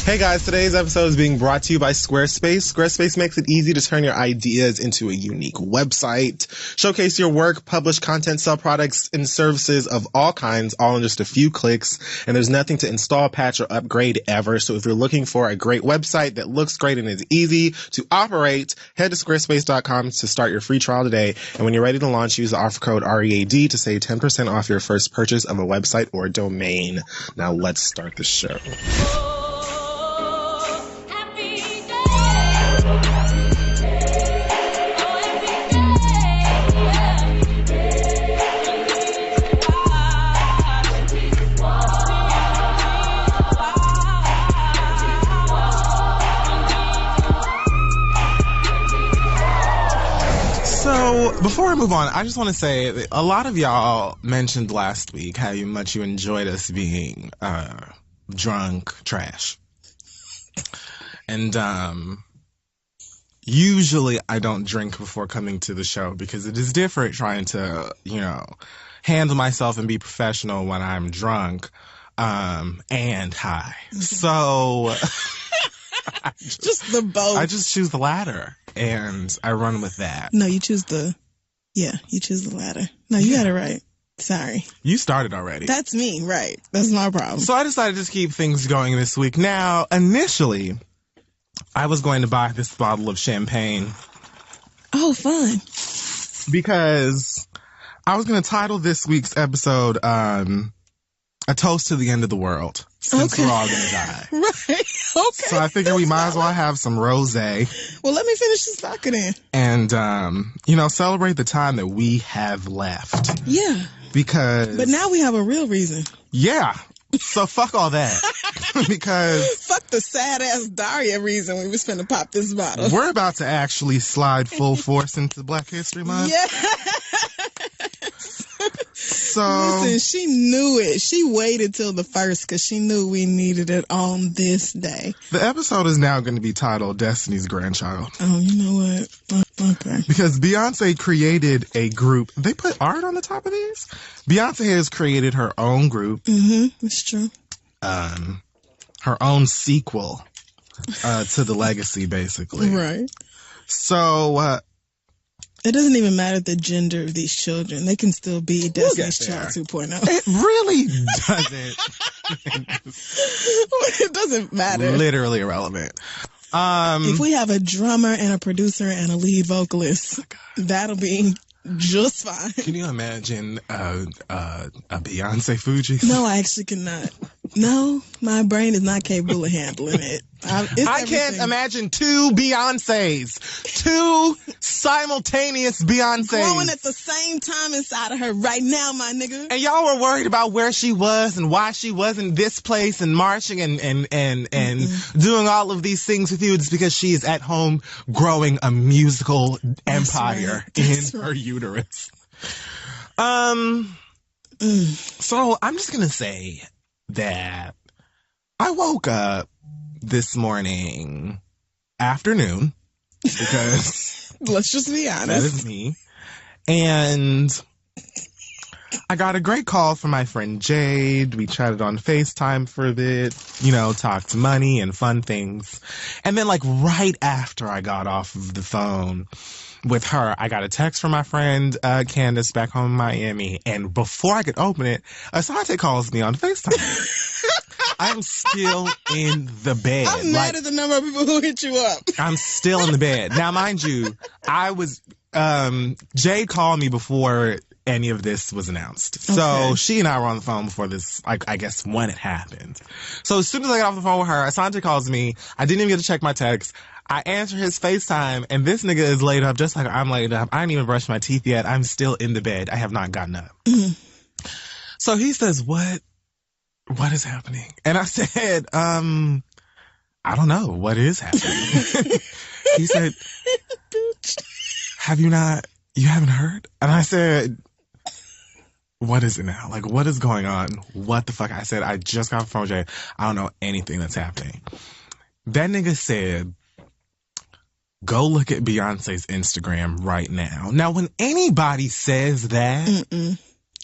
Hey guys, today's episode is being brought to you by Squarespace. Squarespace makes it easy to turn your ideas into a unique website, showcase your work, publish content, sell products and services of all kinds, all in just a few clicks. And there's nothing to install, patch, or upgrade ever. So if you're looking for a great website that looks great and is easy to operate, head to squarespace.com to start your free trial today. And when you're ready to launch, use the offer code READ to save 10% off your first purchase of a website or domain. Now let's start the show. So, before I move on, I just want to say that a lot of y'all mentioned last week how much you enjoyed us being drunk trash. And usually I don't drink before coming to the show because it is different trying to, handle myself and be professional when I'm drunk and high. So... just the both. I just choose the latter, and I run with that. No, you choose the latter. No, you got it right. Sorry. You started already. That's me, right. That's my problem. So I decided to keep things going this week. Now, initially, I was going to buy this bottle of champagne. Oh, fun. Because I was going to title this week's episode, A Toast to the End of the World. Since we're all going to die. Right. Okay. So I figured we might as well have some rosé. Well, let me finish this vodka then. And, celebrate the time that we have left. Yeah. But now we have a real reason. Yeah. So fuck all that. Because... fuck the sad-ass Daria reason we was finna pop this bottle. We're about to actually slide full force into Black History Month. Yeah. So... Listen, she knew it. She waited till the first because she knew we needed it on this day. The episode is now going to be titled Destiny's Grandchild. Oh, you know what? Okay. Because Beyonce created a group. They put art on the top of these? Beyonce has created her own group. Mm-hmm. It's true. Her own sequel to the legacy, basically. Right. So... it doesn't even matter the gender of these children. They can still be Destiny's Child 2.0. It really doesn't. It doesn't matter. Literally irrelevant. If we have a drummer and a producer and a lead vocalist, that'll be just fine. Can you imagine a Beyonce Fuji? No, I actually cannot. No, my brain is not capable of handling it. I can't imagine two Beyoncés. Two simultaneous Beyoncés. Growing at the same time inside of her right now, my nigga. And y'all were worried about where she was and why she was in this place and marching and doing all of these things with you. It's because she is at home growing a musical empire in her uterus. So I'm just gonna say that I woke up this afternoon, because let's just be honest, that is me, and I got a great call from my friend Jade. We chatted on FaceTime for a bit, talked money and fun things, and then right after I got off of the phone with her, I got a text from my friend Candace back home in Miami, and before I could open it, Asante calls me on FaceTime. I'm still in the bed. I'm mad at the number of people who hit you up. I'm still in the bed. Now, mind you, Jade called me before any of this was announced. Okay. So she and I were on the phone before this, I guess when it happened. So as soon as I got off the phone with her, Asante calls me. I didn't even get to check my text. I answer his FaceTime, and this nigga is laid up just like I'm laid up. I didn't even brush my teeth yet. I'm still in the bed. I have not gotten up. Mm-hmm. So he says, What is happening? And I said, I don't know. What is happening? He said, you haven't heard? And I said, what is it now? What is going on? What the fuck? I said, I just got off the phone with Jay. I don't know anything that's happening. That nigga said, go look at Beyonce's Instagram right now. Now, when anybody says that,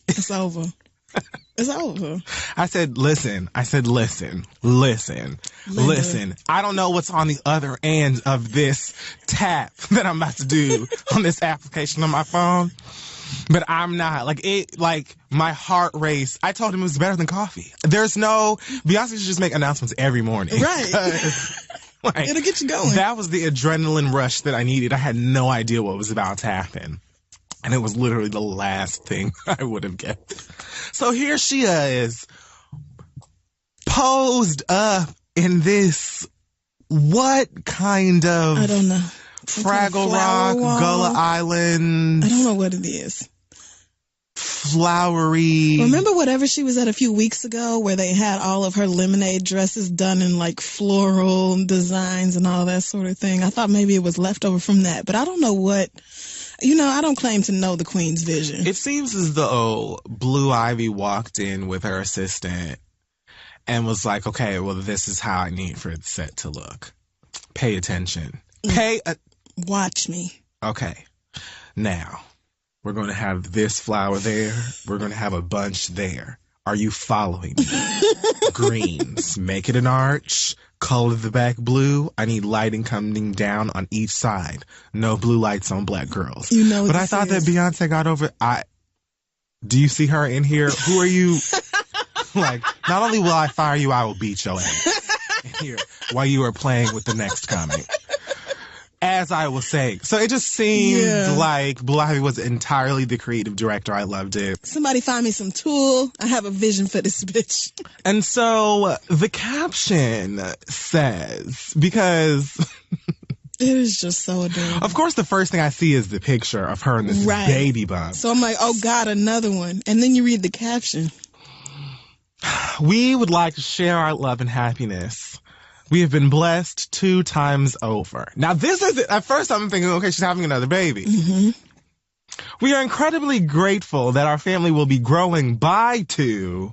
it's over. It's over. I said, listen. I said, listen. I don't know what's on the other end of this tap that I'm about to do on this application on my phone. But I'm not. My heart race. I told him it was better than coffee. Beyonce should just make announcements every morning. Right. It'll get you going. That was the adrenaline rush that I needed. I had no idea what was about to happen. And it was literally the last thing I would have guessed. So here she is, posed up in this, what kind of... I don't know. Fraggle Rock, Gullah Island. I don't know what it is. Flowery. Remember whatever she was at a few weeks ago where they had all of her lemonade dresses done in like floral designs and all that sort of thing? I thought maybe it was leftover from that, but I don't know what... I don't claim to know the Queen's vision. It seems as though Blue Ivy walked in with her assistant and was like, okay, well, this is how I need for the set to look. Pay attention. Watch me. Okay. Now, we're going to have this flower there. We're going to have a bunch there. Are you following me? Greens. Make it an arch. Color the back blue. I need lighting coming down on each side. No blue lights on black girls. But I thought that Beyonce got over... Do you see her in here? Who are you? Not only will I fire you, I will beat your ass in here while you are playing with the next comic. As I was saying. So it just seemed like Blue Ivy was entirely the creative director. I loved it. Somebody find me some tool. I have a vision for this bitch. And so the caption says, because... It is just so adorable. Of course, the first thing I see is the picture of her in this baby bump. So I'm like, oh God, another one. And then you read the caption. We would like to share our love and happiness. We have been blessed 2 times over. Now, this is it. At first, I'm thinking, okay, she's having another baby. Mm-hmm. We are incredibly grateful that our family will be growing by 2,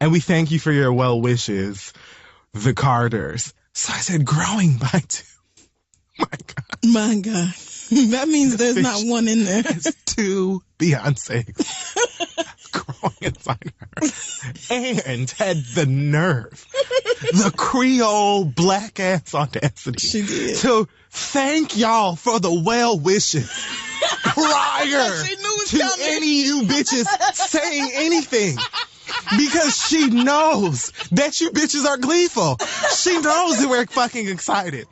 and we thank you for your well wishes, the Carters. So I said, growing by 2. My God. My God. That means there's not one in there. It's 2 Beyoncés growing inside her. And had the nerve, the Creole black ass audacity. She did. To thank y'all for the well wishes prior to any of you bitches saying anything. Because she knows that you bitches are gleeful. She knows that we're fucking excited.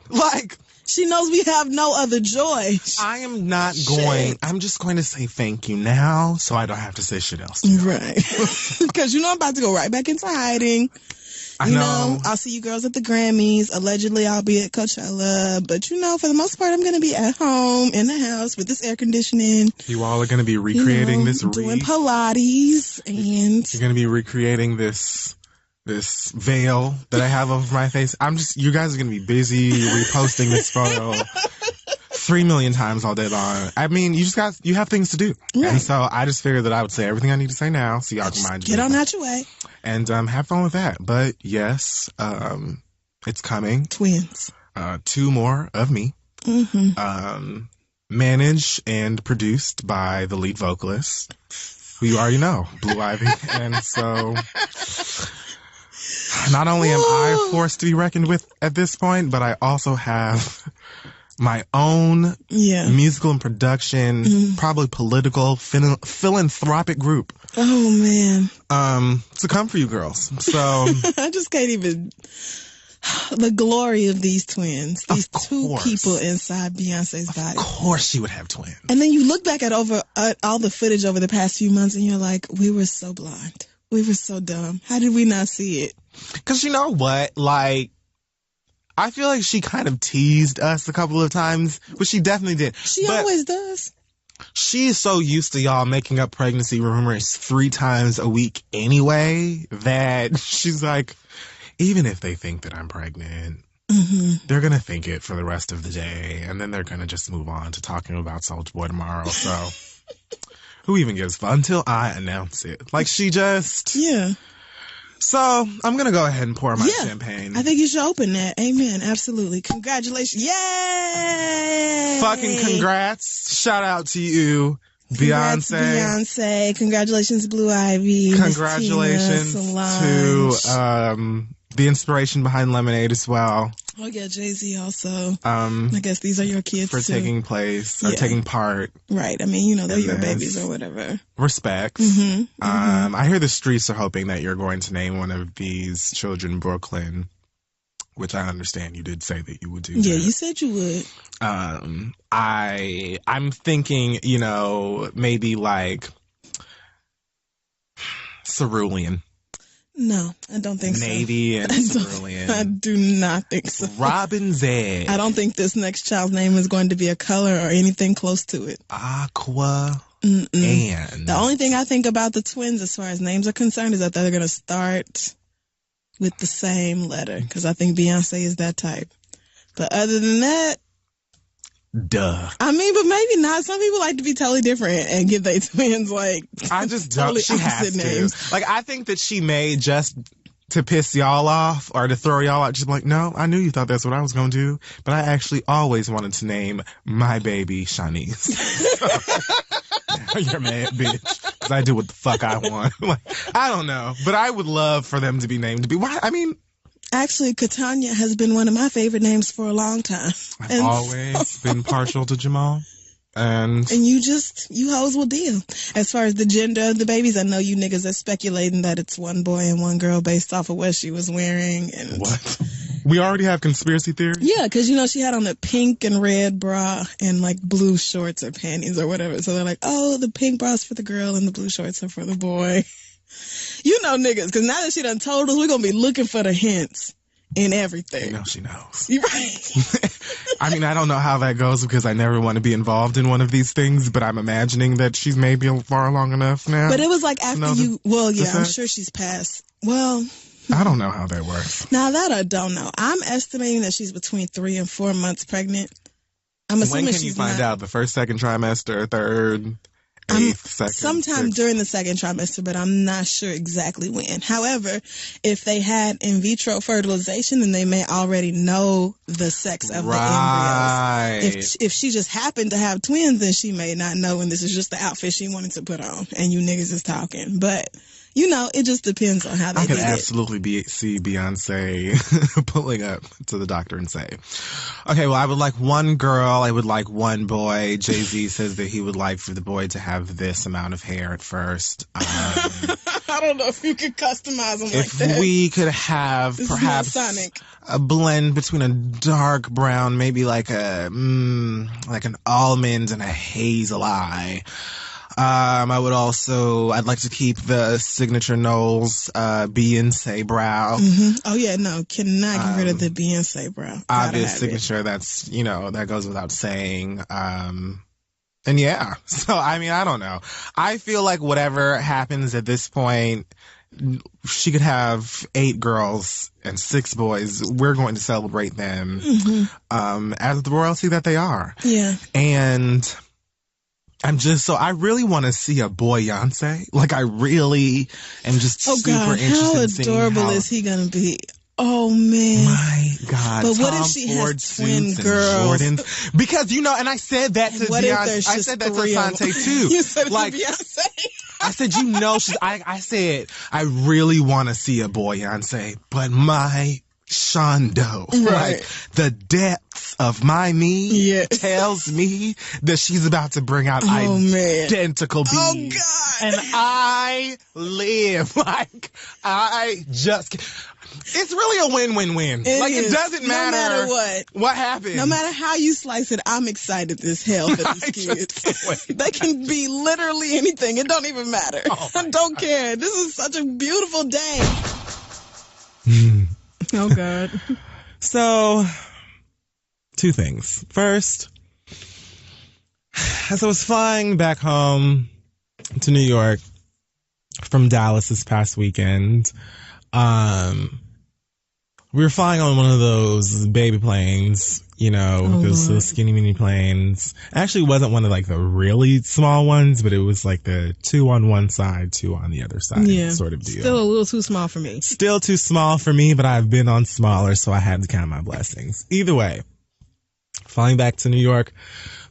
She knows we have no other joy. I am not going... I'm just going to say thank you now so I don't have to say shit else. Right. Because I'm about to go right back into hiding. I know. I'll see you girls at the Grammys. Allegedly, I'll be at Coachella. But, for the most part, I'm going to be at home in the house with this air conditioning. You all are going to be recreating this doing Pilates. And you're going to be recreating this veil that I have over my face. You guys are going to be busy reposting this photo 3 million times all day long. I mean, you have things to do. Right. And so I just figured that I would say everything I need to say now so y'all can mind you. Get on out your way. And have fun with that. But yes, it's coming. Twins. 2 more of me. Mm-hmm. Managed and produced by the lead vocalist, who you already know, Blue Ivy. And so... Not only am I forced to be reckoned with at this point, but I also have my own musical and production, probably political, philanthropic group. Oh, man. To come for you girls. So I just can't even... The glory of these twins. These 2 people inside Beyonce's body. Of course she would have twins. And then you look back at all the footage over the past few months and you're like, we were so blind. We were so dumb. How did we not see it? Because you know what? I feel like she kind of teased us a couple of times, which she definitely did. She always does. She is so used to y'all making up pregnancy rumors 3 times a week anyway that she's like, even if they think that I'm pregnant, they're going to think it for the rest of the day, and then they're going to just move on to talking about Soulja Boy tomorrow. So who even gives a fuck until I announce it? She just... Yeah. So, I'm going to go ahead and pour my champagne. I think you should open that. Amen. Absolutely. Congratulations. Yay! Fucking congrats. Shout out to you. Beyonce. Congratulations, Blue Ivy. Congratulations to the inspiration behind Lemonade as well. Oh yeah, Jay-Z also. I guess these are your kids for too. taking part. Right. I mean, they're your babies or whatever. Respect. I hear the streets are hoping that you're going to name one of these children Brooklyn, which I understand you did say that you would do. Yeah, you said you would. I'm thinking, maybe like Cerulean. No, I don't think Navy and Cerulean. I do not think so. Robin Z. I don't think this next child's name is going to be a color or anything close to it. Aqua. And the only thing I think about the twins as far as names are concerned is that they're going to start with the same letter, because I think Beyonce is that type. But other than that, duh. I mean, but maybe not. Some people like to be totally different and give their twins I just totally don't. She has names. to. I think that she may just to piss y'all off or to throw y'all out. Just like, no, I knew you thought that's what I was going to do, but I actually always wanted to name my baby Shanice. You're mad, bitch. Because I do what the fuck I want. I don't know, but I would love for them to be named to be. Why? I mean. Actually, Katanya has been one of my favorite names for a long time. I've always been partial to Jamal. And you hoes will deal. As far as the gender of the babies, I know you niggas are speculating that it's one boy and one girl based off of what she was wearing. And what? We already have conspiracy theories? Yeah, because, she had on a pink and red bra and, blue shorts or panties or whatever. So they're like, oh, the pink bra's for the girl and the blue shorts are for the boy. Niggas, because now that she done told us, we're going to be looking for the hints in everything. She knows. You're right. I mean, I don't know how that goes because I never want to be involved in one of these things, but I'm imagining that she's maybe far along enough now. But it was after I'm sure she's passed. Well, I don't know how that works. Now that I don't know. I'm estimating that she's between 3 and 4 months pregnant. I'm assuming when can you find out? The first, second trimester, third? Sometime during the second trimester, but I'm not sure exactly when. However, if they had in vitro fertilization, then they may already know the sex of the embryos. If she just happened to have twins, then she may not know, and this is just the outfit she wanted to put on, and you niggas is talking. But it just depends on how they did it. I could absolutely see Beyonce pulling up to the doctor and say, okay, well, I would like one girl. I would like one boy. Jay-Z says that he would like for the boy to have this amount of hair at first. I don't know if you could customize them like that. If we could have perhaps a blend between a dark brown, maybe like an almond and a hazel eye. I'd like to keep the signature Knowles Beyonce brow. Mm-hmm. Oh yeah, no, cannot get rid of the Beyonce brow. Obvious signature. That's, that goes without saying. And yeah, so I mean, I don't know. I feel like whatever happens at this point, she could have 8 girls and 6 boys. We're going to celebrate them, as the royalty that they are. Yeah. And I really want to see a boy Beyonce. I really am just super interested in seeing how adorable is he going to be? Oh, man. My God. But what if she has twin girls? Jordans? Because, and I said that to Beyonce. I said that to Sante, too. You said it to Beyonce. I said, I said, I really want to see a boy Beyonce, but my Shondo, right. The depths of my me tells me that she's about to bring out identical bees. Oh, God. And I live it's really a win-win-win. It doesn't matter. No matter what happens. No matter how you slice it, I'm excited as hell for these kids. They can be literally anything. It don't even matter. I don't care. This is such a beautiful day. Oh, God. So, 2 things. First, as I was flying back home to New York from Dallas this past weekend, we were flying on one of those baby planes, those skinny mini planes. Actually, it wasn't one of the really small ones, but it was the 2 on one side, 2 on the other side sort of deal. Still a little too small for me. Still too small for me, but I've been on smaller, so I had to count my blessings. Either way, flying back to New York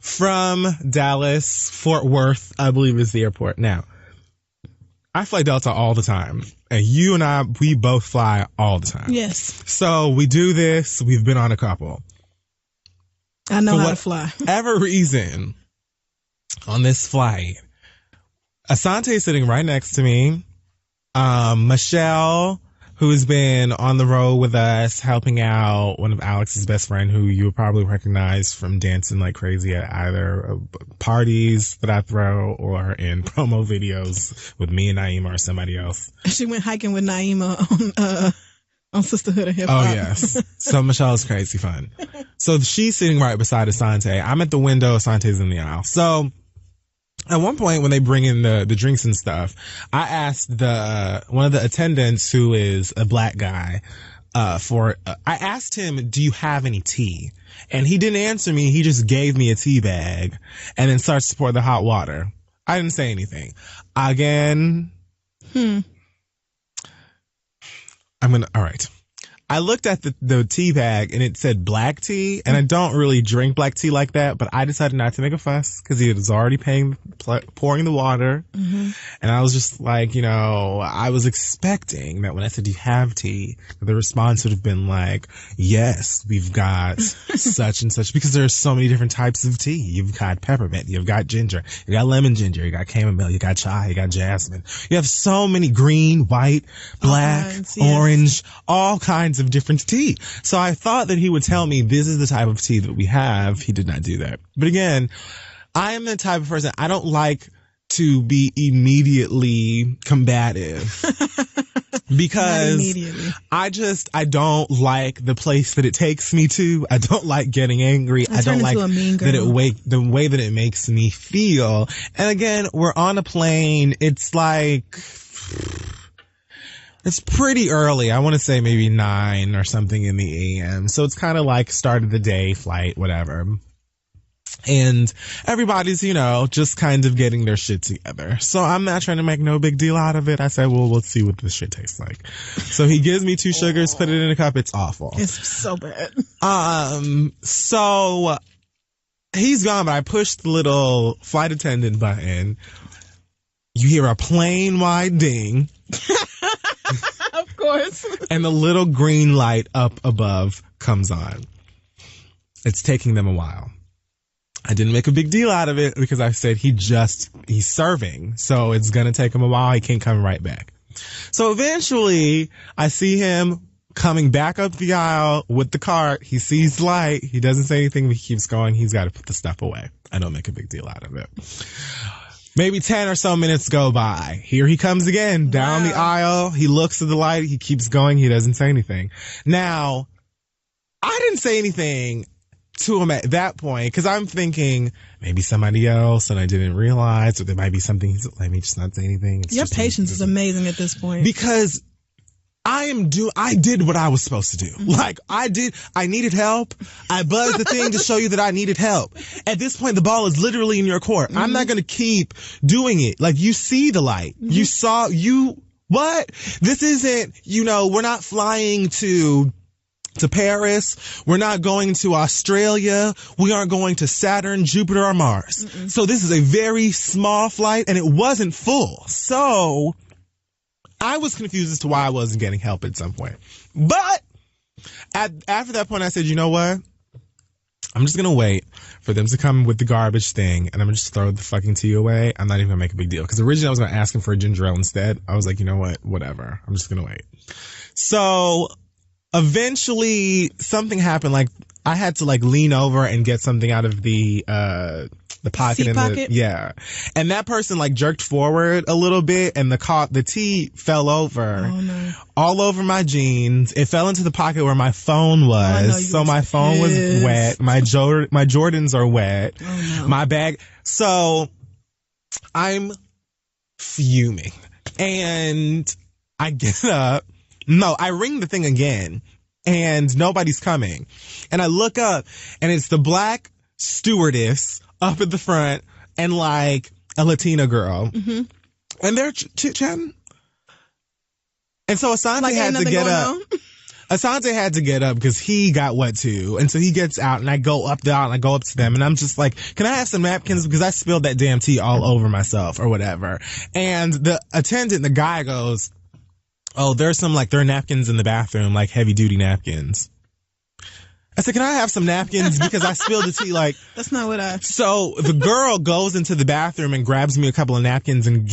from Dallas, Fort Worth, I believe is the airport. Now, I fly Delta all the time. And you and I, we both fly all the time. Yes. So we do this. We've been on a couple. I know how to fly. For whatever reason, on this flight, Asante is sitting right next to me. Michelle, who has been on the road with us, helping out one of Alex's best friend, who you would probably recognize from dancing like crazy at either parties that I throw or in promo videos with me and Naima or somebody else. She went hiking with Naima on Sisterhood of Hip Hop. Oh, yes. So Michelle's crazy fun. So she's sitting right beside Asante. I'm at the window. Asante's in the aisle. So at one point when they bring in the drinks and stuff, I asked one of the attendants, who is a black guy, I asked him, do you have any tea? And he didn't answer me. He just gave me a tea bag and then starts to pour the hot water. I didn't say anything. Again. All right. I looked at the tea bag and it said black tea, and I don't really drink black tea like that, but I decided not to make a fuss because he was already pouring the water. Mm-hmm. And I was just like, I was expecting that when I said, do you have tea? The response would have been like, yes, we've got such and such, because there are so many different types of tea. You've got peppermint, you've got ginger, you got lemon ginger, you got chamomile, you got chai, you got jasmine. You have so many green, white, black, orange, all kinds of different tea. So I thought that he would tell me this is the type of tea that we have. He did not do that. But again, I am the type of person, I don't like to be immediately combative because I don't like the place that it takes me to. I don't like getting angry. I don't like the way that it makes me feel. And again, we're on a plane. It's like, it's pretty early. I want to say maybe 9 or something in the AM. So it's kind of like start of the day flight, whatever. And everybody's, just kind of getting their shit together. So I'm not trying to make no big deal out of it. I said, well, we'll see what this shit tastes like. So he gives me 2 sugars, put it in a cup. It's awful. It's so bad. So he's gone, but I pushed the little flight attendant button. You hear a plane wide ding. Of course. And the little green light up above comes on. It's taking them a while. I didn't make a big deal out of it because I said he's serving. So it's going to take him a while. He can't come right back. So eventually I see him coming back up the aisle with the cart. He sees light. He doesn't say anything, but he keeps going. He's got to put the stuff away. I don't make a big deal out of it. Maybe 10 or so minutes go by. Here he comes again down the aisle. He looks at the light. He keeps going. He doesn't say anything. Now, I didn't say anything to him at that point because I'm thinking maybe somebody else and I didn't realize, or there might be something. Let me just not say anything. Your patience is amazing at this point. Because I did what I was supposed to do. Like I needed help. I buzzed the thing to show you that I needed help. At this point, the ball is literally in your court. Mm-hmm. I'm not going to keep doing it. Like you see the light. Mm-hmm. What? This isn't, we're not flying to Paris. We're not going to Australia. We aren't going to Saturn, Jupiter, or Mars. Mm-mm. So this is a very small flight and it wasn't full. So I was confused as to why I wasn't getting help at some point. But after that point, I said, you know what? I'm just going to wait for them to come with the garbage thing, and I'm going to just throw the fucking tea away. I'm not even going to make a big deal. Because originally I was going to ask him for a ginger ale instead. I was like, you know what? Whatever. I'm just going to wait. So eventually something happened. Like I had to lean over and get something out of the pocket and that person jerked forward a little bit and the tea fell over all over my jeans. It fell into the pocket where my phone was. So my phone was wet. My Jordans are wet. My bag. So I'm fuming and I get up. No, I ring the thing again and nobody's coming. And I look up and it's the black stewardess up at the front and a Latina girl. Mm-hmm. And they're chit-chatting. And so Asante had to get up. Asante had to get up because he got wet too. And so he gets out and I go up the aisle and I go up to them and I'm just like, can I have some napkins? Because I spilled that damn tea all over myself or whatever. And the attendant, the guy goes, oh, there's some there are napkins in the bathroom, like heavy duty napkins. I said, can I have some napkins? Because I spilled the tea, That's not what I... So the girl goes into the bathroom and grabs me a couple of napkins and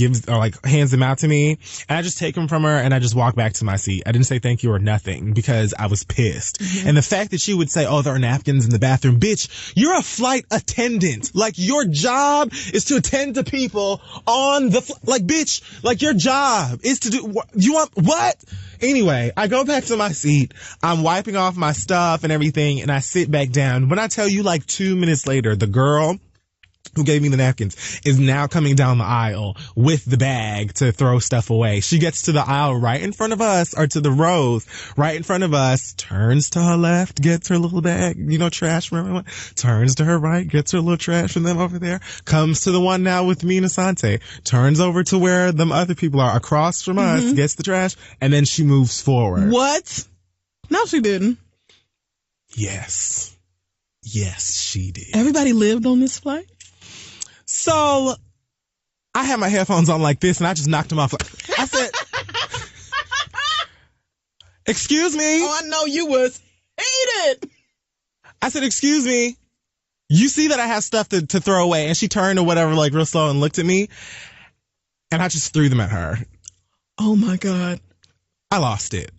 hands them out to me. And I just take them from her and I just walk back to my seat. I didn't say thank you or nothing because I was pissed. Mm-hmm. And the fact that she would say, oh, there are napkins in the bathroom. Bitch, you're a flight attendant. Your job is to attend to people on the... bitch, your job is to do... You want... What? Anyway, I go back to my seat. I'm wiping off my stuff and everything, and I sit back down. When I tell you 2 minutes later, the girl who gave me the napkins is now coming down the aisle with the bag to throw stuff away. She gets to the aisle right in front of us, or to the rows right in front of us, turns to her left, gets her little bag, trash, remember? Turns to her right, gets her little trash from them over there, comes to the one now with me and Asante, turns over to where them other people are across from us, gets the trash, and then she moves forward. What? No, she didn't. Yes, she did. Everybody lived on this flight? So, I had my headphones on like this, and I just knocked them off. I said, excuse me. Oh, I know you was heated. I said, excuse me. You see that I have stuff to throw away? And she turned or whatever, real slow and looked at me. And I just threw them at her. Oh, my God. I lost it.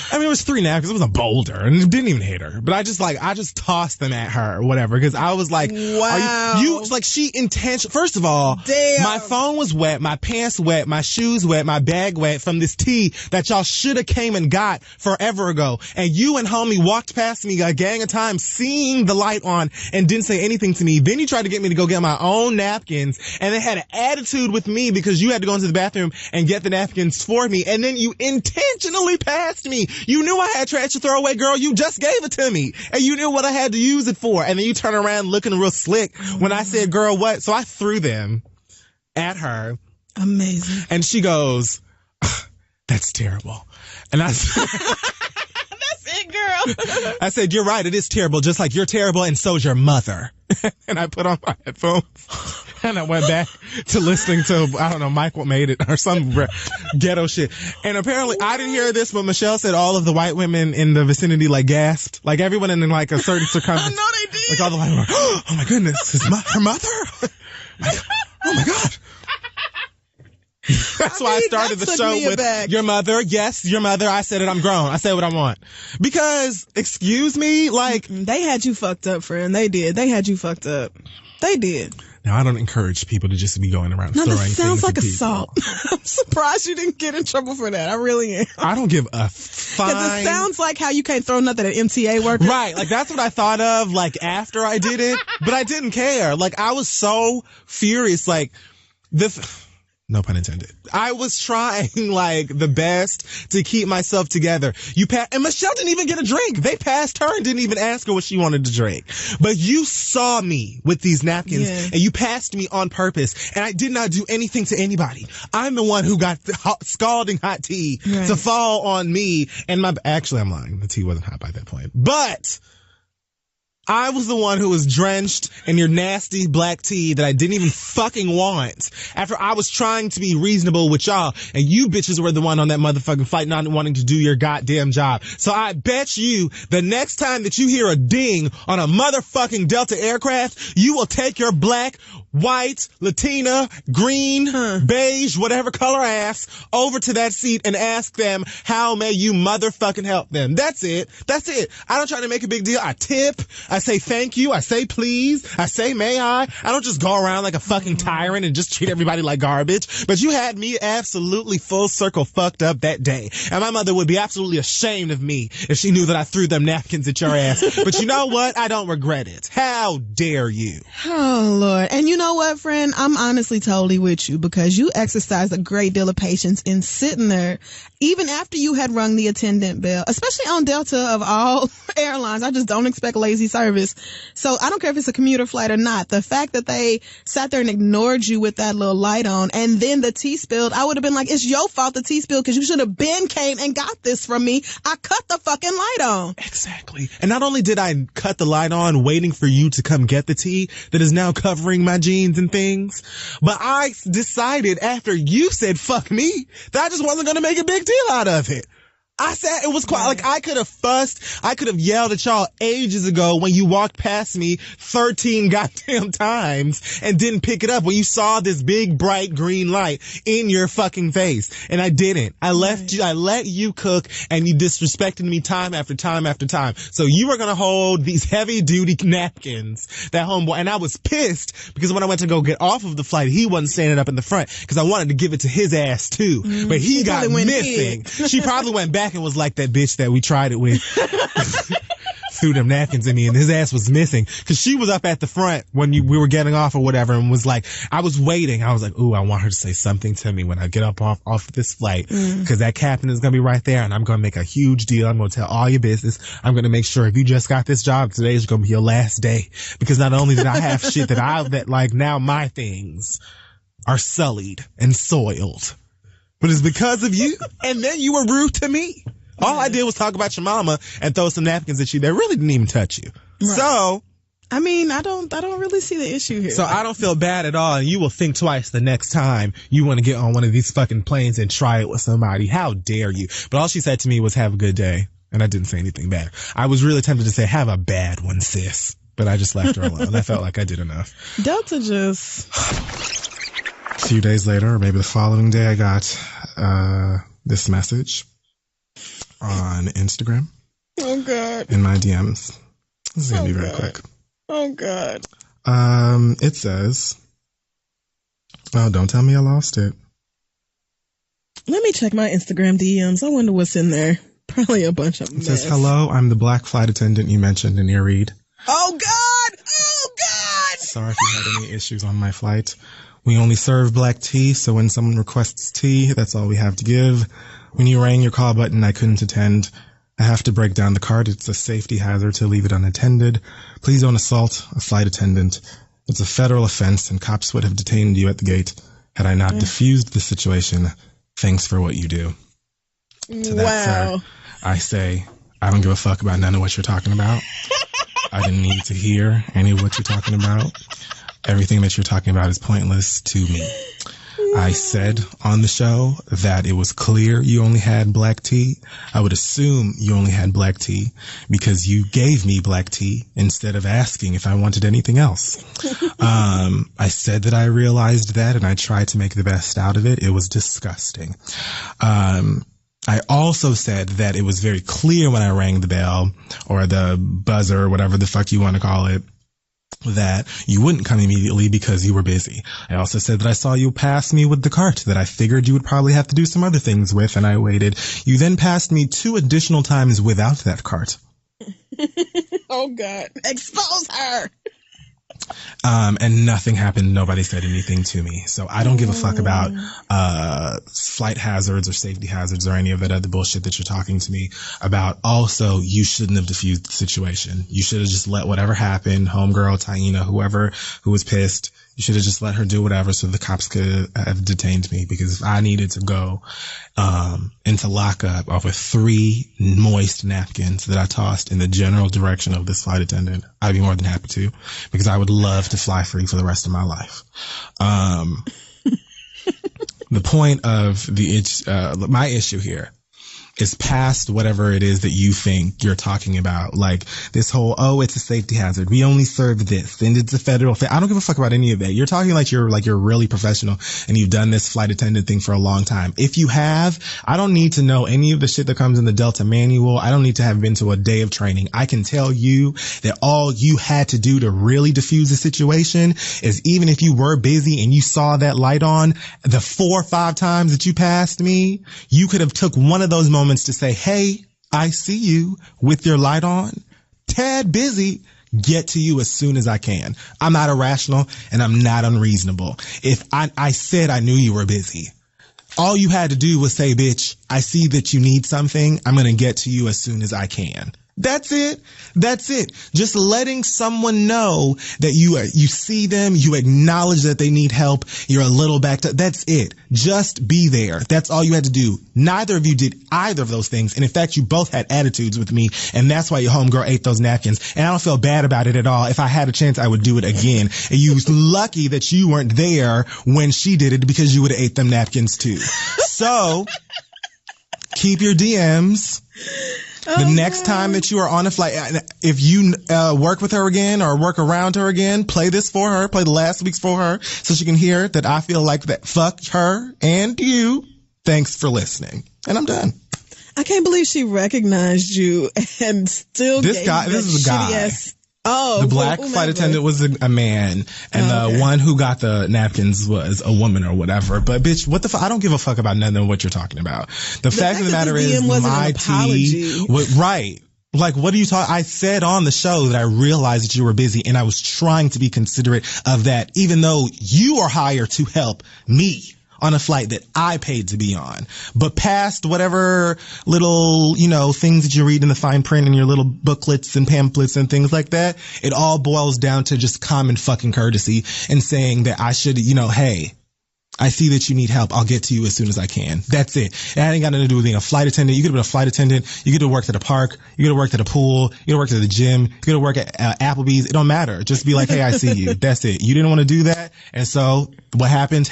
I mean, it was 3 napkins. It was a boulder, and it didn't even hit her. But I just tossed them at her or whatever, because I was like, wow. She intentionally, first of all, damn. My phone was wet, my pants wet, my shoes wet, my bag wet from this tea that y'all should have came and got forever ago. And you and homie walked past me a gang of times seeing the light on and didn't say anything to me. Then you tried to get me to go get my own napkins, and they had an attitude with me because you had to go into the bathroom and get the napkins for me. And then you intentionally passed me. You knew I had trash to throw away, girl. You just gave it to me. And you knew what I had to use it for. And then you turn around looking real slick when I said, girl, what? So I threw them at her. Amazing. And she goes, that's terrible. And I said, that's it, girl. I said, you're right. It is terrible. Just like you're terrible and so's your mother. And I put on my headphones and I went back to listening to, I don't know, Mike What Made It or some ghetto shit. And apparently I didn't hear this, but Michelle said all of the white women in the vicinity gasped. Everyone in a certain circumference. I know they did. All the white women were, oh my goodness, her mother? Oh my God. That's why I started the show with your mother. Yes, your mother. I said it. I'm grown. I say what I want. Because, excuse me, they had you fucked up, friend. They did. They had you fucked up. They did. Now, I don't encourage people to just be going around throwing things at people. That sounds like assault. I'm surprised you didn't get in trouble for that. I really am. I don't give a fine. Because it sounds like how you can't throw nothing at MTA workers. Right. That's what I thought of, after I did it. But I didn't care. I was so furious. No pun intended. I was trying the best to keep myself together. And Michelle didn't even get a drink. They passed her and didn't even ask her what she wanted to drink. But you saw me with these napkins and you passed me on purpose. And I did not do anything to anybody. I'm the one who got the scalding hot tea to fall on me. And actually, I'm lying. The tea wasn't hot by that point. But I was the one who was drenched in your nasty black tea that I didn't even fucking want after I was trying to be reasonable with y'all, and you bitches were the one on that motherfucking flight not wanting to do your goddamn job. So I bet you the next time that you hear a ding on a motherfucking Delta aircraft, you will take your black, white, Latina, green, beige, whatever color ass over to that seat and ask them, how may you motherfucking help them? That's it. That's it. I don't try to make a big deal. I tip. I say thank you. I say please. I say may I. I don't just go around like a fucking tyrant and just treat everybody like garbage. But you had me absolutely full circle fucked up that day. And my mother would be absolutely ashamed of me if she knew that I threw them napkins at your ass. But you know what? I don't regret it. How dare you? Oh, Lord. And you know what, friend? I'm honestly totally with you because you exercised a great deal of patience in sitting there even after you had rung the attendant bell, especially on Delta of all airlines. I just don't expect lazy service. service. So I don't care if it's a commuter flight or not. The fact that they sat there and ignored you with that little light on and then the tea spilled, I would have been like, it's your fault the tea spilled because you should have been came and got this from me. I cut the fucking light on. Exactly. And not only did I cut the light on waiting for you to come get the tea that is now covering my jeans and things, but I decided after you said fuck me that I just wasn't going to make a big deal out of it. I said it was quite like I could have fussed. I could have yelled at y'all ages ago when you walked past me 13 goddamn times and didn't pick it up when you saw this big bright green light in your fucking face. And I didn't. I left you. I let you cook and you disrespected me time after time after time. So you were going to hold these heavy duty napkins, that homeboy. And I was pissed because when I went to go get off of the flight, he wasn't standing up in the front because I wanted to give it to his ass too. But he got missing. She probably went back and was like that bitch that we tried it with. Threw them napkins at me and his ass was missing because she was up at the front when we were getting off or whatever and was like, I was waiting. I was like, ooh, I want her to say something to me when I get up off of this flight because that captain is going to be right there and I'm going to make a huge deal. I'm going to tell all your business. I'm going to make sure if you just got this job, today is going to be your last day because not only did I have shit that like now my things are sullied and soiled. But it's because of you. And then you were rude to me. All I did was talk about your mama and throw some napkins at you that really didn't even touch you. Right. So, I mean, I don't really see the issue here. So I don't feel bad at all. And you will think twice the next time you want to get on one of these fucking planes and try it with somebody. How dare you? But all she said to me was, have a good day. And I didn't say anything back. I was really tempted to say, have a bad one, sis. But I just left her alone. I felt like I did enough. Delta just... A few days later, or maybe the following day, I got this message on Instagram. Oh, God. In my DMs. This is going to be very quick. Oh, God. It says, oh, don't tell me I lost it. Let me check my Instagram DMs. I wonder what's in there. Probably a bunch of mess. It says, hello, I'm the black flight attendant you mentioned in your read. Oh, God. Oh, God. Sorry if you had any issues on my flight. We only serve black tea, so when someone requests tea, that's all we have to give. When you rang your call button, I couldn't attend. I have to break down the card. It's a safety hazard to leave it unattended. Please don't assault a flight attendant. It's a federal offense, and cops would have detained you at the gate had I not diffused the situation. Thanks for what you do. To that, sir, I say, I don't give a fuck about none of what you're talking about. I didn't need to hear any of what you're talking about. Everything that you're talking about is pointless to me. I said on the show that it was clear you only had black tea. I would assume you only had black tea because you gave me black tea instead of asking if I wanted anything else. I said that I realized that and I tried to make the best out of it. It was disgusting. I also said that it was very clear when I rang the bell or the buzzer or whatever the fuck you want to call it, that you wouldn't come immediately because you were busy. I also said that I saw you pass me with the cart that I figured you would probably have to do some other things with, and I waited. You then passed me 2 additional times without that cart. Oh, God. Expose her. And nothing happened. Nobody said anything to me. So I don't give a fuck about flight hazards or safety hazards or any of that other bullshit that you're talking to me about. Also, you shouldn't have diffused the situation. You should have just let whatever happened, homegirl, Taina, whoever who was pissed, you should have just let her do whatever so the cops could have detained me, because if I needed to go into lockup off of 3 moist napkins that I tossed in the general direction of this flight attendant, I'd be more than happy to, because I would love to fly free for the rest of my life. The point of my issue here is past whatever it is that you think you're talking about. Like this whole, oh, it's a safety hazard. We only serve this and it's a federal thing. I don't give a fuck about any of that. You're talking like you're really professional and you've done this flight attendant thing for a long time. If you have, I don't need to know any of the shit that comes in the Delta manual. I don't need to have been to a day of training. I can tell you that all you had to do to really diffuse the situation is, even if you were busy and you saw that light on the 4 or 5 times that you passed me, you could have took one of those moments to say, hey, I see you with your light on, tad busy, get to you as soon as I can. I'm not irrational and I'm not unreasonable. If I said I knew you were busy, all you had to do was say, bitch, I see that you need something. I'm going to get to you as soon as I can. That's it. That's it. Just letting someone know that you see them, you acknowledge that they need help, you're a little backed up. That's it. Just be there. That's all you had to do. Neither of you did either of those things. And in fact, you both had attitudes with me, and that's why your homegirl ate those napkins. And I don't feel bad about it at all. If I had a chance, I would do it again. And you was lucky that you weren't there when she did it, because you would have ate them napkins too. So keep your DMs. The next time that you are on a flight, if you work with her again or work around her again, play this for her, play the last week's for her, so she can hear that I feel like that. Fuck her and you. Thanks for listening. And I'm done. I can't believe she recognized you and still this is a guy. The black flight attendant was a man, and the one who got the napkins was a woman or whatever. But bitch, what the fuck? I don't give a fuck about none of what you're talking about. The fact of the matter is, my tea, right? Like, what are you talking? I said on the show that I realized that you were busy, and I was trying to be considerate of that, even though you are hired to help me on a flight that I paid to be on. But past whatever little, things that you read in the fine print in your little booklets and pamphlets and things like that, it all boils down to just common fucking courtesy and saying that I should, hey, I see that you need help. I'll get to you as soon as I can. That's it. That ain't got nothing to do with being a flight attendant. You could have been a flight attendant. You could have worked at a park. You could have worked at a pool. You could have worked at the gym. You could have worked at Applebee's. It don't matter. Just be like, hey, I see you. That's it. You didn't want to do that. And so what happened,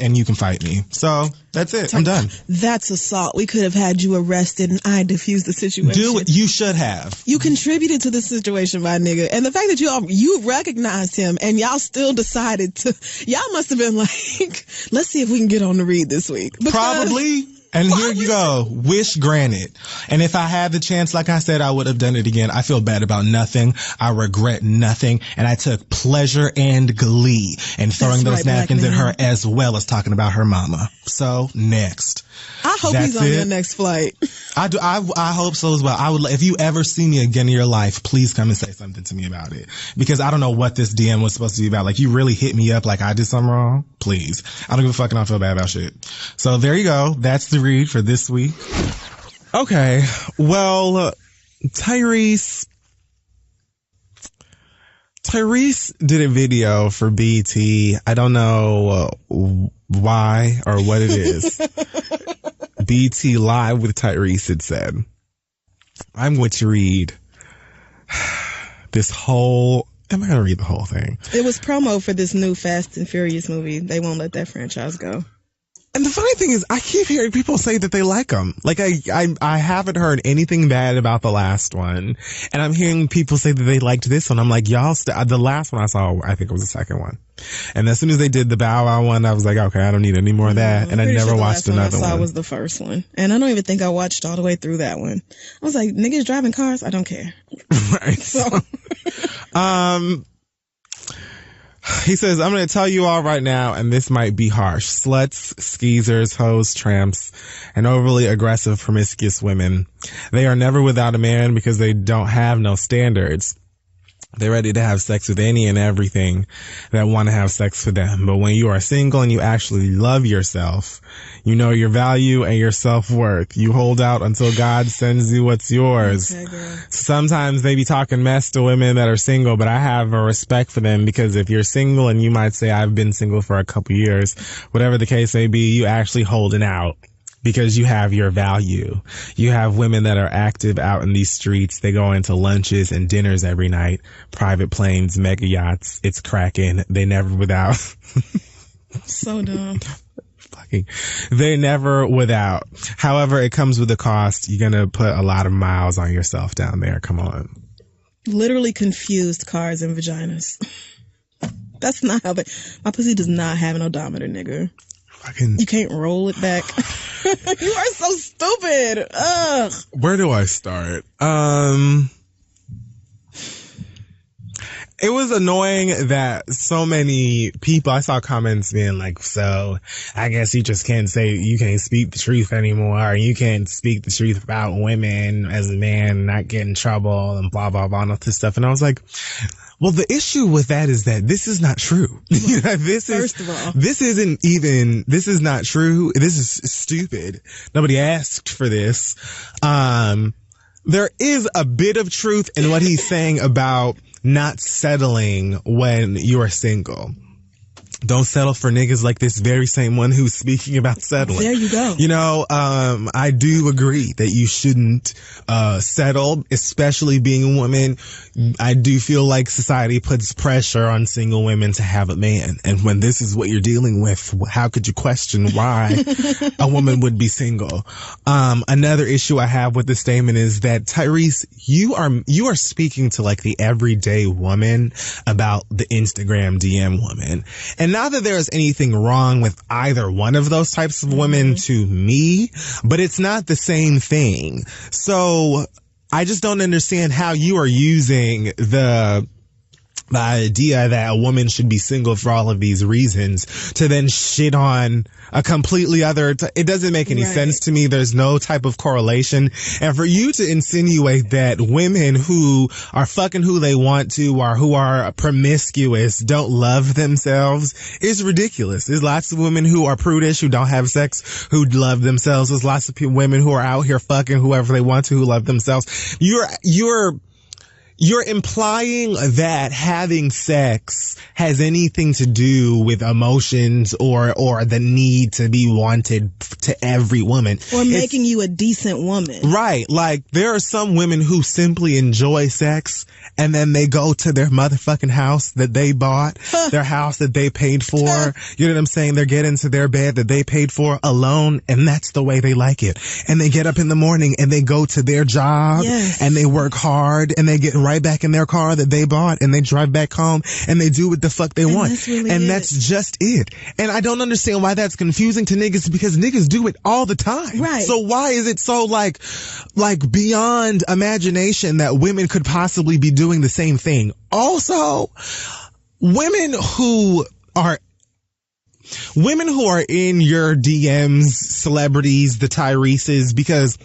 and you can fight me. So that's it. I'm done. That's assault. We could have had you arrested and I diffused the situation. Do it. You should have. You contributed to the situation, my nigga. And the fact that you recognized him and y'all still decided to, y'all must have been like, let's see if we can get on the read this week. Probably. And here you go. Wish granted. And if I had the chance, like I said, I would have done it again. I feel bad about nothing. I regret nothing. And I took pleasure and glee in throwing those napkins at her, as well as talking about her mama. So next. I hope he's on your next flight. I do. I hope so as well. I would. If you ever see me again in your life, please come and say something to me about it, because I don't know what this DM was supposed to be about. Like, you really hit me up like I did something wrong. Please. I don't give a fuck, and I don't feel bad about shit. So there you go. That's the read for this week. Okay. Well, Tyrese did a video for BET. I don't know why or what it is. BET Live with Tyrese, it said. I'm going to read this whole... Am I going to read the whole thing? It was promo for this new Fast and Furious movie. They won't let that franchise go. And the funny thing is, I keep hearing people say that they like them. Like, I haven't heard anything bad about the last one. And I'm hearing people say that they liked this one. I'm like, y'all, the last one I saw, I think it was the second one. And as soon as they did the Bow Wow one, I was like, okay, I don't need any more of that. And I never watched another one. I saw was the first one. And I don't even think I watched all the way through that one. I was like, niggas driving cars? I don't care. Right. So, he says, I'm going to tell you all right now, and this might be harsh. Sluts, skeezers, hoes, tramps, and overly aggressive, promiscuous women. They are never without a man because they don't have no standards. They're ready to have sex with any and everything that want to have sex with them. But when you are single and you actually love yourself, you know your value and your self-worth. You hold out until God sends you what's yours. Okay, sometimes they be talking mess to women that are single, but I have a respect for them, because if you're single and you might say, I've been single for a couple years, whatever the case may be, you actually holding out. Because you have your value. You have women that are active out in these streets. They go into lunches and dinners every night. Private planes, mega yachts. It's cracking. They never without. So dumb. They're never without. However, it comes with a cost. You're going to put a lot of miles on yourself down there. Come on. Literally confused cars and vaginas. That's not how my pussy does not have an odometer, nigga. You can't roll it back. You are so stupid. Ugh. Where do I start? It was annoying that so many people, I saw comments being like, so I guess you just can't speak the truth anymore, or you can't speak the truth about women as a man, not get in trouble and blah, blah, blah, and all this stuff. And I was like, well, the issue with that is that this is not true. This is not true. This is stupid. Nobody asked for this. there is a bit of truth in what he's saying about not settling when you're single. Don't settle for niggas like this very same one who's speaking about settling. There you go. You know, I do agree that you shouldn't settle, especially being a woman. I do feel like society puts pressure on single women to have a man. And when this is what you're dealing with, how could you question why a woman would be single? Another issue I have with this statement is that, Tyrese, you are speaking to like the everyday woman about the Instagram DM woman. And not that there's anything wrong with either one of those types of women to me, but it's not the same thing. So I just don't understand how you are using the idea that a woman should be single for all of these reasons to then shit on a completely other. It doesn't make any sense to me. There's no type of correlation. And for you to insinuate that women who are fucking who they want to or who are promiscuous don't love themselves is ridiculous. There's lots of women who are prudish, who don't have sex, who love themselves. There's lots of women who are out here fucking whoever they want to, who love themselves. You're implying that having sex has anything to do with emotions or the need to be wanted to every woman. Or making you a decent woman. Right. Like, there are some women who simply enjoy sex and then they go to their motherfucking house that they bought, their house that they paid for. You know what I'm saying? They get into their bed that they paid for alone, and that's the way they like it. And they get up in the morning and they go to their job and they work hard and they get right back in their car that they bought and they drive back home and they do what the fuck they want. That's just it. And I don't understand why that's confusing to niggas, because niggas do it all the time. Right. So why is it so like beyond imagination that women could possibly be doing the same thing? Also, women who are in your DMs, celebrities, the Tyreses, because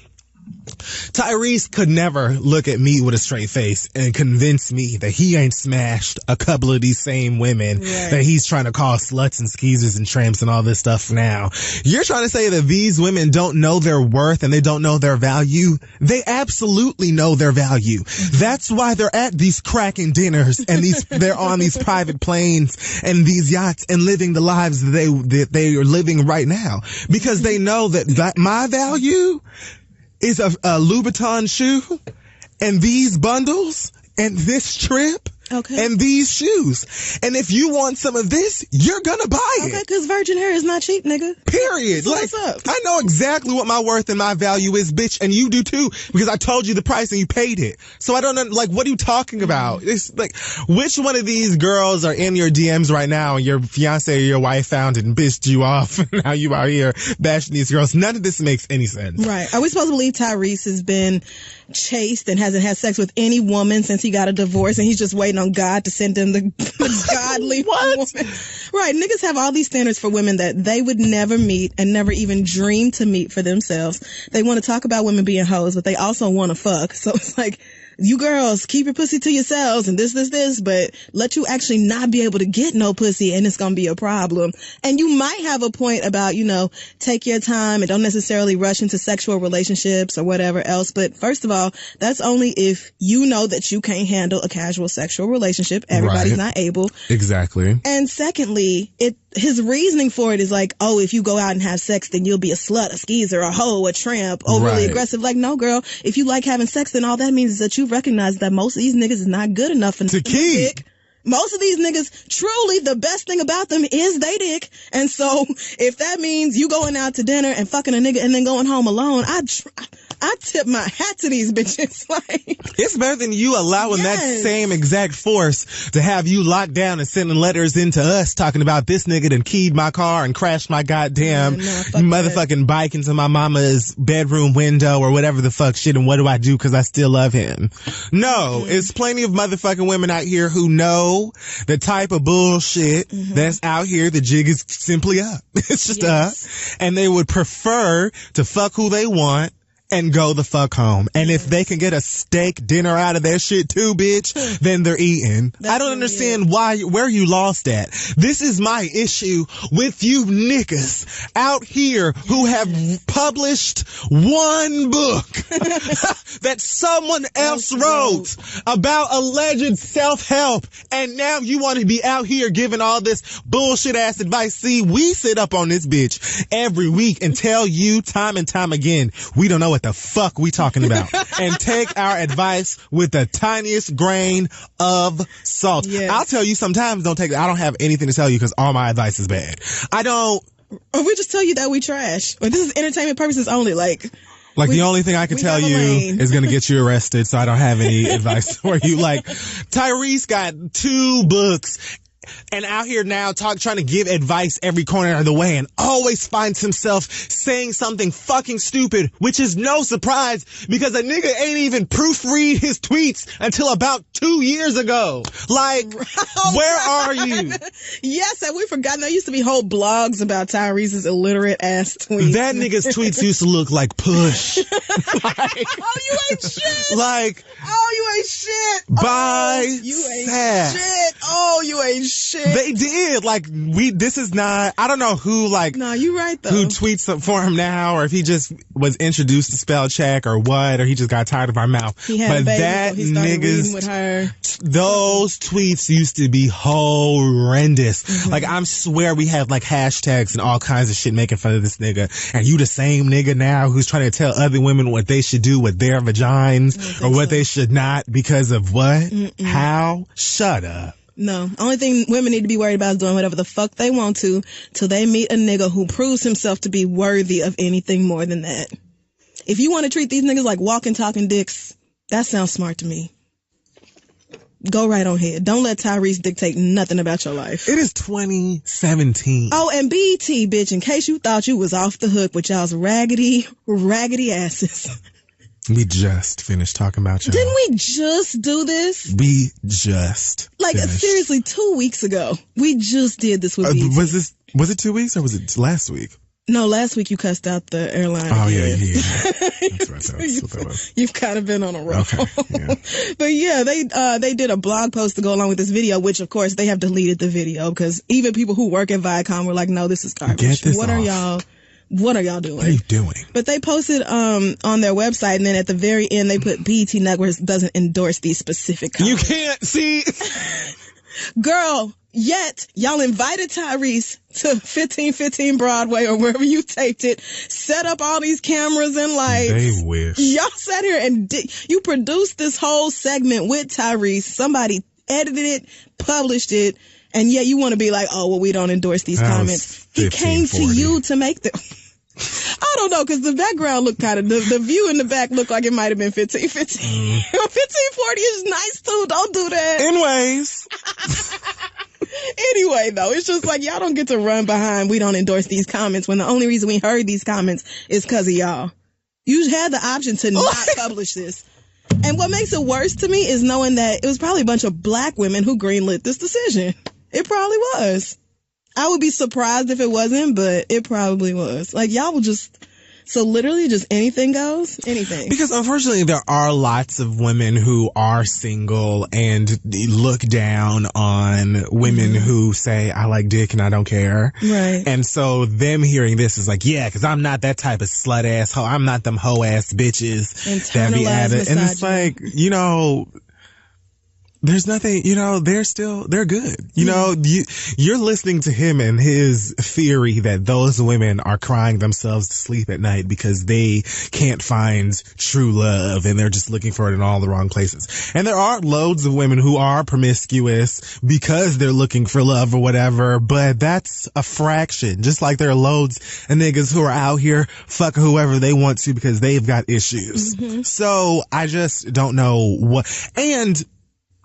Tyrese could never look at me with a straight face and convince me that he ain't smashed a couple of these same women that he's trying to call sluts and skeezers and tramps and all this stuff now. You're trying to say that these women don't know their worth and they don't know their value? They absolutely know their value. That's why they're at these cracking dinners and they're on these private planes and these yachts and living the lives that they are living right now, because they know that my value is a Louboutin shoe and these bundles and this trip and these shoes. And if you want some of this, you're gonna buy it. Okay, because virgin hair is not cheap, nigga. Period. So what's up? I know exactly what my worth and my value is, bitch, and you do too, because I told you the price and you paid it. So I don't know, like, what are you talking about? It's like, which one of these girls are in your DMs right now and your fiance or your wife found it and pissed you off and now you out here bashing these girls? None of this makes any sense. Right. Are we supposed to believe Tyrese has been chaste and hasn't had sex with any woman since he got a divorce and he's just waiting on God to send him the godly woman? Right. Niggas have all these standards for women that they would never meet and never even dream to meet for themselves. They want to talk about women being hoes, but they also want to fuck. So it's like, you girls keep your pussy to yourselves and this, but let you actually not be able to get no pussy and it's going to be a problem. And you might have a point about, take your time and don't necessarily rush into sexual relationships or whatever else. But first of all, that's only if you know that you can't handle a casual sexual relationship. Everybody's not able. Exactly. And secondly, his reasoning for it is like, oh, if you go out and have sex, then you'll be a slut, a skeezer, a hoe, a tramp, overly aggressive. Like, no, girl, if you like having sex, then all that means is that you recognize that most of these niggas is not good enough for to keep. Most of these niggas, truly, the best thing about them is they dick. And so, if that means you going out to dinner and fucking a nigga and then going home alone, I tip my hat to these bitches. Like, it's better than you allowing that same exact force to have you locked down and sending letters into us talking about this nigga done keyed my car and crashed my goddamn motherfucking bike into my mama's bedroom window or whatever the fuck shit, and what do I do because I still love him? No, it's plenty of motherfucking women out here who know the type of bullshit that's out here. The jig is simply up. It's just up. And they would prefer to fuck who they want and go the fuck home. And if they can get a steak dinner out of their shit too, bitch, then they're eating. I don't understand where you lost at. This is my issue with you niggas out here who have published one book that someone else wrote about alleged self-help, and now you want to be out here giving all this bullshit ass advice. See, we sit up on this bitch every week and tell you time and time again, we don't know what the fuck we talking about, and take our advice with the tiniest grain of salt. Yes. I'll tell you sometimes I don't have anything to tell you because all my advice is bad. Or we just tell you that we trash. Or this is entertainment purposes only. Like the only thing I can tell you is going to get you arrested, so I don't have any advice for you. Like, Tyrese got 2 books and out here now trying to give advice every corner of the way, and always finds himself saying something fucking stupid, which is no surprise because a nigga ain't even proofread his tweets until about 2 years ago. Like, where are you? Yes, and we forgot there used to be whole blogs about Tyrese's illiterate ass tweets. That nigga's tweets used to look like push. Oh, you ain't shit. Like, oh, you ain't shit. Bye. Oh, you ain't shit. Oh, you ain't shit. They did. Like, this is not, I don't know who, like, no, you right though. Who tweets for him now, or if he just was introduced to spell check or what, or he just got tired of our mouth. He had a baby, that he started reading with her. Those tweets used to be horrendous. Mm-hmm. Like, I swear we have like hashtags and all kinds of shit making fun of this nigga. And you the same nigga now who's trying to tell other women what they should do with their vaginas or what they should not because of what? Mm-mm. How? Shut up. No. Only thing women need to be worried about is doing whatever the fuck they want to till they meet a nigga who proves himself to be worthy of anything more than that. If you want to treat these niggas like walking, talking dicks, that sounds smart to me. Go right on ahead. Don't let Tyrese dictate nothing about your life. It is 2017. Oh, and BET, bitch, in case you thought you was off the hook with y'all's raggedy asses. We just finished talking about y'all. Didn't we just do this? We just finished. Seriously, 2 weeks ago. We just did this with BET. Was it 2 weeks or was it last week? No, last week you cussed out the airline. Oh, yeah. That's right. You've kind of been on a roll. Okay, yeah. But yeah, they did a blog post to go along with this video, which of course they have deleted the video because even people who work at Viacom were like, no, this is garbage. Get this What are y'all doing? What are you doing? But they posted on their website, and then at the very end they put BET Networks doesn't endorse these specific comments. You can't see. Girl, yet y'all invited Tyrese to 1515 Broadway or wherever you taped it, set up all these cameras and lights. They wish. Y'all sat here and you produced this whole segment with Tyrese. Somebody edited it, published it, and yet you want to be like, oh, well, we don't endorse these comments. He came to you to make them. I don't know, because the background looked kind of, the view in the back looked like it might have been 1515. 1540 is nice too. Don't do that. Anyways. Anyway, though, it's just like y'all don't get to run behind we don't endorse these comments when the only reason we heard these comments is because of y'all. You had the option to not publish this. And what makes it worse to me is knowing that it was probably a bunch of black women who greenlit this decision. It probably was. I would be surprised if it wasn't, but it probably was. Like, y'all will just... So literally just anything goes? Anything. Because unfortunately there are lots of women who are single and look down on women who say, I like dick and I don't care. Right. And so them hearing this is like, yeah, because I'm not that type of slut ass hoe. I'm not them hoe ass bitches that be at it. And it's like, you know... There's nothing, you know, they're good. You know, you're listening to him and his theory that those women are crying themselves to sleep at night because they can't find true love and they're just looking for it in all the wrong places. And there are loads of women who are promiscuous because they're looking for love or whatever, but that's a fraction. Just like there are loads of niggas who are out here fucking whoever they want to because they've got issues. So I just don't know what, and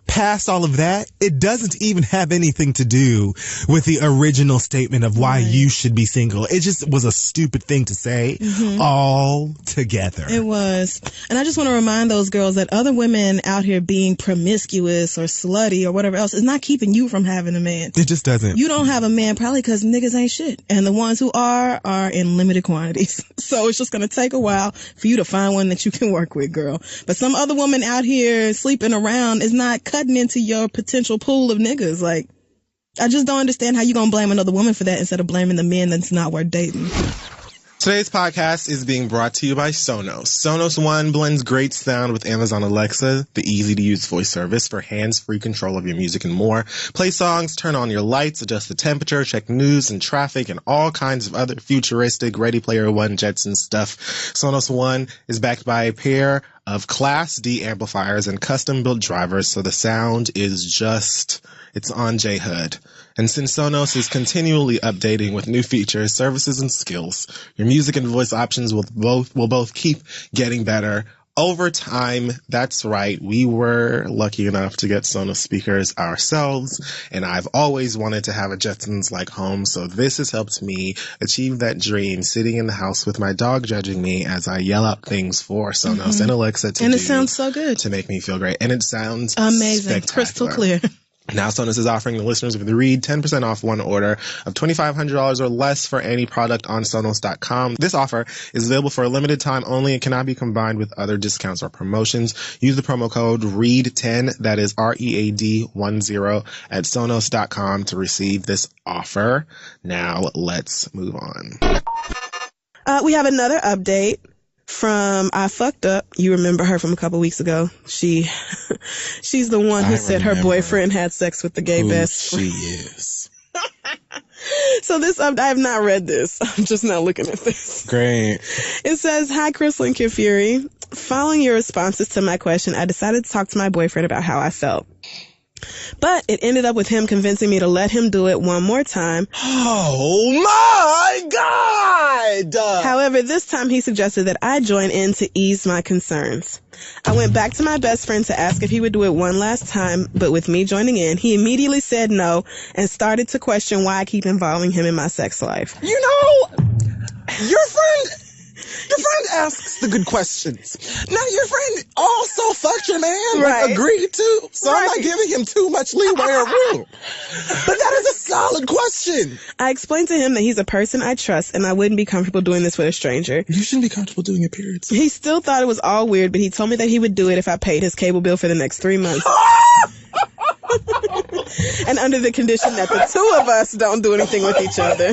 past all of that, it doesn't even have anything to do with the original statement of why you should be single. It just was a stupid thing to say all together. It was. And I just want to remind those girls that other women out here being promiscuous or slutty or whatever else is not keeping you from having a man. It just doesn't. You don't have a man probably because niggas ain't shit. And the ones who are in limited quantities. So it's just going to take a while for you to find one that you can work with, girl. But some other woman out here sleeping around is not cutting into your potential pool of niggas. Like, I just don't understand how you gonna blame another woman for that instead of blaming the men that's not worth dating. Today's podcast is being brought to you by Sonos. Sonos One blends great sound with Amazon Alexa, the easy-to-use voice service for hands-free control of your music and more. Play songs, turn on your lights, adjust the temperature, check news and traffic, and all kinds of other futuristic Ready Player One Jetson stuff. Sonos One is backed by a pair of Class D amplifiers and custom-built drivers, so the sound is just... it's on J-Hood. And since Sonos is continually updating with new features, services, and skills, your music and voice options will both keep getting better over time. That's right. We were lucky enough to get Sonos speakers ourselves, and I've always wanted to have a Jetsons-like home, so this has helped me achieve that dream, sitting in the house with my dog judging me as I yell out things for Sonos and Alexa to and it sounds so good. To make me feel great. And it sounds amazing. Crystal clear. Now Sonos is offering the listeners of The Read 10% off one order of $2,500 or less for any product on Sonos.com. This offer is available for a limited time only and cannot be combined with other discounts or promotions. Use the promo code READ10, that is READ10, at Sonos.com to receive this offer. Now let's move on. We have another update from I Fucked Up. You remember her from a couple weeks ago. She's the one who said her boyfriend had sex with the gay best friend. She is. So this, I have not read this. I'm just now looking at this. Great. It says, "Hi, Crystal and Kid Fury. Following your responses to my question, I decided to talk to my boyfriend about how I felt. But it ended up with him convincing me to let him do it one more time. Oh my God! However, this time he suggested that I join in to ease my concerns. I went back to my best friend to ask if he would do it one last time, but with me joining in, he immediately said no and started to question why I keep involving him in my sex life." You know, your friend asks the good questions. Now, your friend also fucked your man, right? Agreed to. So I'm not giving him too much leeway or room. But that is a solid question. I explained to him that he's a person I trust and I wouldn't be comfortable doing this with a stranger. You shouldn't be comfortable doing your periods. He still thought it was all weird, but he told me that he would do it if I paid his cable bill for the next 3 months. And under the condition that the two of us don't do anything with each other.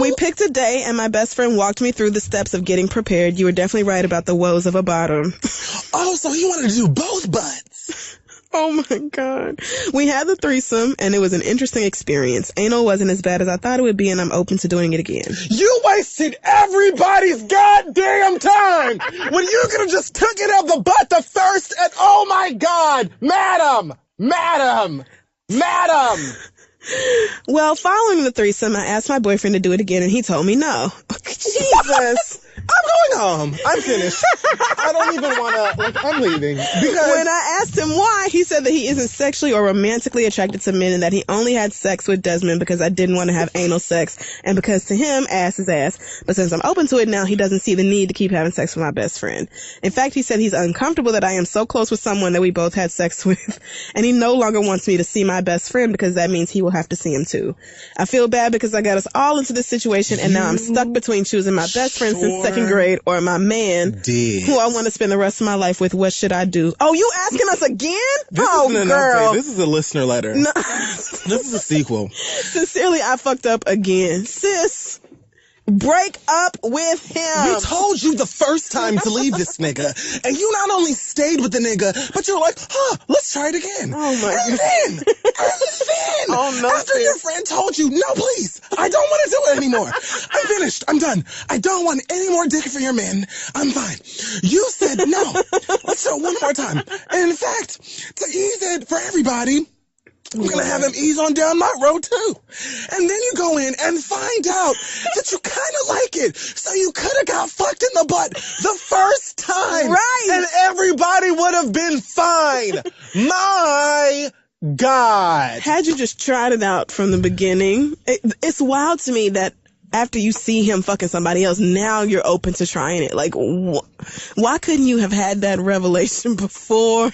We picked a day and my best friend walked me through the steps of getting prepared. You were definitely right about the woes of a bottom. Oh, so he wanted to do both butts. Oh my God. We had the threesome and it was an interesting experience. Anal wasn't as bad as I thought it would be and I'm open to doing it again. You wasted everybody's goddamn time when you could have just took it out the butt the first and oh my God, madam. Well, following the threesome, I asked my boyfriend to do it again and he told me no. Jesus. I'm going home. I'm finished. I don't even want to, I'm leaving. Because when I asked him why, he said that he isn't sexually or romantically attracted to men and that he only had sex with Desmond because I didn't want to have anal sex and because to him, ass is ass. But since I'm open to it now, he doesn't see the need to keep having sex with my best friend. In fact, he said he's uncomfortable that I am so close with someone that we both had sex with and he no longer wants me to see my best friend because that means he will have to see him too. I feel bad because I got us all into this situation and now I'm stuck between choosing my best friend since second grade or my man who I want to spend the rest of my life with. What should I do? Oh, you asking us again? Girl. This is a listener letter. No. This is a sequel. Sincerely, I fucked up again. Sis, break up with him. We told you the first time to leave this nigga, and you not only stayed with the nigga, but you're like, let's try it again. Oh my God. And then, oh, no, after your friend told you, no, please, I don't want to do it anymore. I'm finished. I'm done. I don't want any more dick for your man. I'm fine. You said no. Let's do it one more time. And in fact, to ease it for everybody, I'm going to have him ease on down my road too. And then you go in and find out that you kind of like it. So you could have got fucked in the butt the first time. Right. And everybody would have been fine. My God. Had you just tried it out from the beginning, it's wild to me that after you see him fucking somebody else, now you're open to trying it. Like, why couldn't you have had that revelation before?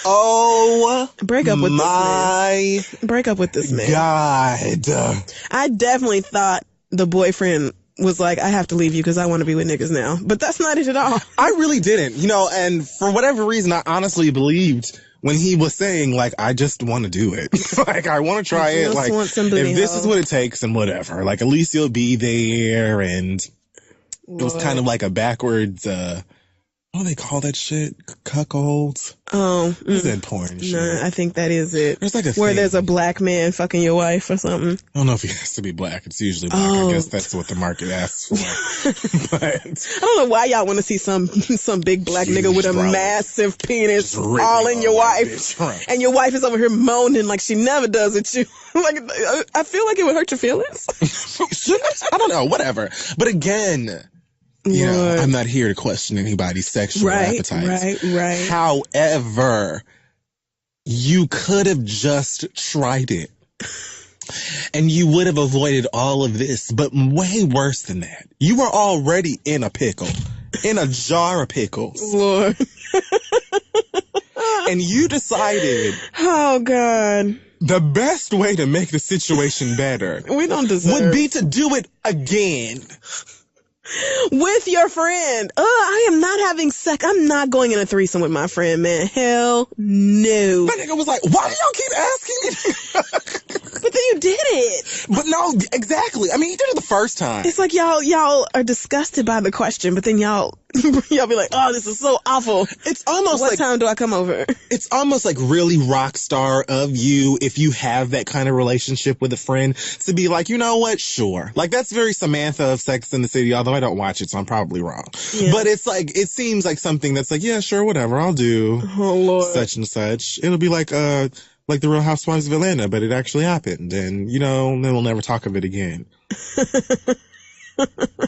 Oh, break up with this man. Break up with this man. God. I definitely thought the boyfriend was like, I have to leave you because I want to be with niggas now. But that's not it at all. I really didn't, and for whatever reason, I honestly believed when he was saying, like, I just want to do it. Like, I want to try it. Like, if this is what it takes and whatever, like, at least you'll be there. And it was kind of like a backwards, what do they call that shit? Cuckolds? Oh. Is that porn shit? No, I think that is it. There's like a where thing. There's a black man fucking your wife or something. I don't know if he has to be black. It's usually black. I guess that's what the market asks for. But I don't know why y'all want to see some big black nigga with a massive penis all in your wife. Right. And your wife is over here moaning like she never does with you. Like, I feel like it would hurt your feelings. I don't know. Whatever. But again... I'm not here to question anybody's sexual appetites. Right. However, you could have just tried it. And you would have avoided all of this. But way worse than that. You were already in a pickle. In a jar of pickles. Lord. And you decided... Oh, God. The best way to make the situation better... We don't deserve... would be to do it again. With your friend. I am not having sex. I'm not going in a threesome with my friend, man. Hell no. That nigga was like, why do y'all keep asking me? But then you did it. But no, exactly. I mean, he did it the first time. It's like y'all are disgusted by the question, but then y'all be like, oh, this is so awful. It's almost what time do I come over? It's almost like really rock star of you, if you have that kind of relationship with a friend, to be like, you know what? Sure. Like, that's very Samantha of Sex and the City, although I don't watch it, so I'm probably wrong. Yeah. But it's like, it seems like something that's like, yeah, sure, whatever, I'll do such and such. It'll be like the Real Housewives of Atlanta, but it actually happened. And, then we'll never talk of it again.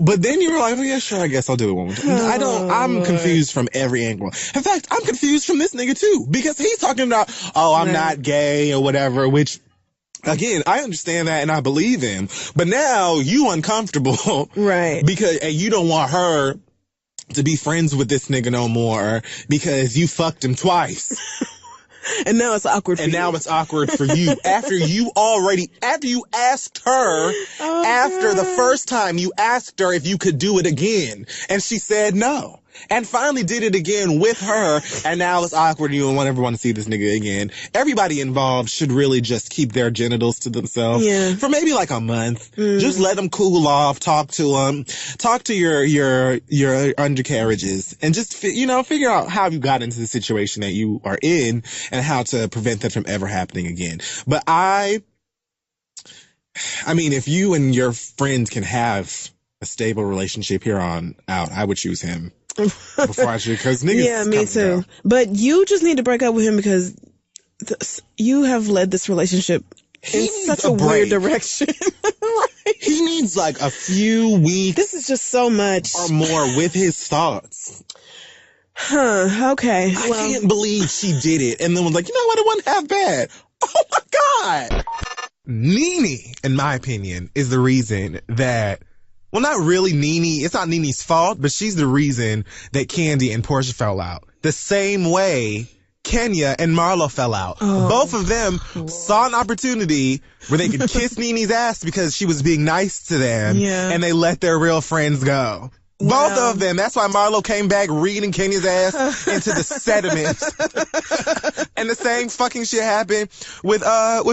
But then you were like, oh, yeah, sure, I guess I'll do it one more time. I'm confused from every angle. In fact, I'm confused from this nigga, too. Because he's talking about, I'm not gay or whatever, which... Again, I understand that and I believe him, but now you uncomfortable. Right. Because you don't want her to be friends with this nigga no more because you fucked him twice. And now it's awkward for you. And now it's awkward for you. After you asked her, after the first time you asked her if you could do it again, and she said no. And finally did it again with her, and now it's awkward. You don't ever want to see this nigga again. Everybody involved should really just keep their genitals to themselves for maybe like a month. Just let them cool off. Talk to them. Talk to your undercarriages, and just figure out how you got into the situation that you are in and how to prevent that from ever happening again. But I mean, if you and your friends can have a stable relationship here on out, I would choose him. Before I should, because niggas. Yeah, me too. But you just need to break up with him because you have led this relationship in such a weird direction. He needs like a few weeks. This is just so much or more with his thoughts. Okay. I can't believe she did it, and then was like, you know what? It wasn't half bad. Oh my God. Nene, in my opinion, is the reason that. Well, not really Nene. It's not Nene's fault, but she's the reason that Kandi and Portia fell out. The same way Kenya and Marlo fell out. Both of them saw an opportunity where they could kiss Nene's ass because she was being nice to them, and they let their real friends go. Wow. Both of them. That's why Marlo came back reading Kenya's ass into the sediment. And the same fucking shit happened with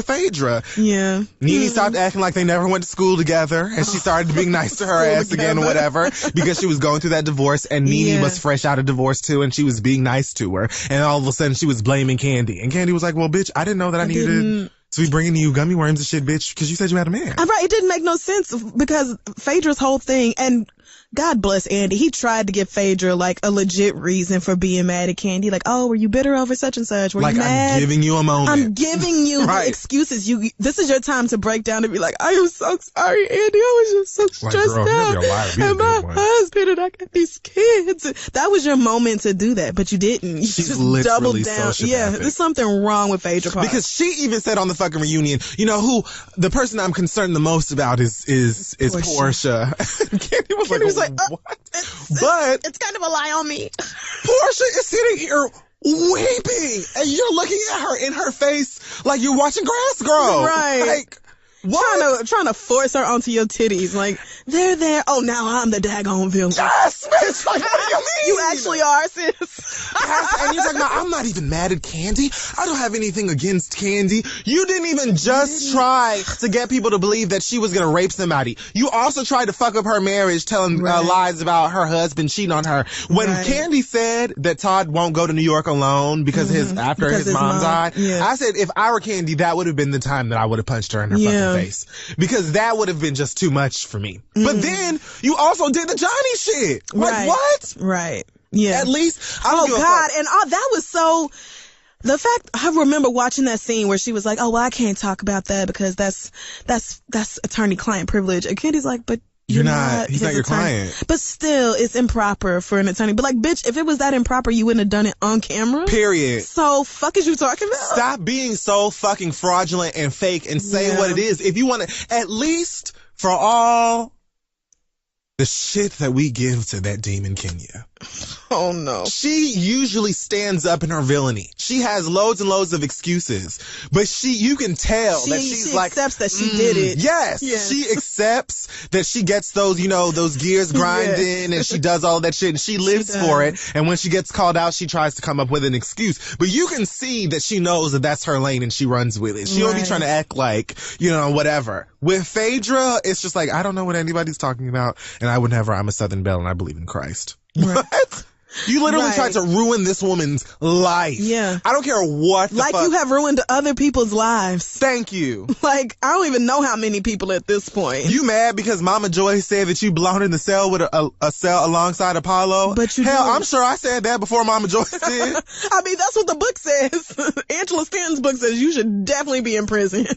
Phaedra. Yeah. Nene stopped acting like they never went to school together, and she started being nice to her ass again or whatever because she was going through that divorce, and Nene was fresh out of divorce too, and she was being nice to her. And all of a sudden she was blaming Kandi. And Kandi was like, well, bitch, I didn't know that I needed to be bringing you gummy worms and shit, bitch, because you said you had a man. Right. It didn't make no sense because Phaedra's whole thing, and God bless Andy. He tried to give Phaedra like a legit reason for being mad at Kandi. Like, oh, were you bitter over such and such? Were you mad? I'm giving you a moment. I'm giving you right. the excuses. This is your time to break down and be like, I am so sorry, Andy. I was just so stressed out. And my husband and I got these kids. That was your moment to do that, but you didn't. You She's just literally doubled down. sociopathic. Yeah, there's something wrong with Phaedra Parks. Because she even said on the fucking reunion, you know who the person I'm concerned the most about is Portia. Kandi was like, what? But it's kind of a lie on me. Portia is sitting here weeping, and you're looking at her in her face like you're watching grass grow. Right. Like, what? Trying to force her onto your titties. Like, they're there. Oh, now I'm the daggone villain. Yes, bitch. Like, what do you mean? You actually are, sis. Yes, and you're talking about, I'm not even mad at Kandi. I don't have anything against Kandi. You didn't even just try to get people to believe that she was going to rape somebody. You also tried to fuck up her marriage, telling lies about her husband cheating on her. When Kandi said that Todd won't go to New York alone because his mom died, I said if I were Kandi, that would have been the time that I would have punched her in her fucking face, because that would have been just too much for me. But then you also did the Johnny shit. Like, what? Right. Yeah. At least, I don't give a God. fuck. And that was so, the fact, I remember watching that scene where she was like, oh, well, I can't talk about that because that's attorney-client privilege. And Kandi's like, but he's not your client. But still, it's improper for an attorney. But like, bitch, if it was that improper, you wouldn't have done it on camera. Period. So, fuck is you talking about? Stop being so fucking fraudulent and fake and say what it is. If you want to, at least for all the shit that we give to that demon Kenya. Oh no. She usually stands up in her villainy. She has loads and loads of excuses, but you can tell that she's like, accepts that she did it. Yes. She accepts that she gets those, those gears grinding and she does all that shit and she lives for it. And when she gets called out, she tries to come up with an excuse, but you can see that she knows that that's her lane and she runs with it. She don't be trying to act like, whatever. With Phaedra, it's just like, I don't know what anybody's talking about, and I would never, I'm a Southern Belle and I believe in Christ. Right. What? You literally tried to ruin this woman's life. Yeah. I don't care what the fuck. You have ruined other people's lives. Thank you. Like, I don't even know how many people at this point. You mad because Mama Joy said that you belonged in the cell with a cell alongside Apollo? But you Hell, didn't. I'm sure I said that before Mama Joy did. I mean, that's what the book says. Angela Stanton's book says you should definitely be in prison.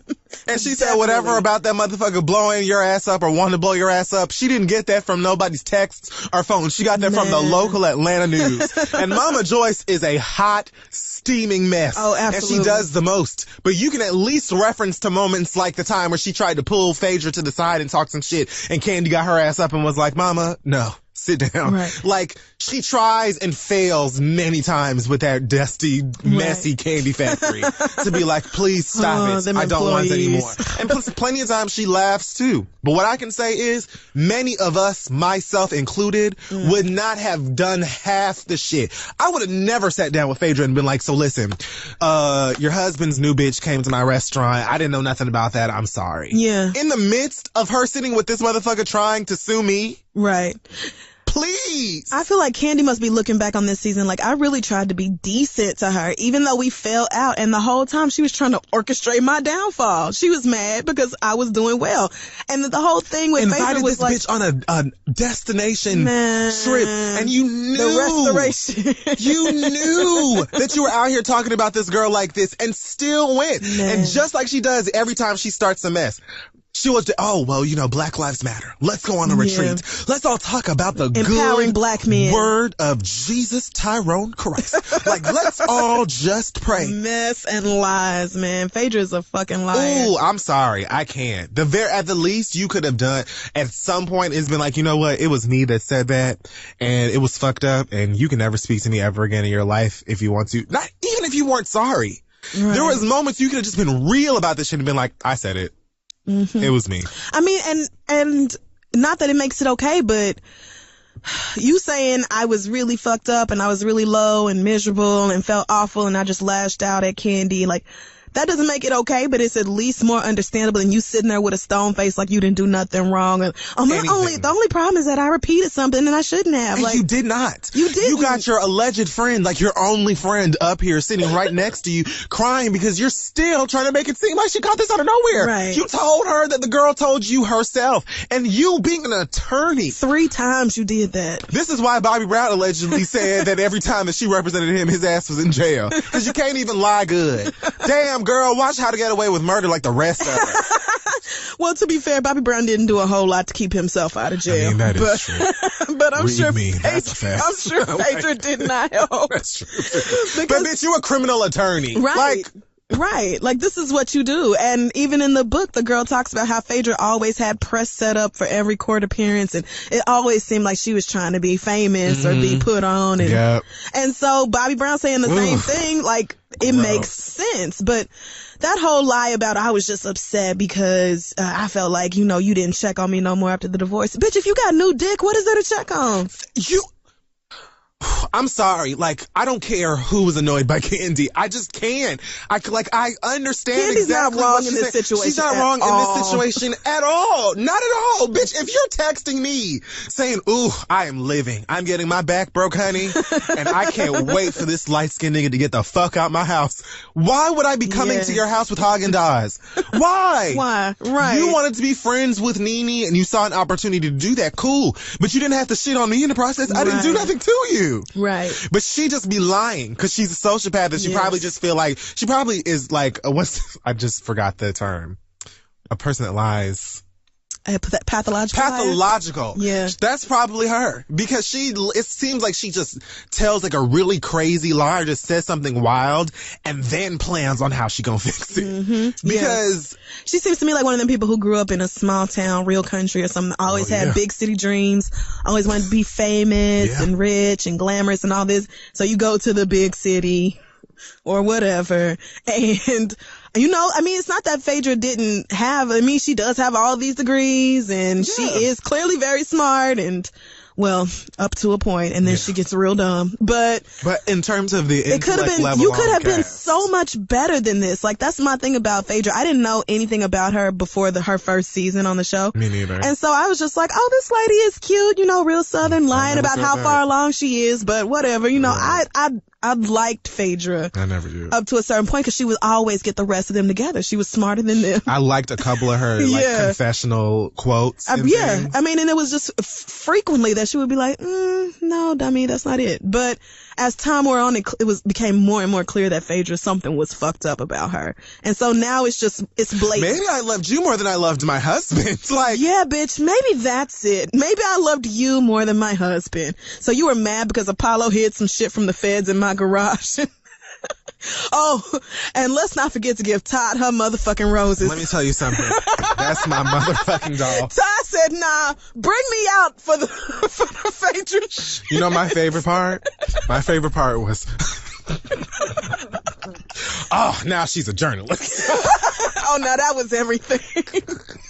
And she said whatever about that motherfucker blowing your ass up or wanting to blow your ass up. She didn't get that from nobody's texts or phone. She got that from the local Atlanta news. And Mama Joyce is a hot, steaming mess. Oh, absolutely. And she does the most. But you can at least reference to moments like the time where she tried to pull Phaedra to the side and talk some shit, and Kandi got her ass up and was like, Mama, no. Sit down. Right. Like, she tries and fails many times with that dusty, messy candy factory to be like, please stop it. I don't want it anymore. And plenty of times she laughs too. But what I can say is many of us, myself included, would not have done half the shit. I would have never sat down with Phaedra and been like, so listen, your husband's new bitch came to my restaurant. I didn't know nothing about that. I'm sorry. Yeah. In the midst of her sitting with this motherfucker trying to sue me. Right. Please. I feel like Kandi must be looking back on this season like, I really tried to be decent to her, even though we fell out. And the whole time she was trying to orchestrate my downfall. She was mad because I was doing well. And the whole thing with Phaedra was this bitch on a destination trip. And you knew. The restoration. You knew that you were out here talking about this girl like this and still went. And just like she does every time she starts a mess. She was, Black Lives Matter. Let's go on a retreat. Let's all talk about the empowering black men. Word of Jesus Tyrone Christ. Like, let's all just pray. Mess and lies, man. Phaedra's a fucking liar. Ooh, I'm sorry. I can't. At the least you could have done at some point is been like, you know what? It was me that said that and it was fucked up and you can never speak to me ever again in your life if you want to. Not even if you weren't sorry. Right. There was moments you could have just been real about this shit and been like, I said it. Mm-hmm. It was me. I mean, and not that it makes it okay, but you saying I was really fucked up and I was really low and miserable and felt awful and I just lashed out at Kandi, like, that doesn't make it okay, but it's at least more understandable than you sitting there with a stone face like you didn't do nothing wrong. And the only problem is that I repeated something and I shouldn't have. And you did not. You did. You got your alleged friend, like your only friend, up here sitting right next to you, crying because you're still trying to make it seem like she got this out of nowhere. Right. You told her that the girl told you herself, and you being an attorney. 3 times you did that. This is why Bobby Brown allegedly said that every time that she represented him, his ass was in jail. Because you can't even lie good. Damn, girl, watch How to Get Away with Murder like the rest of us. Well, to be fair, Bobby Brown didn't do a whole lot to keep himself out of jail. I mean, that is true. But I'm sure Phaedra did not help. That's true. But bitch, you a criminal attorney. Right. Right. Like, this is what you do. And even in the book, the girl talks about how Phaedra always had press set up for every court appearance. And it always seemed like she was trying to be famous or be put on. And so Bobby Brown saying the same thing, like, it makes sense. But that whole lie about I was just upset because I felt like, you didn't check on me no more after the divorce. Bitch, if you got new dick, what is there to check on? I'm sorry. Like, I don't care who was annoyed by Kandi. I just can't. I understand Kandi's exactly not wrong what in this situation. She's not wrong in this situation at all. Not at all. Bitch, if you're texting me saying, ooh, I am living. I'm getting my back broke, honey. And I can't wait for this light-skinned nigga to get the fuck out my house. Why would I be coming to your house with Haagen-Dazs? Why? Why? Right. You wanted to be friends with Nene and you saw an opportunity to do that. Cool. But you didn't have to shit on me in the process. I didn't do nothing to you. Right. But she just be lying because she's a sociopath and she probably just feel like she probably is like I just forgot the term. A person that lies. Pathological. Yeah. That's probably her because it seems like she just tells like a really crazy lie or just says something wild and then plans on how she gonna fix it. Mm-hmm. Because she seems to me like one of them people who grew up in a small town, real country or something, always had big city dreams, always wanted to be famous and rich and glamorous and all this. So you go to the big city or whatever and it's not that Phaedra didn't have, she does have all these degrees and she is clearly very smart and, well, up to a point, and then she gets real dumb. But in terms of the intellect level, you could have been so much better than this. Like, that's my thing about Phaedra. I didn't know anything about her before her first season on the show. Me neither. And so I was just like, oh, this lady is cute, real Southern, lying about how far along she is, but whatever. I liked Phaedra. I never did. Up to a certain point because she would always get the rest of them together. She was smarter than them. I liked a couple of her confessional quotes. And it was just frequently that she would be like, no, dummy, that's not it. But as time wore on, it became more and more clear that Phaedra, something was fucked up about her. And so now it's blatant. Maybe I loved you more than I loved my husband. Yeah, bitch, maybe that's it. Maybe I loved you more than my husband. So you were mad because Apollo hid some shit from the feds in my garage. Oh, and let's not forget to give Todd her motherfucking roses. Let me tell you something. That's my motherfucking doll. Todd said, nah, bring me out for the Phaedra. You know my favorite part? My favorite part was... oh, now she's a journalist. Oh, no, that was everything.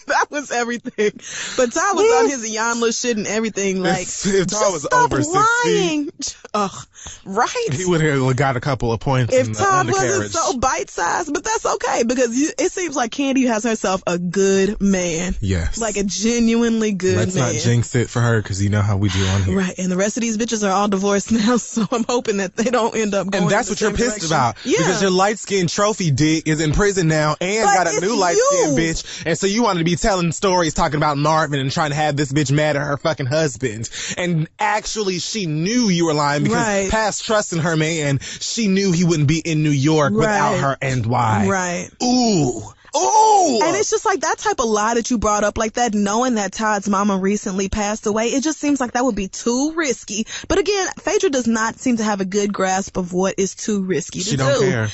That was everything. But Todd was on his Iyanla shit and everything. Like, if Todd was over 6 feet. Ugh, right? He would have got a couple of points if Todd wasn't so bite-sized, but that's okay because it seems like Kandi has herself a good man. Yes. Like a genuinely good man. Let's not jinx it for her because you know how we do on here. Right. And the rest of these bitches are all divorced now, so I'm hoping that they don't end up going And that's what you're pissed about. Yeah. Because your light-skinned trophy dick is in prison now and got a new light-skinned bitch. And so you wanted to be telling stories talking about Marvin and trying to have this bitch mad at her fucking husband. And actually she knew you were lying because past trust in her man, she knew he wouldn't be in New York without her and why. Right. Ooh. And it's just like that type of lie that you brought up, like that, knowing that Todd's mama recently passed away, it just seems like that would be too risky. But again, Phaedra does not seem to have a good grasp of what is too risky to do. She don't care.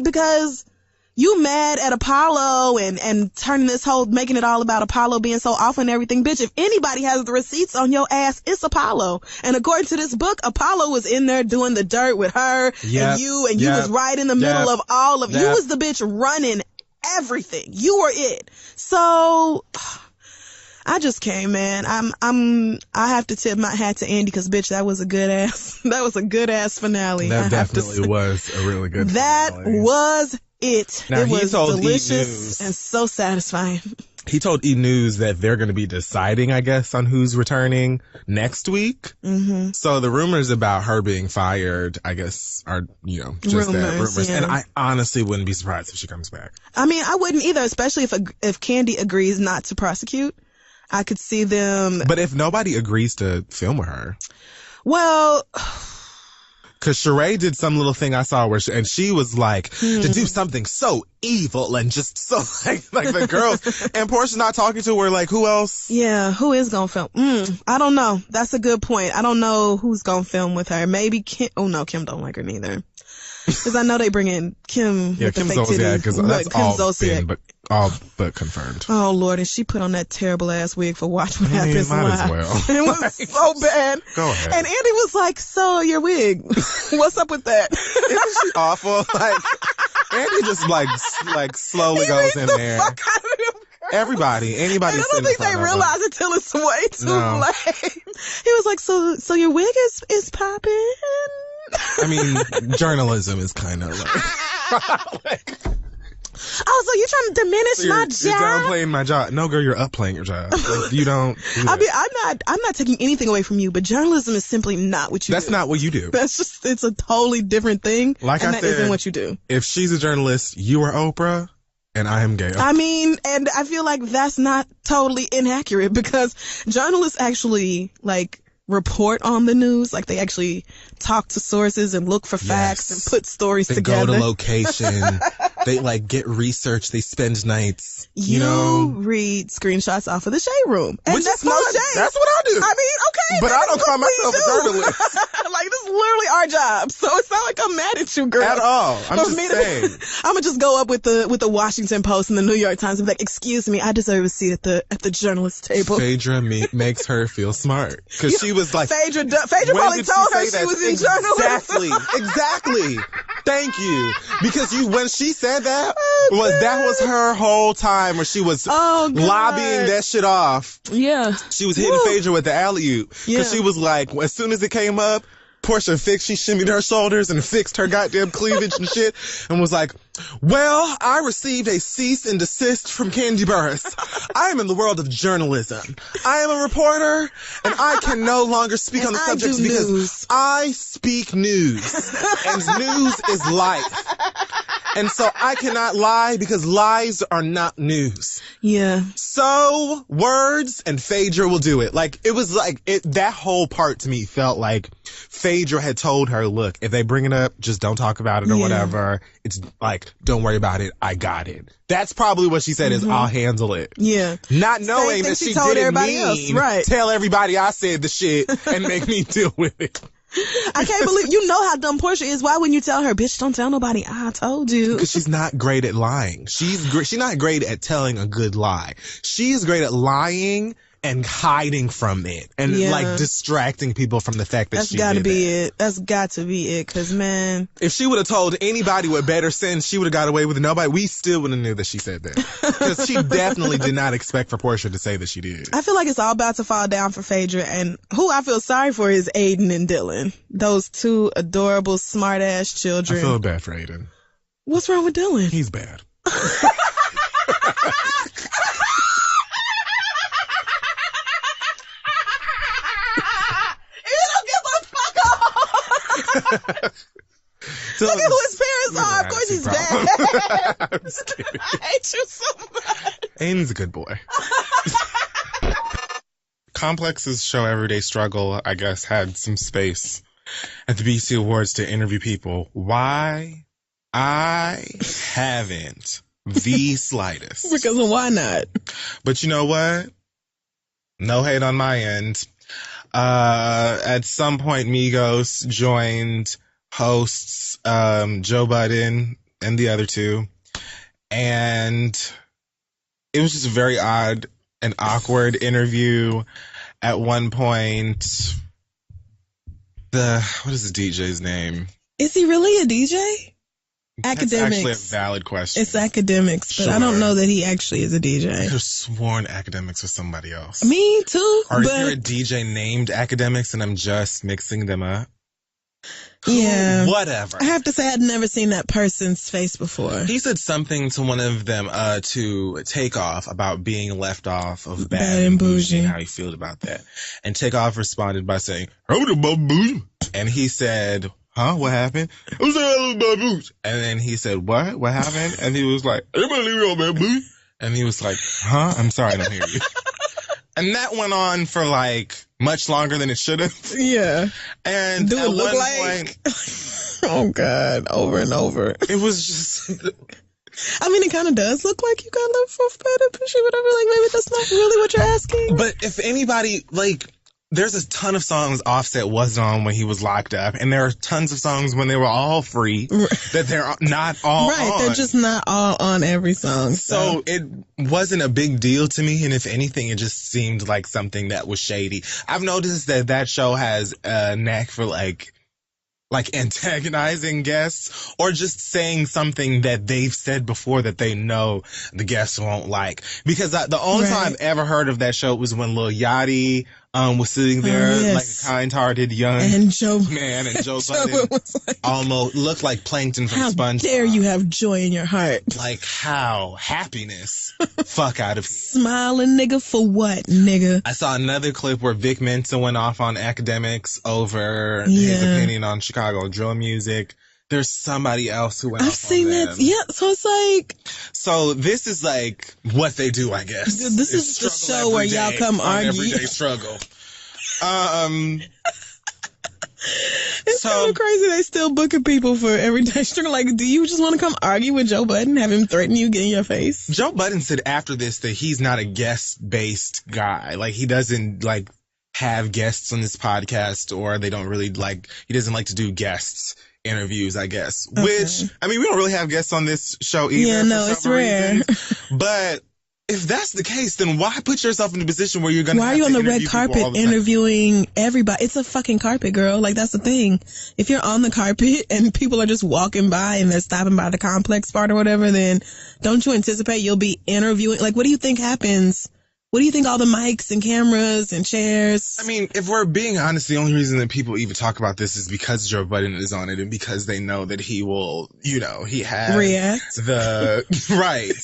Because you mad at Apollo and turning making it all about Apollo being so awful and everything. Bitch, if anybody has the receipts on your ass, it's Apollo. And according to this book, Apollo was in there doing the dirt with her and you was right in the middle of all of, you was the bitch running everything. You were it. So I just came, man. I have to tip my hat to Andy because bitch, that was a good ass finale. That definitely was a really good finale. That was it. Now, it was delicious E! News, and so satisfying. He told E! News that they're going to be deciding, I guess, on who's returning next week. Mm-hmm. So the rumors about her being fired, I guess, are, just rumors. Yeah. And I honestly wouldn't be surprised if she comes back. I mean, I wouldn't either, especially if Kandi agrees not to prosecute. I could see them. But if nobody agrees to film with her. Well, because Sheree did some little thing I saw where she was like, to do something so evil and just so like the girls. And Portia's not talking to her, like, who else? Yeah, who is going to film? I don't know. That's a good point. I don't know who's going to film with her. Maybe Kim. Oh, no, Kim don't like her neither. Because I know they bring in Kim with the fake titties. Because that's all but confirmed. Oh, Lord. And she put on that terrible ass wig for Watch What Happens Live. Might as well. It was so bad. Go ahead. And Andy was like, so your wig, what's up with that? Isn't she awful? Like, Andy just like slowly goes in there. Anybody. And I don't think they realize it till it's way too late. He was like, so your wig is popping? I mean, journalism is kind of like oh, so you're trying to diminish my job? You're downplaying my job. No, girl, you're upplaying your job. Like, you don't. I mean, I'm not taking anything away from you, but journalism is simply not what you do. That's not what you do. It's a totally different thing. Like I said, that isn't what you do. If she's a journalist, you are Oprah, and I am Gayle. I mean, and I feel like that's not totally inaccurate because journalists actually, like, report on the news. Like, they actually talk to sources and look for facts and put stories together. They go to location. They, like, get research. They spend nights. You read screenshots off of the Shade Room. And which that's is no shade. That's what I do. I mean, okay. But I don't call myself a journalist. Like, this is literally our job. So it's not like I'm mad at you, girl. At all. I'm just saying. I'm going to just go up with the Washington Post and the New York Times and be like, excuse me, I deserve a seat at the journalist table. Phaedra makes her feel smart. Because she was like... Phaedra probably told her she was in journalism. Exactly. Thank you. Because when she said that, that was her whole time where she was lobbying that shit off. Yeah. She was hitting Phaedra with the alley-oop. Because she was like, as soon as it came up, Portia she shimmied her shoulders and fixed her goddamn cleavage and shit and was like, well, I received a cease and desist from Kandi Burruss. I am in the world of journalism. I am a reporter and I can no longer speak on the subject because I speak news and news is life. And so I cannot lie because lies are not news. Yeah. So words and Phaedra will do it. Like, it was like that whole part to me felt like Phaedra had told her, look, if they bring it up, just don't talk about it or whatever. It's like, don't worry about it. I got it. That's probably what she said is, I'll handle it. Yeah. Not knowing that she didn't mean tell everybody I said the shit and make me deal with it. I can't believe, you know how dumb Portia is. Why wouldn't you tell her, bitch, don't tell nobody I told you? Because she's not great at lying. She's not great at telling a good lie. She's great at lying and hiding from it and like distracting people from the fact that she did that. That's got to be it. Because, man, if she would have told anybody with better sense, she would have got away with it. Nobody, we still would have knew that she said that. Because she definitely did not expect for Portia to say that she did. I feel like it's all about to fall down for Phaedra, and who I feel sorry for is Aiden and Dylan. Those two adorable, smart ass children. I feel bad for Aiden. What's wrong with Dylan? He's bad. Look at who his parents are. Of course he's bad. I'm just kidding. I hate you so much. Aiden's a good boy. Complex's show Everyday Struggle, I guess, had some space at the BET Awards to interview people. Why? I haven't the slightest. Because why not? But you know what? No hate on my end. At some point, Migos joined hosts Joe Budden and the other two, and it was just a very odd and awkward interview. At one point, what is the DJ's name? Is he really a DJ? Academics. That's actually a valid question. It's Academics, but I don't know that he actually is a DJ. I could have sworn Academics was somebody else. Me too. Or is there a DJ named Academics and I'm just mixing them up? Yeah. Whatever. I have to say I'd never seen that person's face before. He said something to one of them to Takeoff about being left off of Bad and Bougie and how he felt about that. And Takeoff responded by saying, and he said, huh? What happened? And then he said, what? What happened? And he was like, and he was like, huh? I'm sorry, I don't hear you. And that went on for like much longer than it should have. Yeah. And do it look like? Oh God, over and over. It was just. I mean, it kind of does look like you got left off Bad and Bougie, whatever. Like maybe that's not really what you're asking. But if anybody like. There's a ton of songs Offset wasn't on when he was locked up, and there are tons of songs when they were all free that they're not all right, on. they're just not all on every song. So it wasn't a big deal to me, and if anything, it just seemed like something that was shady. I've noticed that show has a knack for like antagonizing guests or just saying something that they've said before that they know the guests won't like. Because the only time I've ever heard of that show was when Lil Yachty was sitting there like a kind-hearted young man, and Joe Budden like, almost looked like Plankton from SpongeBob. How dare you have joy in your heart? Like how? Happiness. Fuck out of here. Smiling nigga for what, nigga? I saw another clip where Vic Mensa went off on Academics over his opinion on Chicago drill music. There's somebody else who went off on them. I've seen that. Yeah, so it's like. So this is like what they do, I guess. This is the show where y'all come argue. Everyday struggle. It's so crazy they still booking people for everyday struggle. Like, do you just want to come argue with Joe Budden, have him threaten you, get in your face? Joe Budden said after this that he's not a guest-based guy. Like, he doesn't, like, have guests on this podcast, or they don't really, like, he doesn't like to do guests interviews, I guess. Okay. Which, I mean, we don't really have guests on this show either. Yeah, no, it's rare. But if that's the case, then why put yourself in a position where you're going to Why are you on the red carpet interviewing everybody? It's a fucking carpet, girl. Like, that's the thing. If you're on the carpet and people are just walking by and they're stopping by the complex part or whatever, then don't you anticipate you'll be interviewing? Like, what do you think happens? What do you think all the mics and cameras and chairs? I mean, if we're being honest, the only reason that people even talk about this is because Joe Budden is on it and because they know that he will, you know, he has the right.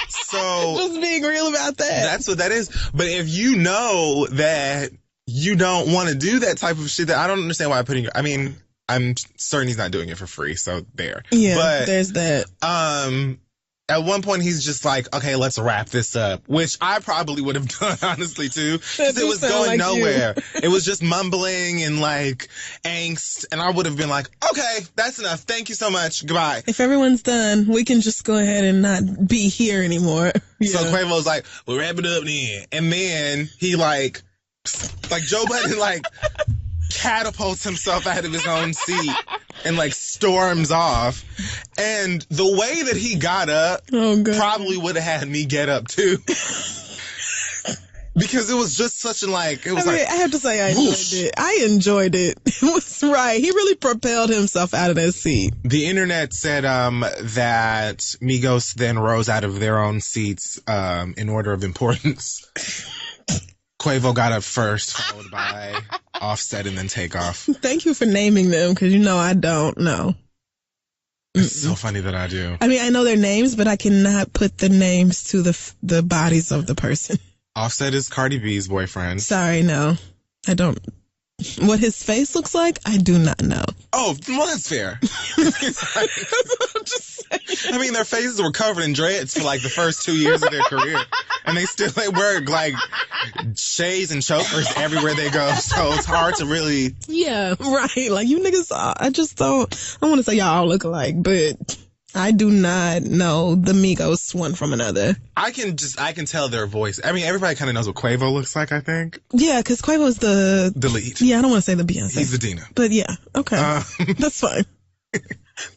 So just being real about that. That's what that is. But if you know that you don't want to do that type of shit, that I don't understand why I'm putting. I mean, I'm certain he's not doing it for free. So there. Yeah, but there's that. At one point, he's just like, okay, let's wrap this up, which I probably would have done, honestly, too, because it was going nowhere. It was just mumbling and, like, angst, and I would have been like, okay, that's enough. Thank you so much. Goodbye. If everyone's done, we can just go ahead and not be here anymore. Yeah. So Quavo's like, we'll wrap it up then. And then he, like Joe Budden, like, catapults himself out of his own seat and like storms off, and the way that he got up probably would have had me get up too, because it was just such a like it was I have to say I enjoyed it. It was right. He really propelled himself out of that seat. The internet said that Migos then rose out of their own seats in order of importance. Quavo got up first, followed by Offset, and then Takeoff. Thank you for naming them, because you know I don't know. It's so funny that I do. I mean, I know their names, but I cannot put the names to the bodies of the person. Offset is Cardi B's boyfriend. Sorry, no. I don't. What his face looks like, I do not know. Oh, well, that's fair. That's what I'm just saying. I mean, their faces were covered in dreads for like the first 2 years of their career. And they wear like shades and chokers everywhere they go. So it's hard to really. Yeah, right. Like, you niggas, I want to say y'all all look alike, but I do not know the Migos one from another. I can tell their voice. I mean, everybody kind of knows what Quavo looks like, I think. Yeah, because Quavo's the lead. Yeah, I don't want to say the Beyonce. He's the Dina. But yeah, okay. That's fine.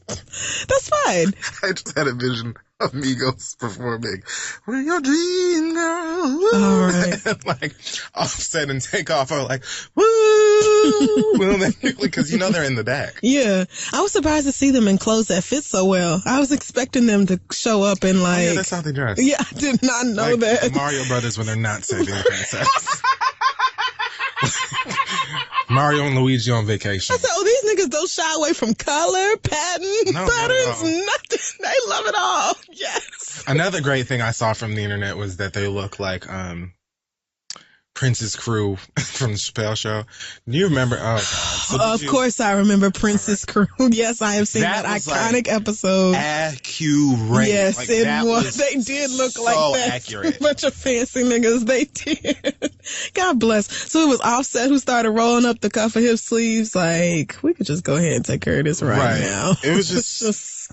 That's fine. I just had a vision of Migos performing "We're Your Dream Girl." All right. And like Offset and Takeoff are like, woo! Because you know they're in the back. Yeah. I was surprised to see them in clothes that fit so well. I was expecting them to show up in like. Oh, yeah, that's how they dress. Yeah, I did not know like that. The Mario Brothers when they're not saving the princess. Mario and Luigi on vacation. I said, oh, these niggas don't shy away from color, pattern, patterns, nothing. They love it all. Yes. Another great thing I saw from the internet was that they look like Prince's crew from the Chappelle Show. Do you remember? Oh, God. So of course I remember Prince's crew. Yes, I have seen that iconic episode. Accurate. Yes, like, it was. They did look so like that. Accurate. Bunch of fancy niggas. They did. God bless. So it was Offset who started rolling up the cuff of his sleeves. Like, we could just go ahead and take care of this right now. It was just...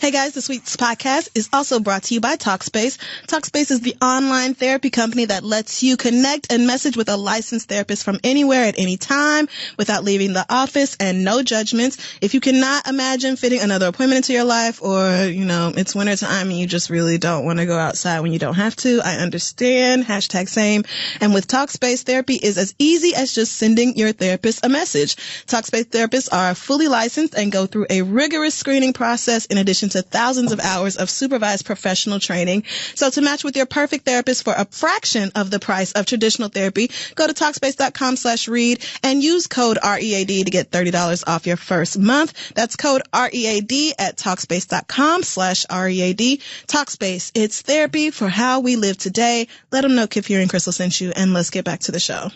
Hey guys, this week's podcast is also brought to you by Talkspace. Talkspace is the online therapy company that lets you connect and message with a licensed therapist from anywhere at any time without leaving the office and no judgments. If you cannot imagine fitting another appointment into your life or, you know, it's wintertime and you just really don't want to go outside when you don't have to, I understand. #same. And with Talkspace, therapy is as easy as just sending your therapist a message. Talkspace therapists are fully licensed and go through a rigorous screening process in addition to thousands of hours of supervised professional training. So to match with your perfect therapist for a fraction of the price of traditional therapy, go to Talkspace.com/read and use code READ to get $30 off your first month. That's code READ at Talkspace.com/READ. Talkspace, it's therapy for how we live today. Let them know Kid Fury and Crystal sent you, and let's get back to the show.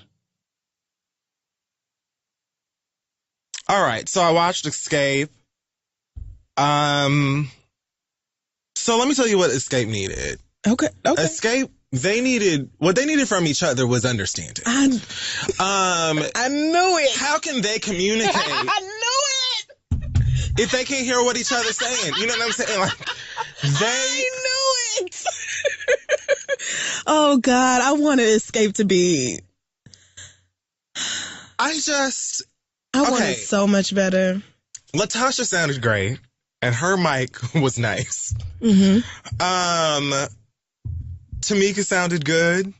All right, so I watched Escape. So let me tell you what Escape needed. Okay. Escape, what they needed from each other was understanding. I knew it. How can they communicate? I knew it. If they can't hear what each other's saying, you know what I'm saying? Like, I knew it. Oh God, I wanted Escape to be. I want it so much better. Latasha sounded great, and her mic was nice. Mm-hmm. Tamika sounded good.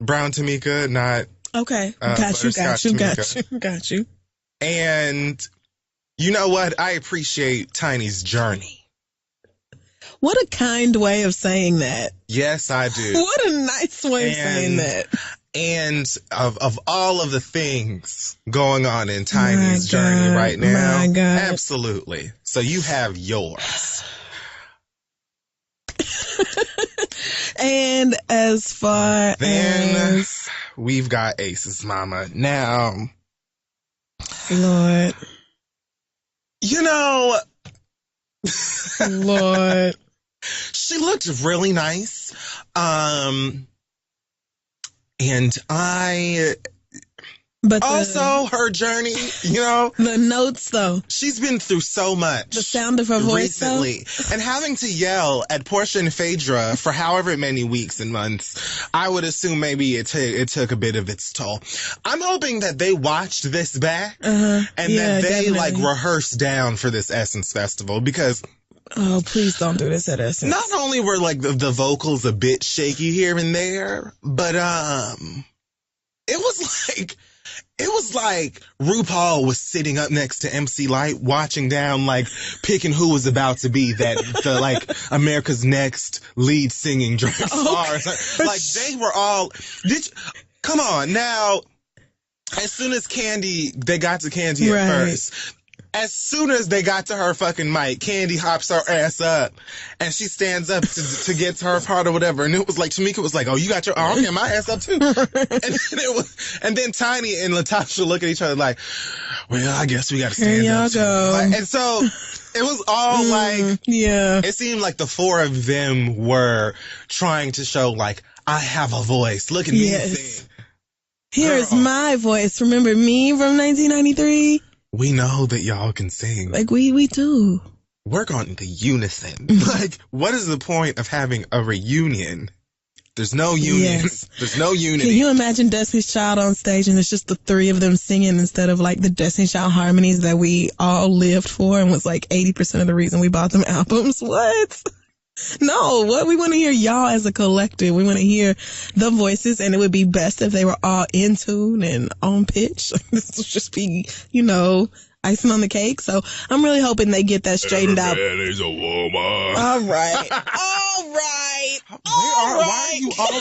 Brown Tamika, not... Okay. Got you. And you know what? I appreciate Tiny's journey. What a kind way of saying that. Yes, I do. What a nice way of saying that. And of all of the things going on in Tiny's journey right now, absolutely. So you have yours. And as far as we've got Ace's mama now, Lord, you know, Lord, she looked really nice. But also her journey, you know. The notes, though. She's been through so much. The sound of her voice, recently. And having to yell at Portia and Phaedra for however many weeks and months, I would assume maybe it took a bit of its toll. I'm hoping that they watched this back and that they, definitely, rehearsed down for this Essence Festival because... Oh, please don't do this at Essence. Not only were, the vocals a bit shaky here and there, but, it was like RuPaul was sitting up next to MC Lyte, watching down, picking who was about to be America's Next lead singing drag star. They were all, come on, now, as soon as they got to Candy at first, as soon as they got to her fucking mic, Candy hops her ass up and she stands up to get to her part or whatever. And it was like, Tamika was like, oh, you got your, I'll get my ass up too. And then Tiny and Latasha look at each other like, well, I guess we got to stand Here up. Y'all go. And so it was all it seemed like the four of them were trying to show I have a voice. Look at me sing. Here's my voice. Remember me from 1993? We know that y'all can sing. We do. Work on the unison. What is the point of having a reunion? There's no union. Yes. There's no unity. Can you imagine Destiny's Child on stage and it's just the three of them singing instead of the Destiny's Child harmonies that we all lived for and was 80% of the reason we bought them albums? What? No, we want to hear y'all as a collective. We want to hear the voices, and it would be best if they were all in tune and on pitch. This would just be, icing on the cake. So I'm really hoping they get that straightened out. Daddy's a woman. All right. All right. Why are you all...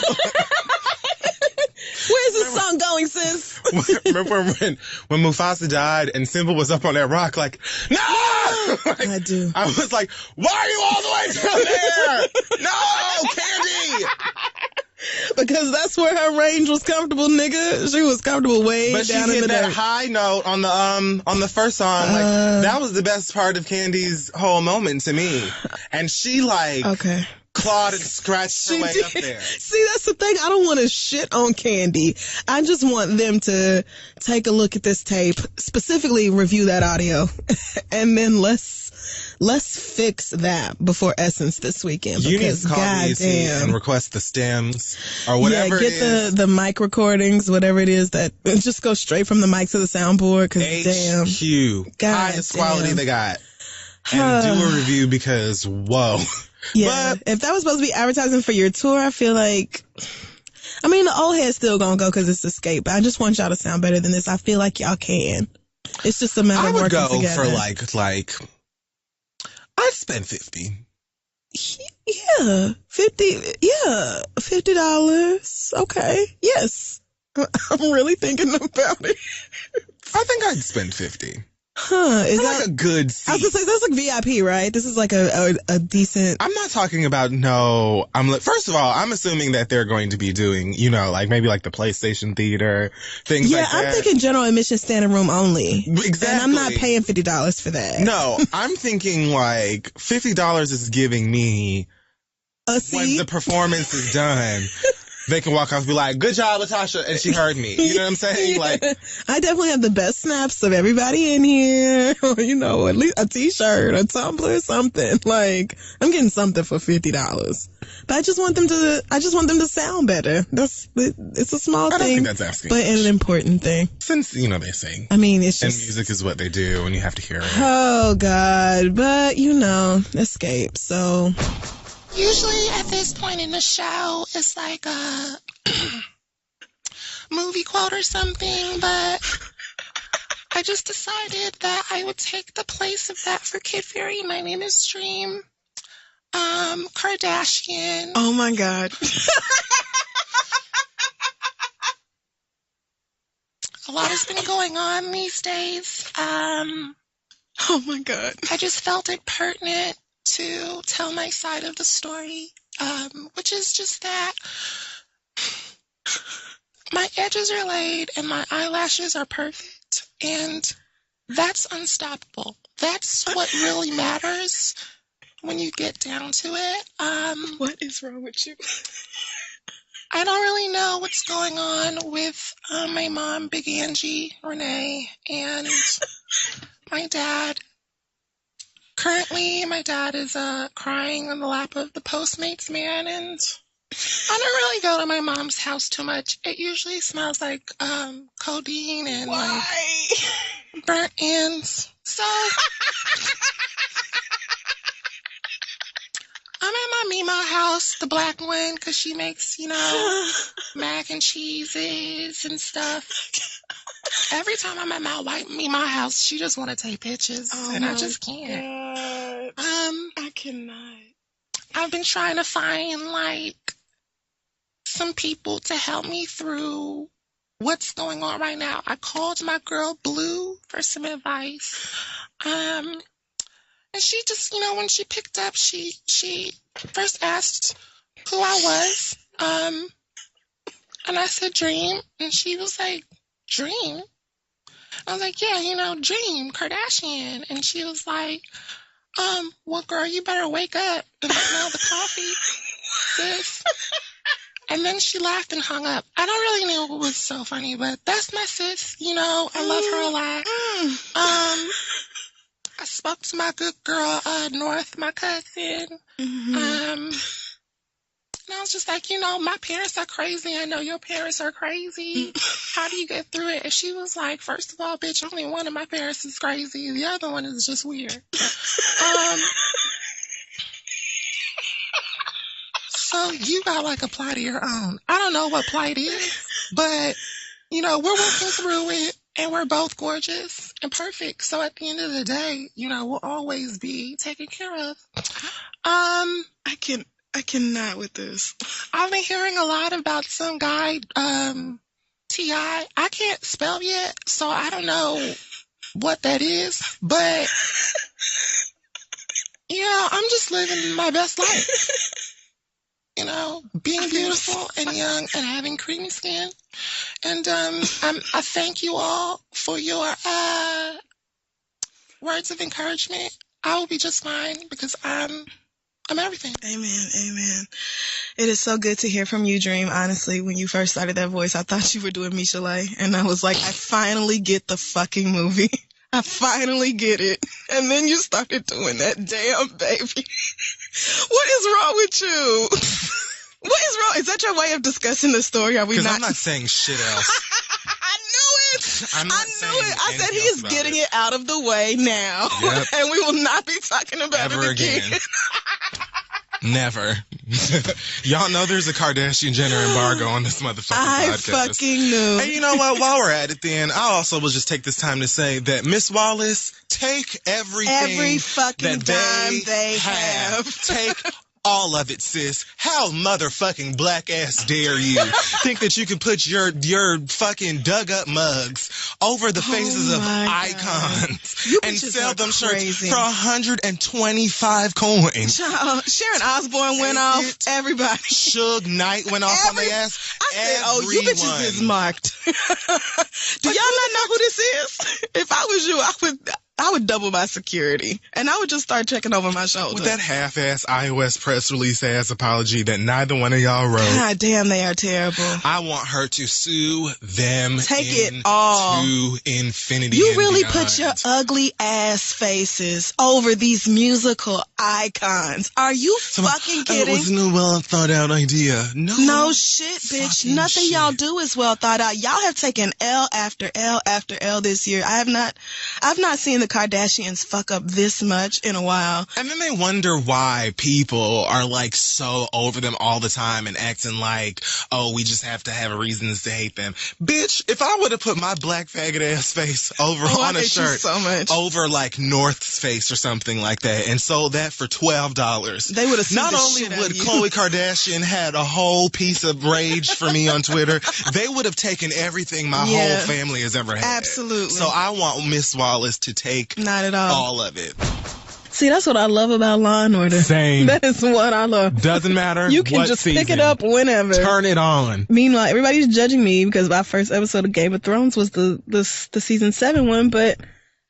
Where's this song going, sis? Remember when Mufasa died and Simba was up on that rock like, no! Like, I do. I was like, why are you all the way down there? No, Candy! Because that's where her range was comfortable, nigga. She was comfortable way but down she in hit the that dirt. high note on the first song. Like, that was the best part of Candy's whole moment to me. And she Okay. clawed and scratched her way up there. See, that's the thing. I don't want to shit on Candy. I just want them to take a look at this tape, specifically review that audio, and then let's fix that before Essence this weekend. You need to call goddamn, and request the stems or whatever. Yeah, get the mic recordings, whatever it is that just go straight from the mic to the soundboard. Cause damn, HQ, highest quality they got, and do a review because whoa. Yeah, but if that was supposed to be advertising for your tour, I feel like, I mean, the old head's still gonna go because it's Escape, but I just want y'all to sound better than this. I feel like y'all can. It's just a matter of working together. I would go for like, I'd spend $50. Yeah, $50. Okay, yes. I'm really thinking about it. I think I'd spend $50. Huh? Is that like a good seat? I was gonna say that's like VIP, right? This is like a decent. I'm not talking about first of all, I'm assuming that they're going to be doing, like maybe like the PlayStation Theater, things like that. Yeah, I'm thinking general admission standing room only. Exactly. And I'm not paying $50 for that. No, I'm thinking like $50 is giving me a seat when the performance is done. They can walk off and be like, good job, Latasha, and she heard me. You know what I'm saying? Yeah. Like, I definitely have the best snaps of everybody in here. Or, at least a t-shirt, a tumbler, something. Like, I'm getting something for $50. But I just want them to sound better. It's a small thing. I don't think that's asking but an important thing. Since, they sing. I mean, it's just. And music is what they do, and you have to hear it. Oh, God. But, Escape, so. Usually at this point in the show, it's like a movie quote or something, but I just decided that I would take the place of that for Kid Fury. My name is Dream. Kardashian. Oh my God. A lot has been going on these days. Oh my God. I just felt it pertinent to tell my side of the story, which is just that my edges are laid and my eyelashes are perfect, and that's unstoppable. That's what really matters when you get down to it. What is wrong with you? I don't really know what's going on with my mom, Big Angie, Renee, and my dad. Currently, my dad is crying on the lap of the Postmates man, and I don't really go to my mom's house too much. It usually smells like codeine and like burnt ends. So I'm at my Mima house, the black one, because she makes, mac and cheeses and stuff. Every time I'm at my white Mima house, she just want to take pictures, and I just can't. God. I cannot. I've been trying to find some people to help me through what's going on right now. I called my girl Blue for some advice, and she just, when she picked up, she first asked who I was, and I said Dream, and she was like, Dream? I was like, yeah, Dream, Kardashian. And she was like, well, girl, you better wake up and smell the coffee, sis. And then she laughed and hung up. I don't really know what was so funny, but that's my sis. I love her a lot. I spoke to my good girl, North, my cousin. Mm-hmm. And I was just like, my parents are crazy. I know your parents are crazy. How do you get through it? And she was like, first of all, bitch, only one of my parents is crazy. The other one is just weird. So you got a plight of your own. I don't know what plight is, but, we're working through it, and we're both gorgeous and perfect. So at the end of the day, we'll always be taken care of. I cannot with this. I've been hearing a lot about some guy T.I. I can't spell yet, so I don't know what that is, but, I'm just living my best life. Being beautiful and young and having creamy skin. And I thank you all for your words of encouragement. I will be just fine because I'm everything. Amen. It is so good to hear from you, Dream. Honestly, when you first started that voice, I thought you were doing Michelet. And I was like, I finally get the fucking movie. I finally get it. And then you started doing that damn baby. What is wrong with you? What is wrong? Is that your way of discussing the story? Are we not? Because I'm not saying shit else. I knew it. I knew it. I said he is getting it out of the way now. Yep. And we will not be talking about it again. Never. Y'all know there's a Kardashian Jenner embargo on this motherfucking podcast. I fucking knew. And you know what? While we're at it then, I also will just take this time to say that Miss Wallace, take every fucking dime they have. Take all of it, sis. How motherfucking black ass dare you think that you can put your fucking dug up mugs over the faces of icons and sell them shirts for 125 coins? Sharon Osbourne went off. Everybody. Suge Knight went off on their ass. I said, you bitches is marked. Do y'all not know who this is? If I was you, I would double my security, and I would just start checking over my shoulder. With that half-ass iOS press release-ass apology that neither one of y'all wrote. God damn, they are terrible. I want her to sue them. Take it all to infinity. You really beyond. put your ugly ass faces over these musical icons. Are you fucking kidding? It wasn't a well thought out idea. No shit, bitch. Nothing shit. Y'all do is well thought out. Y'all have taken L after L after L this year. I've not seen the Kardashians fuck up this much in a while. And then they wonder why people are like so over them all the time and acting like, oh, we just have to have reasons to hate them. Bitch, if I would have put my black faggot ass face over on a shirt so much. over like North's face or something like that and sold that for $12, they would have. Not only would Khloe Kardashian had a whole piece of rage for me on Twitter, they would have taken everything my whole family has ever had. Absolutely. So I want Miss Wallace to take not at all of it. See, that's what I love about Law and Order. Same. That is what I love. Doesn't matter. You can just pick it up whenever. Turn it on. Meanwhile, everybody's judging me because my first episode of Game of Thrones was the season 7 one, but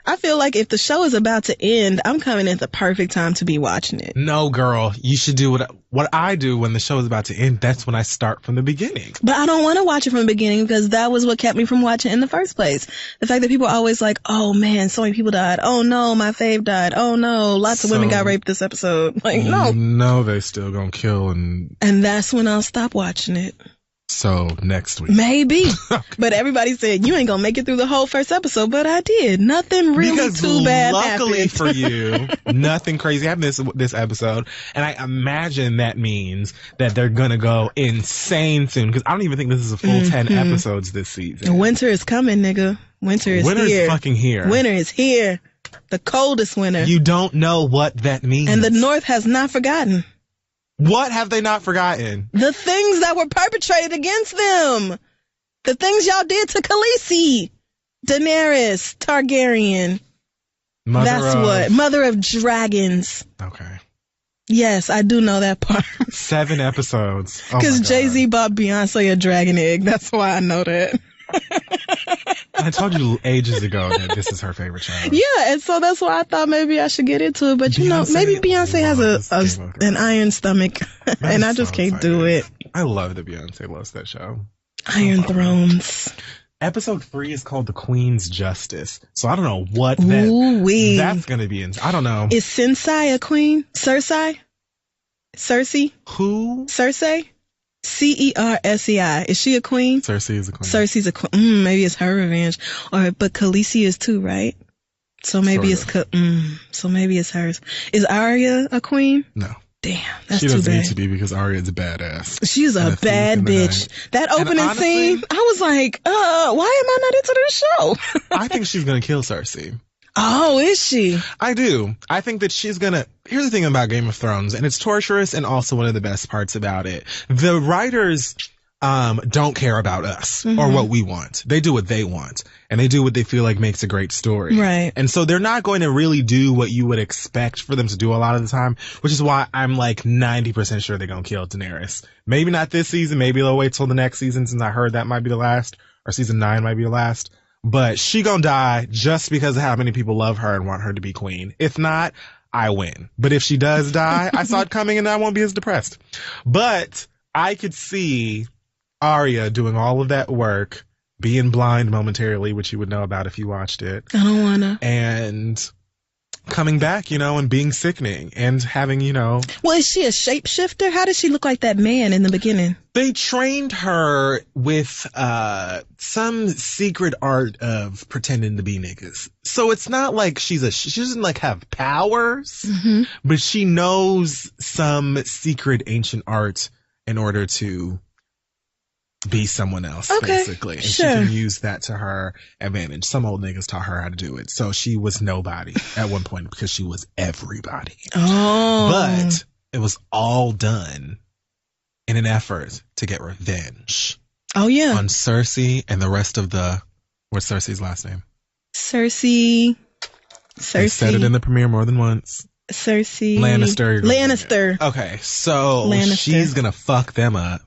I feel like if the show is about to end, I'm coming at the perfect time to be watching it. No, girl. You should do what I do when the show is about to end. That's when I start from the beginning. But I don't want to watch it from the beginning because that was what kept me from watching in the first place. The fact that people are always like, oh man, so many people died. Oh no, my fave died. Oh no, lots of women got raped this episode. Like, no. No, they still gonna kill and that's when I'll stop watching it. So next week. Maybe. But everybody said, you ain't gonna make it through the whole first episode, but I did. Nothing really too bad luckily happened. For you, nothing crazy happened this episode. And I imagine that means that they're gonna go insane soon, because I don't even think this is a full 10 episodes this season. Winter is coming, nigga. Winter is fucking here. Winter is here. The coldest winter. You don't know what that means. And the North has not forgotten. What have they not forgotten? The things that were perpetrated against them. The things y'all did to Khaleesi. Daenerys Targaryen. Mother of dragons. Okay. Yes, I do know that part. 7 episodes. Because Jay-Z bought Beyonce a dragon egg. That's why I know that. I told you ages ago that this is her favorite show. Yeah, and so that's why I thought maybe I should get into it. But maybe Beyonce has an iron stomach, and I just can't do it. I love that Beyonce loves that show. Iron Thrones. Episode 3 is called The Queen's Justice. So I don't know what that's going to be. I don't know. Is Cersei a queen? Cersei? Who? Cersei? Cersei. Is she a queen? Cersei is a queen. Cersei's a queen. Maybe it's her revenge. But Khaleesi is too, right? So maybe so maybe it's hers. Is Arya a queen? No. Damn, that's too bad. She doesn't need to be because Arya's a badass. She's a bad bitch. That opening scene, I was like, why am I not into this show? I think she's gonna kill Cersei. Oh, is she? I do. I think that she's gonna... Here's the thing about Game of Thrones, and it's torturous and also one of the best parts about it. The writers don't care about us or what we want. They do what they want, and they do what they feel like makes a great story. Right. And so they're not going to really do what you would expect for them to do a lot of the time, which is why I'm like 90% sure they're going to kill Daenerys. Maybe not this season. Maybe they'll wait till the next season, since I heard that might be the last, or season 9 might be the last. But she gonna die just because of how many people love her and want her to be queen. If not, I win. But if she does die, I saw it coming and I won't be as depressed. But I could see Arya doing all of that work, being blind momentarily, which you would know about if you watched it. I don't wanna. And coming back, and being sickening and having, Well, is she a shapeshifter? How does she look like that man in the beginning? They trained her with some secret art of pretending to be niggas. So it's not like she doesn't like have powers, but she knows some secret ancient art in order to be someone else, basically. And she can use that to her advantage. Some old niggas taught her how to do it. So she was nobody at one point because she was everybody. Oh. But it was all done in an effort to get revenge. Oh, yeah. On Cersei and the rest of what's Cersei's last name? Cersei. They said it in the premiere more than once. Cersei. Lannister. Okay, so she's gonna fuck them up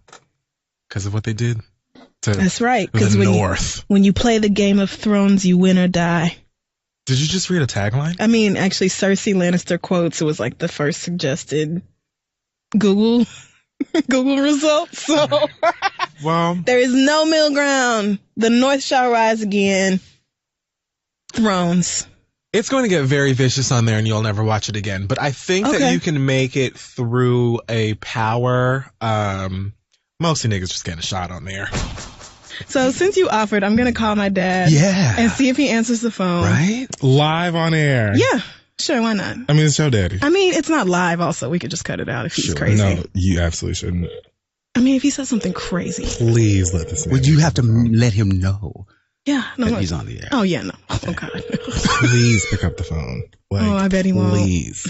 because of what they did to That's right. the North. When you play the Game of Thrones, you win or die. Did you just read a tagline? I mean, actually, Cersei Lannister quotes. It was like the first suggested Google results. So, well, there is no middle ground. The North shall rise again. Thrones. It's going to get very vicious on there, and you'll never watch it again. But I think that you can make it through a power. Mostly niggas just getting a shot on there. So since you offered, I'm going to call my dad. Yeah. And see if he answers the phone. Right? Live on air. Yeah. Sure, why not? I mean, it's your daddy. I mean, it's not live also. We could just cut it out if he's crazy. No, you absolutely shouldn't. I mean, if he says something crazy. Please let this man. Would you have to let him know? Yeah. No, that he's on the air. Oh, yeah, no. Oh, God. Please pick up the phone. Like, I bet he won't. Please.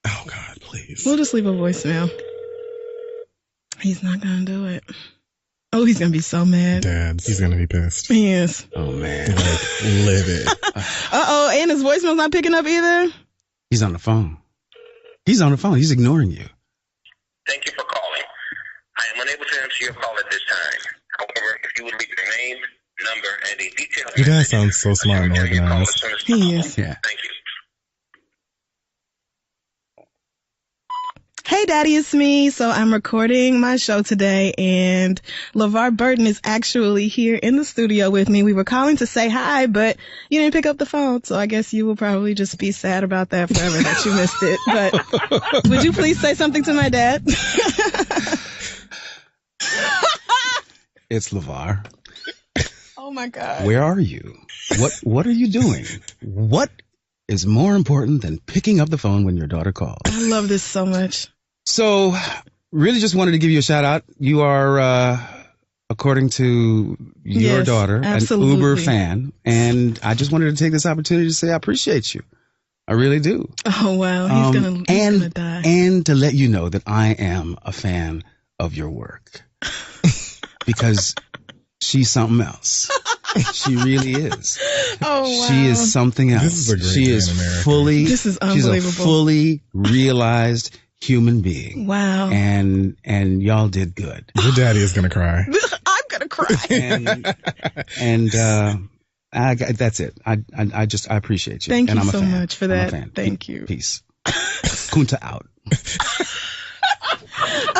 Oh, God, please. We'll just leave a voicemail. He's not going to do it. Oh, he's going to be so mad. Dad, he's going to be pissed. He is. Oh, man. Like, live it. Uh-oh, and his voicemail's not picking up either? He's on the phone. He's on the phone. He's ignoring you. Thank you for calling. I am unable to answer your call at this time. However, if you would leave your name, number, and a detailed Your dad sounds so smart and organized. He is. Yeah. Thank you. Hey, Daddy, it's me. So I'm recording my show today, and LeVar Burton is actually here in the studio with me. We were calling to say hi, but you didn't pick up the phone, so I guess you will probably just be sad about that forever that you missed it. But would you please say something to my dad? It's LeVar. Oh, my God. Where are you? What are you doing? What is more important than picking up the phone when your daughter calls? I love this so much. So, really just wanted to give you a shout out. You are, according to your daughter, absolutely. an Uber fan. And I just wanted to take this opportunity to say I appreciate you. I really do. Oh, wow. He's gonna die. And to let you know that I am a fan of your work. Because she's something else. She really is. Oh, wow. She is something else. This is a great she day is in America. fully. This is unbelievable. She's a fully realized human being. Wow. And y'all did good. Your daddy is gonna cry. I'm gonna cry. That's it. I appreciate you. Thank and you I'm a so fan. much for I'm a that. fan. Thank you. Peace. Kunta out.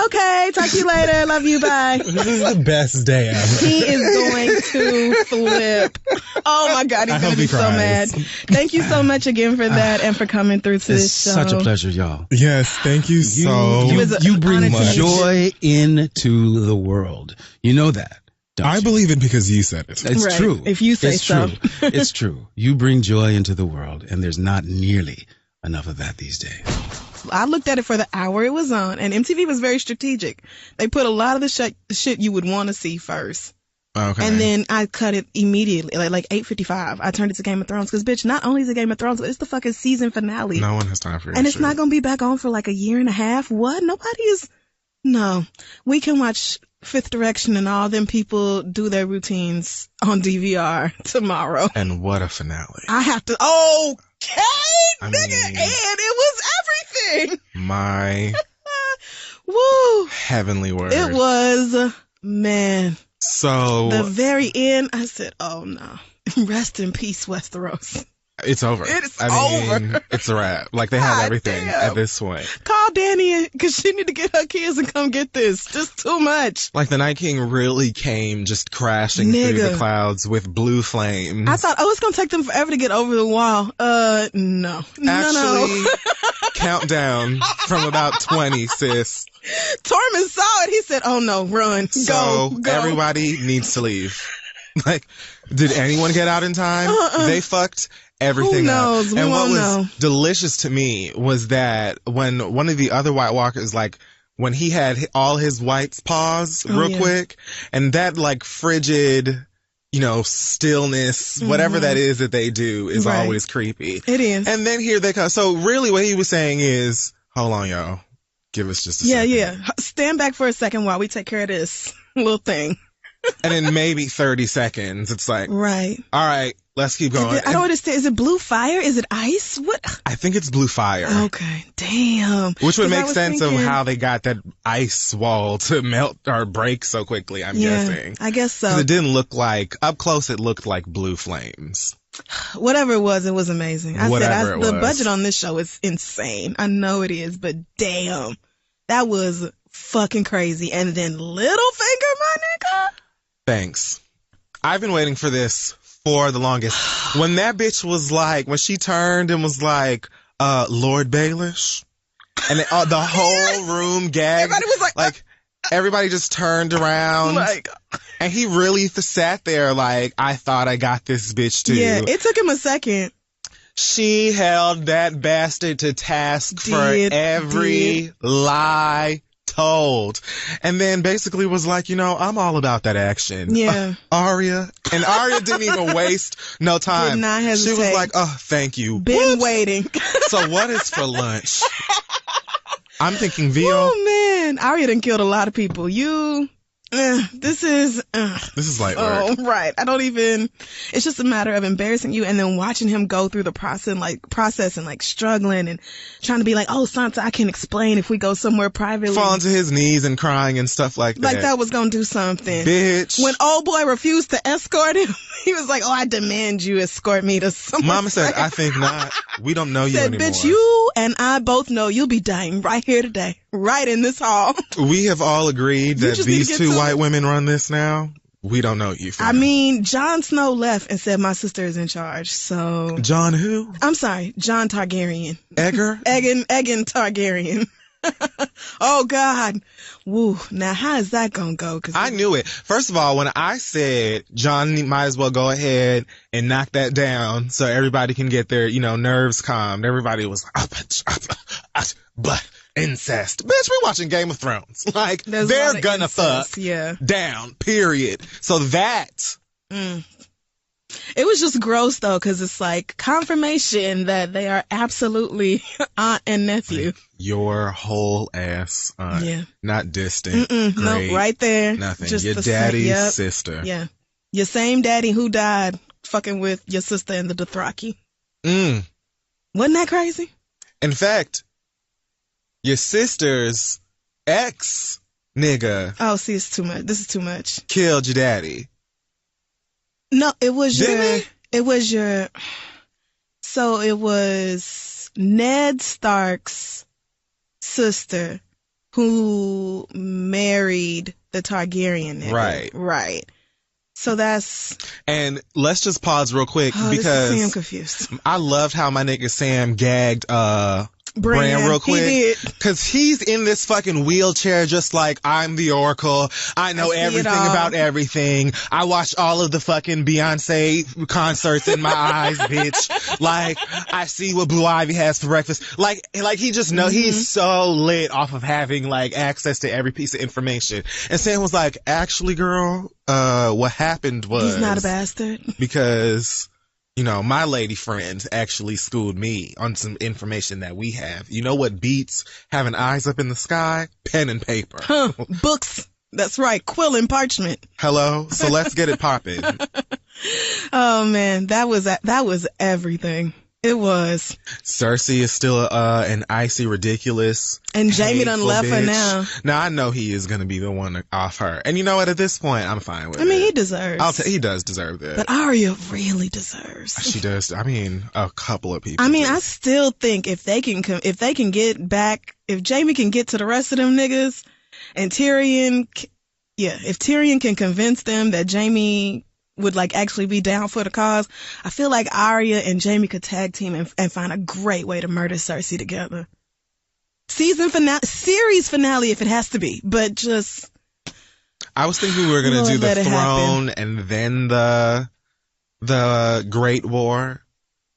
Okay, talk to you later. Love you. Bye. This is the best day ever. He is going to flip. Oh my God, he's going to be so mad. Thank you so much again for that and for coming through to this show. Such a pleasure, y'all. Yes, thank you so You bring much. joy into the world. You know that. I believe it because you said it. It's Right. true. If you say it's so. True. It's true. You bring joy into the world, and there's not nearly enough of that these days. I looked at it for the hour it was on, and MTV was very strategic. They put a lot of the shit you would want to see first. Okay. And then I cut it immediately, like 8:55. I turned it to Game of Thrones because, bitch, not only is it Game of Thrones, but it's the fucking season finale. No one has time for it. And it's not going to be back on for like a year and a half. What? Nobody is. No. We can watch Fifth Direction and all them people do their routines on DVR tomorrow. And what a finale. I have to, okay, and it was everything. My woo, heavenly word. It was, man. So the very end, I said, oh no. Rest in peace, Westeros. It's over. It's over. It's a wrap. Like, they have everything at this point. Call Dany because she need to get her kids and come get this. Just too much. Like, the Night King really came just crashing through the clouds with blue flames. I thought, it's going to take them forever to get over the wall. No. Actually, countdown from about 20, sis. Tormund saw it. He said, oh no, run. So, go. Everybody needs to leave. Like, did anyone get out in time? They fucked everything up. And what was delicious to me was that when one of the other White Walkers, like, when he had all his whites pause real quick, and that, like, frigid, stillness, whatever that is that they do is always creepy. It is. And then here they come. So really what he was saying is, hold on, y'all. Give us just a second. Yeah. Stand back for a second while we take care of this little thing. And in maybe 30 seconds, it's like, right. All right, let's keep going. I don't understand. Is it blue fire? Is it ice? What? I think it's blue fire. Okay. Damn. Which would make sense of how they got that ice wall to melt or break so quickly, I'm guessing. I guess so. 'Cause it didn't look like, up close, it looked like blue flames. Whatever it was amazing. The budget on this show is insane. I know it is, but damn. That was fucking crazy. And then Littlefinger, my nigga. Thanks. I've been waiting for this for the longest. When that bitch was like, when she turned and was like, Lord Baelish, and the whole room gagged. Everybody was like everybody just turned around. And he really sat there like, I thought I got this bitch too. Yeah, it took him a second. She held that bastard to task for every lie told, and then basically was like, I'm all about that action. Yeah. Arya. And Arya didn't even waste no time. Did not hesitate. She was like, oh, thank you. Been waiting. So what is for lunch? I'm thinking veal. Oh man, Arya done killed a lot of people. This is light work. Oh, right. It's just a matter of embarrassing you and then watching him go through the process and like struggling and trying to be like, oh, Sansa, I can explain if we go somewhere privately. Falling to his knees and crying and stuff like that. Like that was gonna do something. Bitch. When old boy refused to escort him, he was like, oh, I demand you escort me to somewhere. Mama said, I think not. We don't know you anymore. Bitch, you and I both know you'll be dying right here today. Right in this hall. We have all agreed that these two white women run this now. We don't know you. I mean, Jon Snow left and said my sister is in charge, so... Jon who? I'm sorry, Jon Targaryen. Egger? Egan Targaryen. Oh, God. Woo. Now, how is that gonna go? I knew it. First of all, when I said Jon might as well go ahead and knock that down so everybody can get their, nerves calmed, everybody was like, but... incest. Bitch, we watching Game of Thrones. Like, they're gonna fuck down, period. So that... It was just gross, though, because it's like confirmation that they are absolutely aunt and nephew. Like your whole ass aunt. Yeah. Not distant. No, right there. Nothing. Just your daddy's sister. Yeah. Your same daddy who died fucking with your sister in the Dothraki. Wasn't that crazy? In fact... your sister's ex nigga. Oh, see, it's too much. This is too much. Killed your daddy. No, it was Didn't he? It was so it was Ned Stark's sister who married the Targaryen nigga. Right. So that's... And let's just pause real quick because I'm confused. I loved how my nigga Sam gagged, Bran real quick, because he's in this fucking wheelchair just like, I'm the Oracle, I know everything about everything, I watch all of the fucking Beyonce concerts in my eyes, bitch, like, I see what Blue Ivy has for breakfast, like he just know he's so lit off of having like access to every piece of information. And Sam was like, actually girl, what happened was he's not a bastard, because my lady friends actually schooled me on some information that we have. You know what beats having eyes up in the sky? Pen and paper. Books. That's right. Quill and parchment. Hello. So let's get it popping. Oh man, that was everything. It was. Cersei is still an icy, ridiculous, and Jamie done left her now. Now I know he is going to be the one off her, and you know what? At this point, I'm fine with it. I mean, he deserves. He does deserve that. But Arya really deserves. She does. I mean, a couple of people. I mean, I still think if Jamie can get to the rest of them niggas, and Tyrion, if Tyrion can convince them that Jamie would like actually be down for the cause, I feel like Arya and Jamie could tag team and find a great way to murder Cersei together. Series finale if it has to be, but just. I was thinking we were going to do the throne and then the Great War,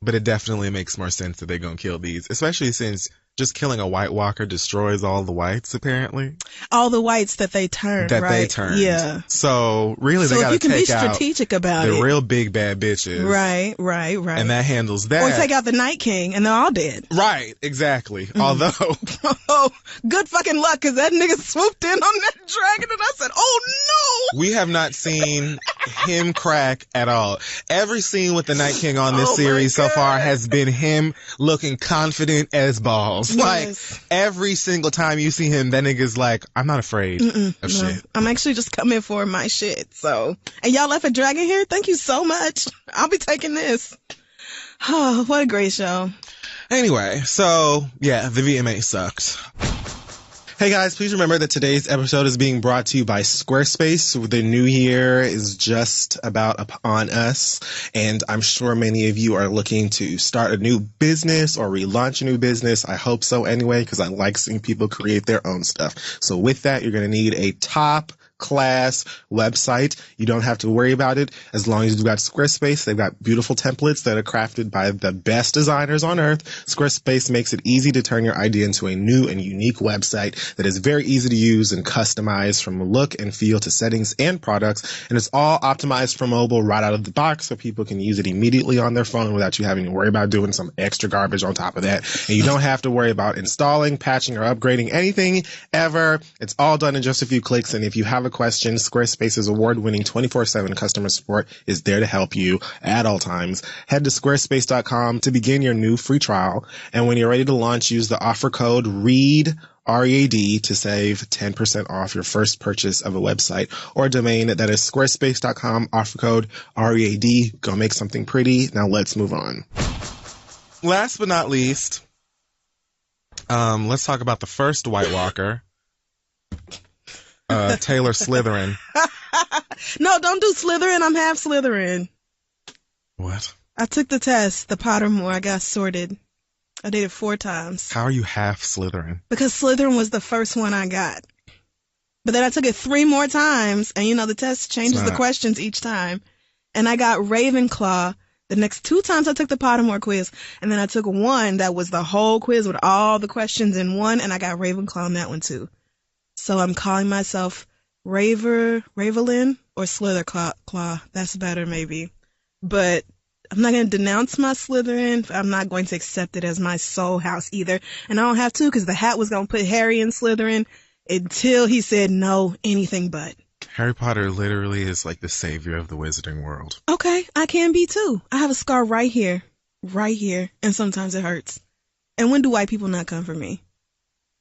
but it definitely makes more sense that they're going to kill these, especially since just killing a White Walker destroys all the whites, apparently. All the whites that they turned, Yeah. So, really, they got to take out... So, you can be strategic about the real big bad bitches. Right. And that handles that. Or take out the Night King, and they're all dead. Right, exactly. Although... Oh, good fucking luck, because that nigga swooped in on that dragon, and I said, oh, no! We have not seen him crack at all. Every scene with the Night King on this series so far has been him looking confident as balls. Yes. Like, every single time you see him, that nigga's like, I'm not afraid of shit. I'm actually just coming for my shit, so. And y'all left a dragon here? Thank you so much. I'll be taking this. Oh, what a great show. Anyway, so, yeah, the VMA sucked. Hey guys, please remember that today's episode is being brought to you by Squarespace. The new year is just about upon us, and I'm sure many of you are looking to start a new business or relaunch a new business. I hope so anyway, because I like seeing people create their own stuff. So with that, you're going to need a top class website. You don't have to worry about it as long as you've got Squarespace. They've got beautiful templates that are crafted by the best designers on earth. Squarespace makes it easy to turn your idea into a new and unique website that is very easy to use and customize from look and feel to settings and products. And it's all optimized for mobile right out of the box so people can use it immediately on their phone without you having to worry about doing some extra garbage on top of that. And you don't have to worry about installing, patching, or upgrading anything ever. It's all done in just a few clicks. And if you have a question, Squarespace's award-winning 24/7 customer support is there to help you at all times. Head to squarespace.com to begin your new free trial. And when you're ready to launch, use the offer code READ, R-E-A-D, to save 10% off your first purchase of a website or domain. That is squarespace.com, offer code READ. Go make something pretty. Now let's move on. Last but not least, let's talk about the first White Walker. Taylor Slytherin. No, don't do Slytherin. I'm half Slytherin. What? I took the test, the Pottermore. I got sorted. I did it 4 times. How are you half Slytherin? Because Slytherin was the first one I got. But then I took it 3 more times, and the test changes the questions each time. And I got Ravenclaw the next 2 times I took the Pottermore quiz. And then I took one that was the whole quiz with all the questions in one, and I got Ravenclaw on that one too. So I'm calling myself Ravelin or Slitherclaw. That's better maybe. But I'm not going to denounce my Slytherin. I'm not going to accept it as my soul house either. And I don't have to, because the hat was going to put Harry in Slytherin until he said no, anything but. Harry Potter literally is like the savior of the wizarding world. Okay, I can be too. I have a scar right here. And sometimes it hurts. And when do white people not come for me?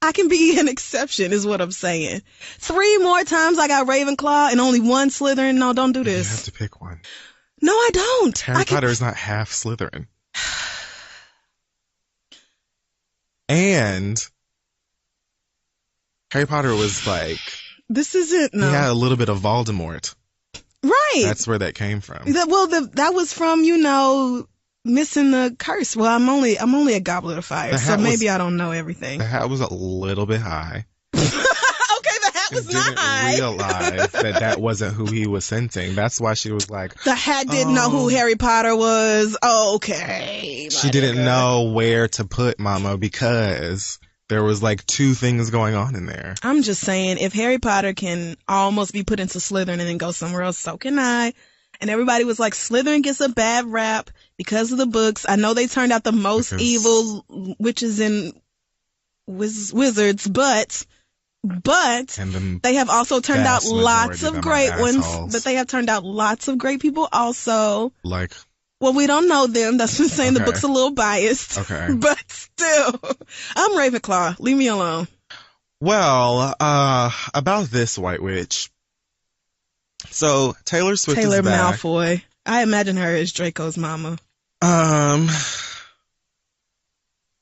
I can be an exception, is what I'm saying. 3 more times I got Ravenclaw and only 1 Slytherin. No, don't do this. You have to pick one. No, I don't. Harry Potter is not half Slytherin. And Harry Potter was like... This isn't... No. He had a little bit of Voldemort. Right. That's where that came from. That was from, missing the curse. Well, I'm only a goblet of fire, so maybe I don't know everything. The hat was a little bit high. Okay, the hat was not high. Didn't realize that wasn't who he was sensing. That's why she was like... The hat didn't know who Harry Potter was. Okay. She didn't know where to put Mama because there was like 2 things going on in there. I'm just saying, if Harry Potter can almost be put into Slytherin and then go somewhere else, so can I. And everybody was like, Slytherin gets a bad rap because of the books. I know they turned out the most evil witches and wizards, but But they have also turned out lots of great ones. But they have turned out lots of great people also. Like? Well, we don't know them. That's what I'm saying. The book's a little biased. Okay. But still, I'm Ravenclaw. Leave me alone. Well, about this White Witch. So, Taylor Swift is back. Taylor Malfoy. I imagine her as Draco's mama.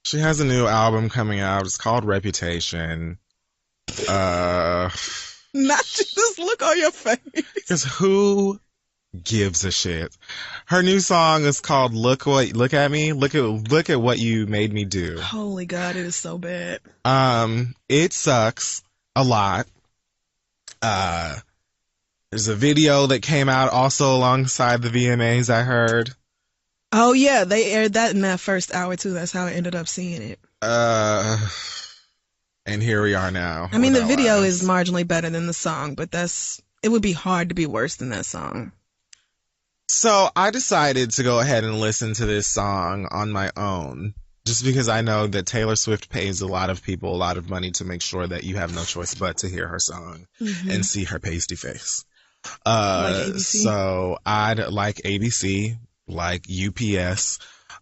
She has a new album coming out. It's called Reputation. Not just look on your face. Because who gives a shit? Her new song is called Look at Me. Look at what you made me do. Holy God, it is so bad. It sucks a lot. There's a video that came out also alongside the VMAs, I heard. Oh yeah, they aired that in that first hour too. That's how I ended up seeing it. And here we are now. I mean, the video is marginally better than the song, but it would be hard to be worse than that song. So I decided to go ahead and listen to this song on my own, just because I know that Taylor Swift pays a lot of people a lot of money to make sure that you have no choice but to hear her song and see her pasty face. Like ABC? So I'd like ABC, like UPS.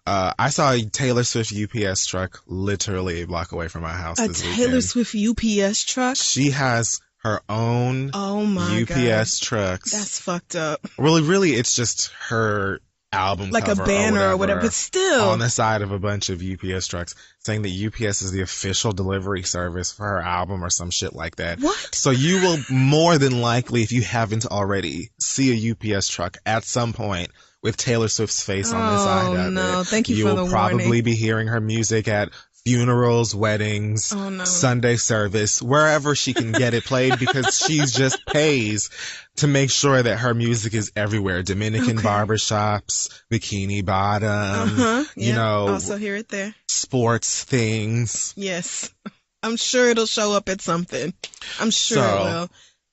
I saw a Taylor Swift UPS truck literally a block away from my house this weekend. A Taylor Swift UPS truck? She has her own UPS trucks. That's fucked up. Really, it's just her album like cover a banner or whatever, but still on the side of a bunch of UPS trucks saying that UPS is the official delivery service for her album or some shit like that. What? So you will more than likely, if you haven't already, see a UPS truck at some point with Taylor Swift's face on the side of it. No, thank you for the warning. You'll probably be hearing her music at funerals, weddings, Sunday service, wherever she can get it played, because she just pays to make sure that her music is everywhere. Dominican barbershops, Bikini Bottom, you know. Also hear it there. Sports things. Yes. I'm sure it'll show up at something. I'm sure it will.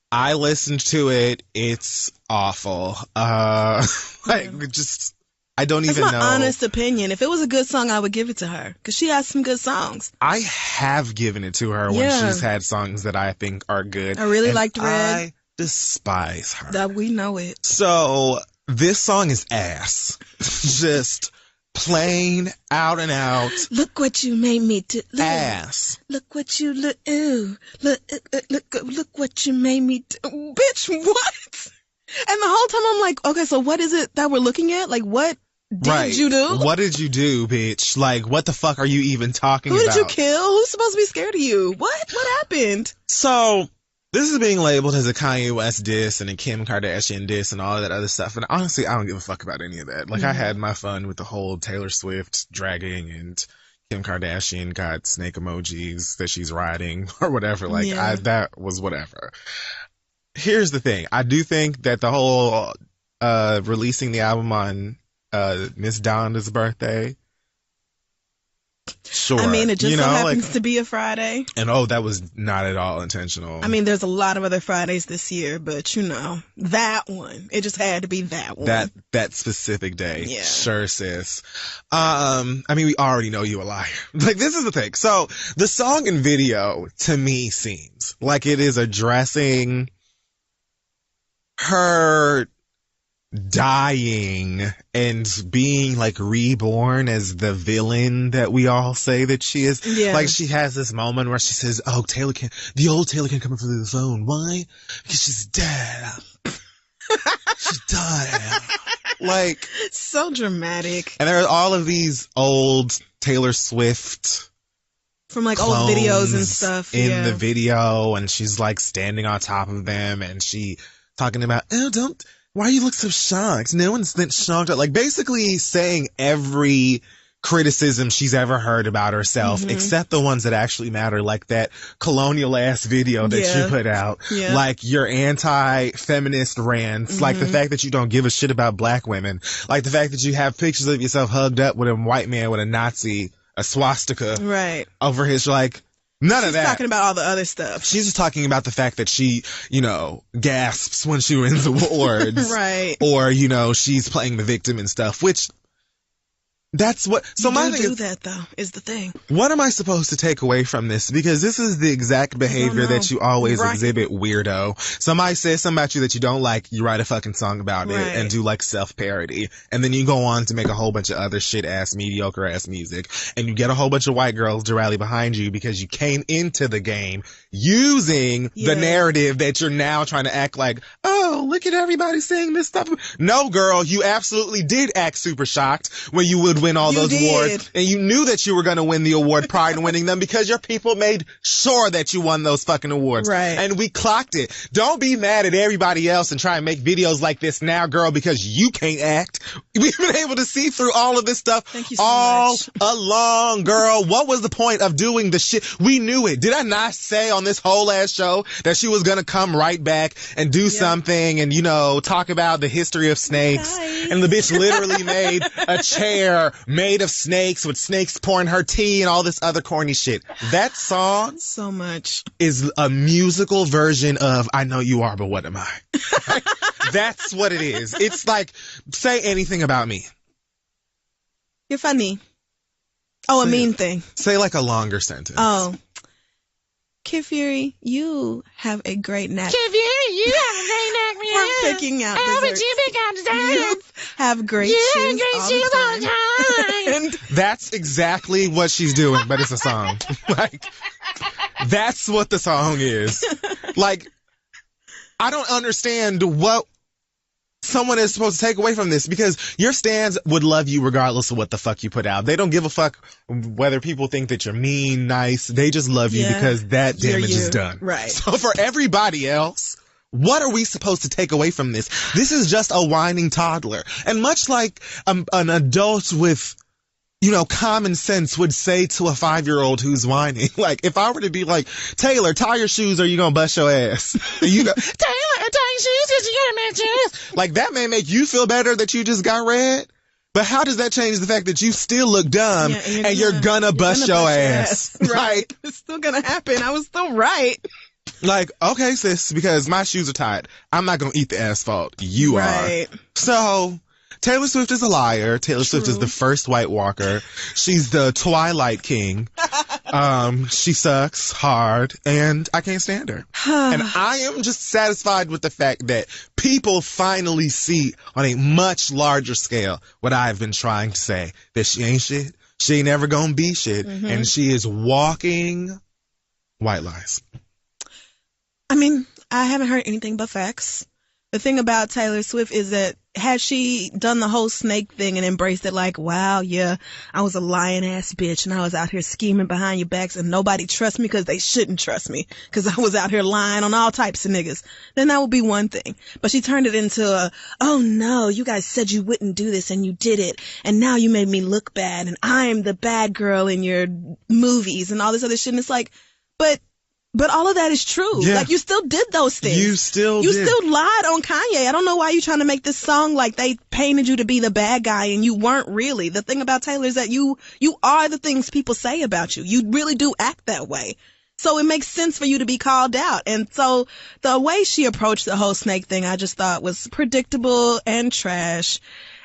I listened to it. It's awful. I don't even know. That's my honest opinion. If it was a good song, I would give it to her, because she has some good songs. I have given it to her when she's had songs that I think are good. I really liked Red. I despise her. That we know it. So this song is ass. Just plain out and out. Look what you made me do. Ass. Look what you look what you made me do. Bitch, what? And the whole time I'm like, okay, so what is it that we're looking at? Like, what did you do? What did you do, bitch? Like, what the fuck are you even talking about? Who did you kill? Who's supposed to be scared of you? What happened? So, this is being labeled as a Kanye West diss and a Kim Kardashian diss and all of that other stuff. And honestly, I don't give a fuck about any of that. Like, I had my fun with the whole Taylor Swift dragging and Kim Kardashian got snake emojis that she's riding or whatever. Like, that was whatever. Here's the thing. I do think that the whole releasing the album on Miss Donda's birthday. Sure. I mean, it just so happens to be a Friday. And that was not at all intentional. I mean, there's a lot of other Fridays this year, but that one. It just had to be that one. That specific day. Yeah. Sure, sis. I mean, we already know you a liar. Like, this is the thing. So, the song and video, to me, seems like it is addressing her dying and being like reborn as the villain that we all say that she is. Yeah. Like, she has this moment where she says, the old Taylor can't come up through the phone. Why? Because she's dead. She's died. Like, so dramatic. And there are all of these old Taylor Swift from like old videos and stuff in the video, and she's like standing on top of them, and she talking about, why you look so shocked? No one's that shocked. Like, basically saying every criticism she's ever heard about herself, except the ones that actually matter, like that colonial ass video that she put out, like your anti-feminist rants, like the fact that you don't give a shit about black women, like the fact that you have pictures of yourself hugged up with a white man with a swastika over his, like, none of that. She's talking about all the other stuff. She's just talking about the fact that she, gasps when she wins awards. Right. Or, she's playing the victim and stuff, which That's what. So my thing do that though is the thing. What am I supposed to take away from this? Because this is the exact behavior that you always exhibit, weirdo. Somebody says something about you that you don't like, you write a fucking song about it and do like self-parody, and then you go on to make a whole bunch of other shit-ass, mediocre-ass music, and you get a whole bunch of white girls to rally behind you because you came into the game using the narrative that you're now trying to act like, oh, look at everybody saying this stuff. No, girl, you absolutely did act super shocked when you would win all those awards, and you knew that you were going to win the award prior to winning them because your people made sure that you won those fucking awards. Right. And we clocked it. Don't be mad at everybody else and try and make videos like this now, girl, because you can't act. We've been able to see through all of this stuff all along, girl. What was the point of doing the shit? We knew it. Did I not say on this whole ass show that she was going to come right back and do something and, you know, talk about the history of snakes? And the bitch literally made a chair made of snakes with snakes pouring her tea and all this other corny shit. That song so much is a musical version of I Know You Are, But What Am I? That's what it is. It's like, say anything about me. You're funny. Oh, a mean thing. Say like a longer sentence. Oh. Kid Fury, you have a great knack. Kid Fury, you have a great knack, man. For picking out desserts. You pick out desserts. You have great shoes all the time. And that's exactly what she's doing, but it's a song. Like, that's what the song is. Like, I don't understand what someone is supposed to take away from this, because your stans would love you regardless of what the fuck you put out. They don't give a fuck whether people think that you're mean, nice. They just love you because that damage is done. Right. So for everybody else, what are we supposed to take away from this? This is just a whining toddler. And much like an adult with, you know, common sense would say to a 5-year-old who's whining, like, if I were to be like, Taylor, tie your shoes or you gonna bust your ass. And you go, Taylor, tie your shoes because you gotta match your ass. Like, that may make you feel better that you just got red. But how does that change the fact that you still look dumb and you're gonna bust your ass? Right. It's still gonna happen. I was still right. Like, okay, sis, because my shoes are tied. I'm not gonna eat the asphalt. You are. So, Taylor Swift is a liar. Taylor Swift is the first White Walker. She's the Twilight King. She sucks hard, and I can't stand her. And I am just satisfied with the fact that people finally see on a much larger scale what I've been trying to say, that she ain't shit. She ain't ever gonna be shit. And she is walking white lies. I mean, I haven't heard anything but facts. The thing about Taylor Swift is that had she done the whole snake thing and embraced it like, wow, yeah, I was a lying ass bitch and I was out here scheming behind your backs and nobody trusts me because they shouldn't trust me because I was out here lying on all types of niggas, then that would be one thing. But she turned it into a, oh no, you guys said you wouldn't do this and you did it. And now you made me look bad and I'm the bad girl in your movies and all this other shit. And it's like, but all of that is true. Yeah. Like, you still did those things. You still lied on Kanye. I don't know why you're trying to make this song like they painted you to be the bad guy and you weren't really. The thing about Taylor is that you are the things people say about you. You really do act that way. So it makes sense for you to be called out. And so the way she approached the whole snake thing, I just thought was predictable and trash.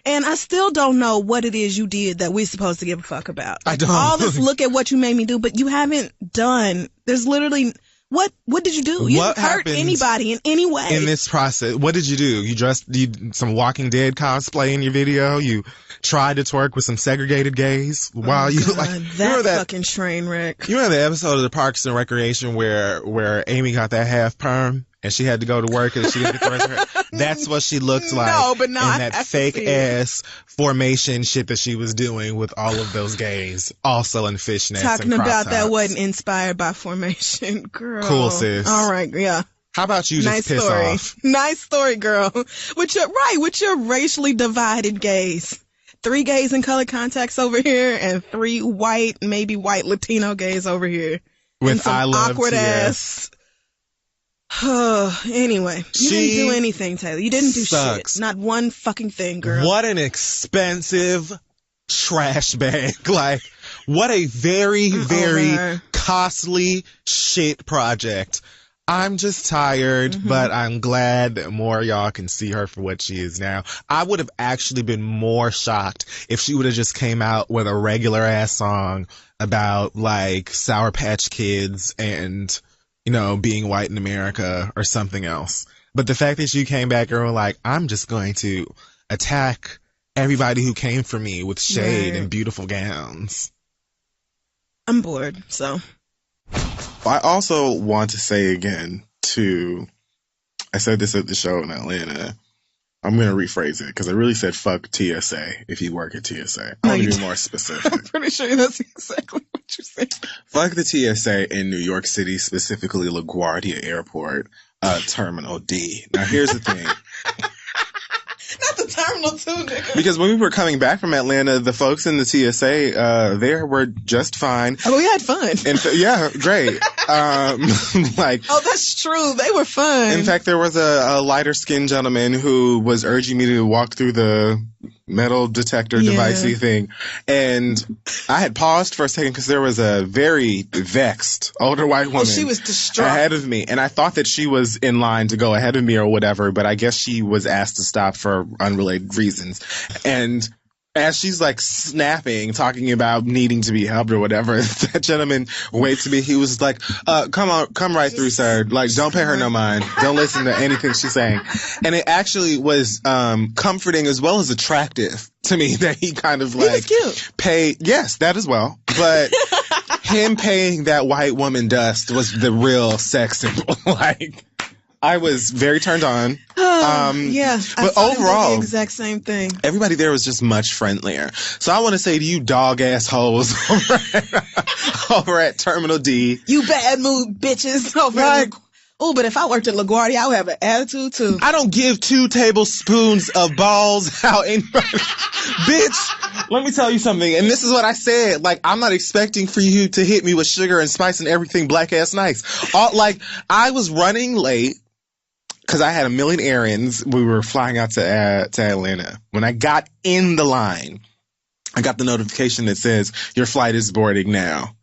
And I still don't know what it is you did that we're supposed to give a fuck about. I don't. All this look at what you made me do, but you haven't done. There's literally, what did you do? You didn't hurt anybody in any way. In this process, what did you do? You did some Walking Dead cosplay in your video? You tried to twerk with some segregated gays while you that fucking train wreck. You remember the episode of the Parks and Recreation where Amy got that half perm? And she had to go to work and she didn't get the rest of her. That's what she looked like. No, but no, in that fake ass formation shit that she was doing with all of those gays, also in fishnets. Talking and about tops. that wasn't inspired by formation, girl. Cool, sis. All right, yeah. How about you just piss off? Nice story, girl. With your racially divided gays. 3 gays in color contacts over here and 3 white, maybe white Latino gays over here. With and some I love awkward ass. Anyway, you didn't do anything, Taylor. You didn't do shit. Not one fucking thing, girl. What an expensive trash bag. Like, what a very, very costly shit project. I'm just tired, but I'm glad that more of y'all can see her for what she is now. I would have actually been more shocked if she would have just came out with a regular ass song about like Sour Patch Kids and, you know, being white in America or something else. But the fact that she came back and was like, I'm just going to attack everybody who came for me with shade and beautiful gowns. I'm bored, so. I also want to say again, too, I said this at the show in Atlanta. I'm going to rephrase it because I really said fuck TSA if you work at TSA. I want to be more specific. I'm pretty sure that's exactly what you said. Fuck the TSA in New York City, specifically LaGuardia Airport, Terminal D. Now, here's the thing. Not the Terminal 2, nigga. Because when we were coming back from Atlanta, the folks in the TSA there were just fine. Oh, we had fun. Yeah, great. Oh, that's true. They were fun. In fact, there was a lighter-skinned gentleman who was urging me to walk through the metal detector devicey thing. And I had paused for a second because there was a very vexed older white woman. She was distraught. Ahead of me. And I thought that she was in line to go ahead of me or whatever, but I guess she was asked to stop for unrelated reasons. And as she's like snapping, talking about needing to be helped or whatever, that gentleman waved to me. He was like, come right through, sir. Like, don't pay her no mind. Don't listen to anything she's saying. And it actually was comforting as well as attractive to me that he kind of like paid. Yes, that as well. But him paying that white woman dust was the real sex symbol. Like, I was very turned on. But overall, the exact same thing. Everybody there was just much friendlier. So I want to say to you dog assholes over at Terminal D. You bad mood bitches over at oh, but if I worked at LaGuardia, I would have an attitude too. I don't give 2 tablespoons of balls out anybody. Bitch, let me tell you something. And this is what I said. Like, I'm not expecting for you to hit me with sugar and spice and everything black ass nice. I was running late because I had a million errands. We were flying out to Atlanta. When I got in the line, I got the notification that says, your flight is boarding now.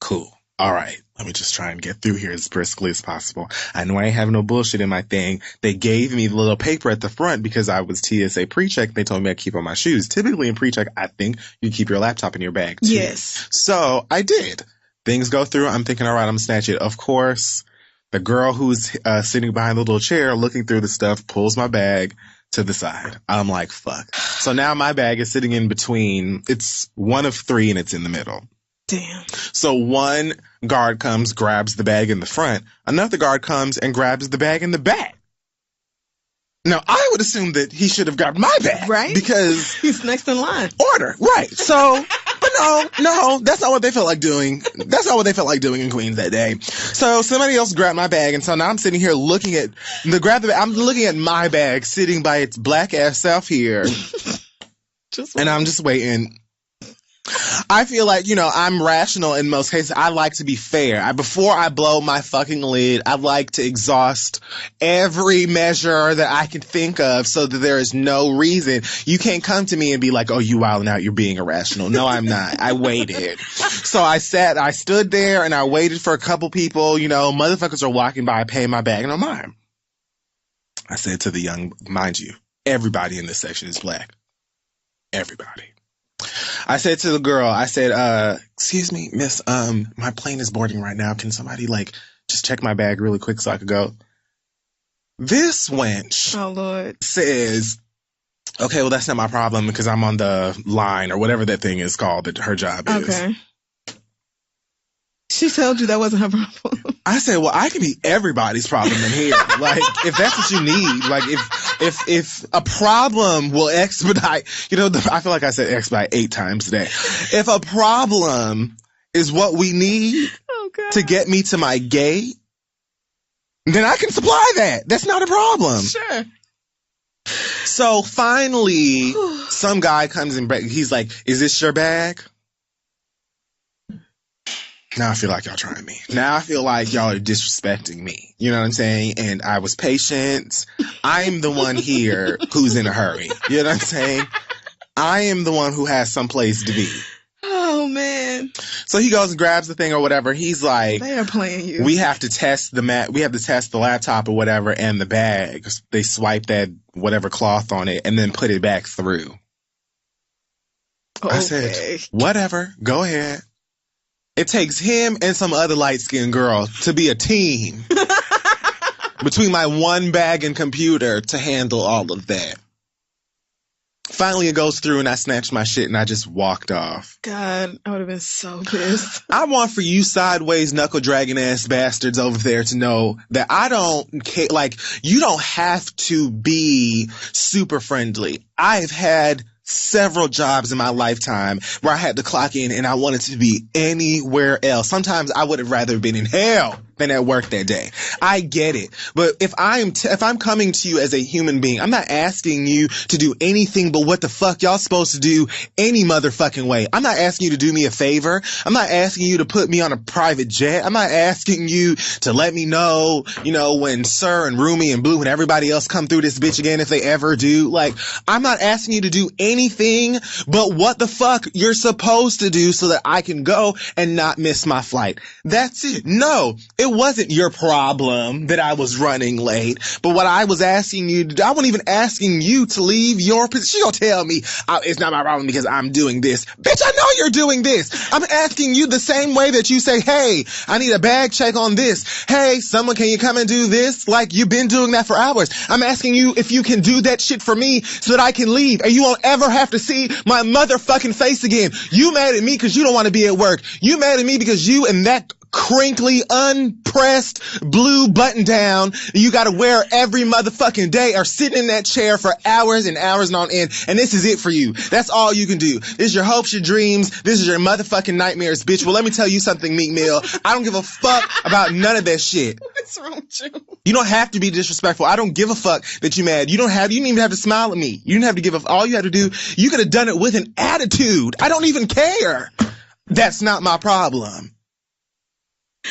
Cool. All right. Let me just try and get through here as briskly as possible. I know I ain't have no bullshit in my thing. They gave me the little paper at the front because I was TSA pre-check. They told me I keep on my shoes. Typically in pre-check, I think you keep your laptop in your bag too. Yes. So I did. Things go through. I'm thinking, all right, I'm gonna snatch it. Of course, the girl who's sitting behind the little chair looking through the stuff pulls my bag to the side. I'm like, fuck. So now my bag is sitting in between. It's one of 3 and it's in the middle. Damn. So one guard comes, grabs the bag in the front. Another guard comes and grabs the bag in the back. Now, I would assume that he should have grabbed my bag. Right. Because he's next in line. Order. Right. So, but no, that's not what they felt like doing. That's not what they felt like doing in Queens that day. So somebody else grabbed my bag. And so now I'm sitting here looking at I'm looking at my bag sitting by its black ass self here. And I'm just waiting. I feel like, I'm rational in most cases. I like to be fair. Before I blow my fucking lid, I like to exhaust every measure that I can think of so that there is no reason. You can't come to me and be like, oh, you wilding out, you're being irrational. No, I'm not. I waited. So I stood there and I waited for a couple people, motherfuckers are walking by, paying my bag and I'm mine. I said to the young, mind you, everybody in this section is black. Everybody. I said to the girl, excuse me, miss, my plane is boarding right now. Can somebody just check my bag really quick so I could go? This wench says, okay, well, that's not my problem because I'm on the line or whatever that thing is called that her job is. Okay. She told you that wasn't her problem. I said, well, I can be everybody's problem in here. If that's what you need, if a problem will expedite, I feel like I said expedite 8 times today. If a problem is what we need to get me to my gate, then I can supply that. That's not a problem. Sure. So finally, some guy comes and he's like, is this your bag? Now I feel like y'all trying me. Now I feel like y'all are disrespecting me. You know what I'm saying? And I was patient. I'm the one here who's in a hurry. You know what I'm saying? I am the one who has some place to be. Oh, man. So he goes and grabs the thing or whatever. He's like, they are playing you. We have to test the laptop or whatever and the bag. They swipe that whatever cloth on it and then put it back through. Okay. I said, whatever, go ahead. It takes him and some other light-skinned girl to be a team between my one bag and computer to handle all of that. Finally, it goes through and I snatched my shit and I just walked off. God, I would have been so pissed. I want for you sideways knuckle dragging ass bastards over there to know that I don't care. Like, you don't have to be super friendly. I've had several jobs in my lifetime where I had to clock in and I wanted to be anywhere else. Sometimes I would have rather been in hell than at work that day. I get it. But if I'm coming to you as a human being, I'm not asking you to do anything but what the fuck y'all supposed to do any motherfucking way. I'm not asking you to do me a favor. I'm not asking you to put me on a private jet. I'm not asking you to let me know, when Sir and Rumi and Blue and everybody else come through this bitch again if they ever do. Like, I'm not asking you to do anything but what the fuck you're supposed to do so that I can go and not miss my flight. That's it. No, it wasn't your problem that I was running late, but what I was asking you to do, I wasn't even asking you to leave your position. She gonna tell me it's not my problem because I'm doing this. Bitch, I know you're doing this. I'm asking you the same way that you say, hey, I need a bag check on this. Hey, someone, can you come and do this? Like, you've been doing that for hours. I'm asking you if you can do that shit for me so that I can leave and you won't ever have to see my motherfucking face again. You mad at me because you don't want to be at work. You mad at me because you and that crinkly, unpressed blue button down you gotta wear every motherfucking day are sitting in that chair for hours and hours and on end, and this is it for you. That's all you can do. This is your hopes, your dreams. This is your motherfucking nightmares, bitch. Well, let me tell you something, Meek Mill. I don't give a fuck about none of that shit. What's wrong with you? You don't have to be disrespectful. I don't give a fuck that you mad. You didn't even have to smile at me. You didn't have to give all you had to do, you could have done it with an attitude. I don't even care. That's not my problem.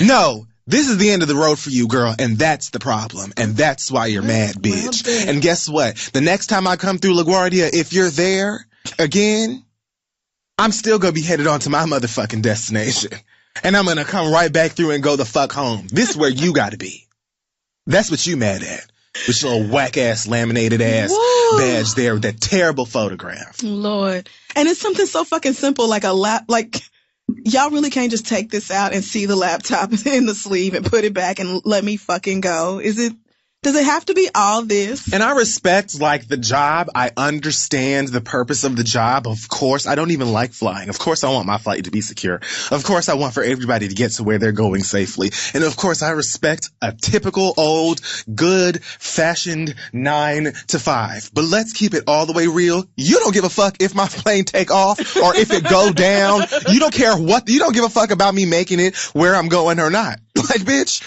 No, this is the end of the road for you, girl, and that's the problem, and that's why you're mad, bitch. Well, and guess what? The next time I come through LaGuardia, if you're there again, I'm still gonna be headed on to my motherfucking destination, and I'm gonna come right back through and go the fuck home. This is where you gotta be. That's what you mad at. With your little whack-ass laminated ass badge there with that terrible photograph. Lord. And it's something so fucking simple like y'all really can't just take this out and see the laptop in the sleeve and put it back and let me fucking go. Does it have to be all this? And I respect, the job. I understand the purpose of the job. Of course, I don't even like flying. Of course, I want my flight to be secure. Of course, I want for everybody to get to where they're going safely. And of course, I respect a typical old, good, fashioned 9 to 5. But let's keep it all the way real. You don't give a fuck if my plane take off or if it go down. You don't care you don't give a fuck about me making it where I'm going or not. Like, bitch.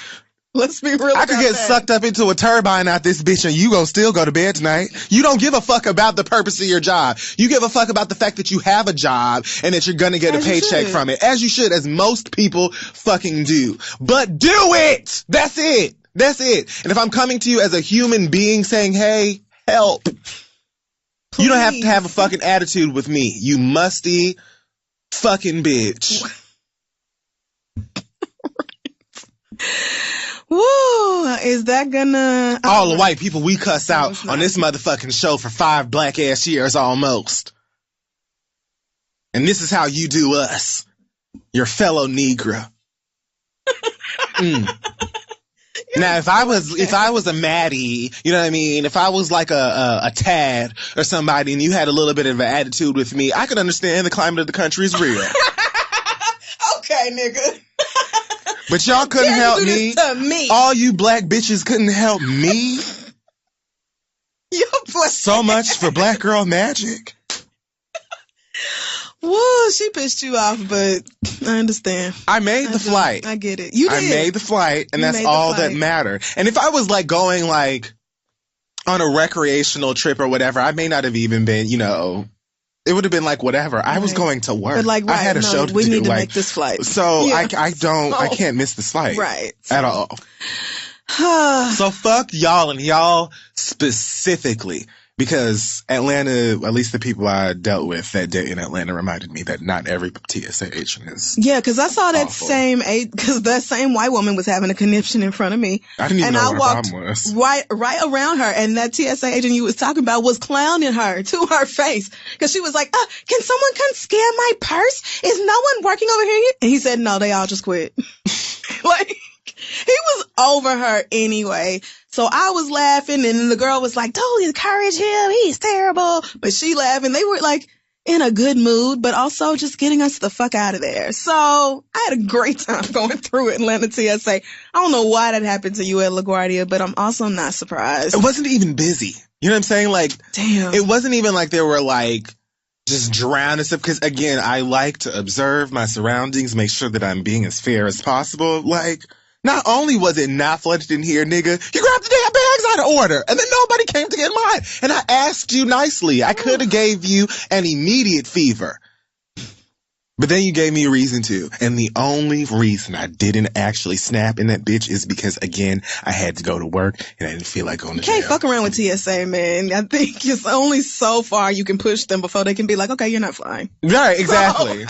Let's be real. I could get sucked up into a turbine out this bitch and you gonna still go to bed tonight. You don't give a fuck about the purpose of your job. You give a fuck about the fact that you have a job and that you're gonna get a paycheck from it. As you should, as most people fucking do. But do it! That's it! That's it. And if I'm coming to you as a human being saying, hey, help, please. You don't have to have a fucking attitude with me. You musty fucking bitch. Woo! Is that gonna... All the white people we cuss out on this motherfucking show for 5 black ass years almost. And this is how you do us. Your fellow Negro. Now, if I was a Maddie, you know what I mean? If I was like a Tad or somebody and you had a little bit of an attitude with me, I could understand the climate of the country is real. Okay, nigga. But y'all couldn't help me. All you black bitches couldn't help me. So much for black girl magic. Woo, she pissed you off, but I understand. I made the flight. I get it. You did. I made the flight, and that's all that mattered. And if I was going on a recreational trip or whatever, I may not have even been, it would have been whatever. I was going to work. But I had a show to do. We need to make this flight. So yeah. I can't miss this flight. Right. At all. So fuck y'all and y'all specifically. Because Atlanta, at least the people I dealt with that day in Atlanta, reminded me that not every TSA agent is. Yeah, because I saw that awful. that same white woman was having a conniption in front of me. I didn't even know what her problem was. Right around her, and that TSA agent you was talking about was clowning her to her face. Because she was like, can someone come scan my purse? Is no one working over here? And he said, no, they all just quit. Like, he was over her anyway. So I was laughing, and the girl was like, don't encourage him. He's terrible. But she laughed, and they were like in a good mood, but also just getting us the fuck out of there. So I had a great time going through Atlanta TSA. I don't know why that happened to you at LaGuardia, but I'm also not surprised. It wasn't even busy. You know what I'm saying? Like, damn. It wasn't even like there were like just drowning stuff. Because again, I like to observe my surroundings, make sure that I'm being as fair as possible. Like, not only was it not flooded in here, nigga, you grabbed the damn bags out of order, and then nobody came to get mine. And I asked you nicely. I could have gave you an immediate fever. But then you gave me a reason to. And the only reason I didn't actually snap in that bitch is because, again, I had to go to work and I didn't feel like going to jail. You can't fuck around with TSA, man. I think it's only so far you can push them before they can be like, okay, you're not flying. Right, exactly.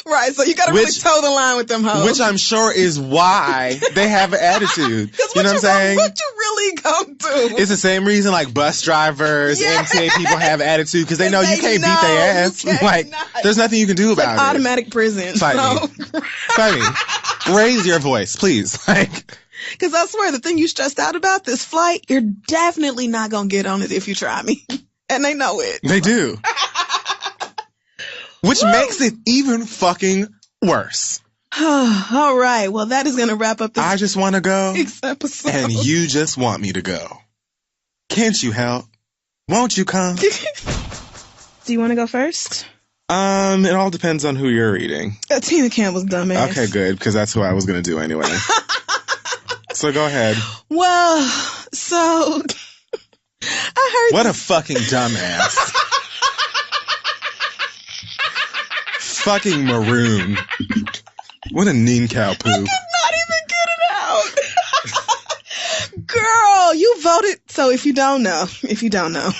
Right, so you gotta really toe the line with them hoes. Which I'm sure is why they have an attitude. You know what I'm saying? What you really gonna do? It's the same reason like bus drivers, MTA people have attitude because they know you can't beat their ass. Like, there's nothing you can do about it. Automatic prison. Fight me. Fight me. Raise your voice, please. Like, because I swear, the thing you stressed out about this flight, you're definitely not gonna get on it if you try me. And they know it. They do. Which makes it even fucking worse. All right. Well, that is going to wrap up this I just want to go. Episode. And you just want me to go. Can't you help? Won't you come? Do you want to go first? It all depends on who you're reading. Tina Campbell's dumbass. Okay, good, because that's who I was going to do anyway. So go ahead. Well, so I heard... What a fucking dumbass. Fucking maroon. What a neen cow poo. I could not even get it out. Girl, you voted. So if you don't know,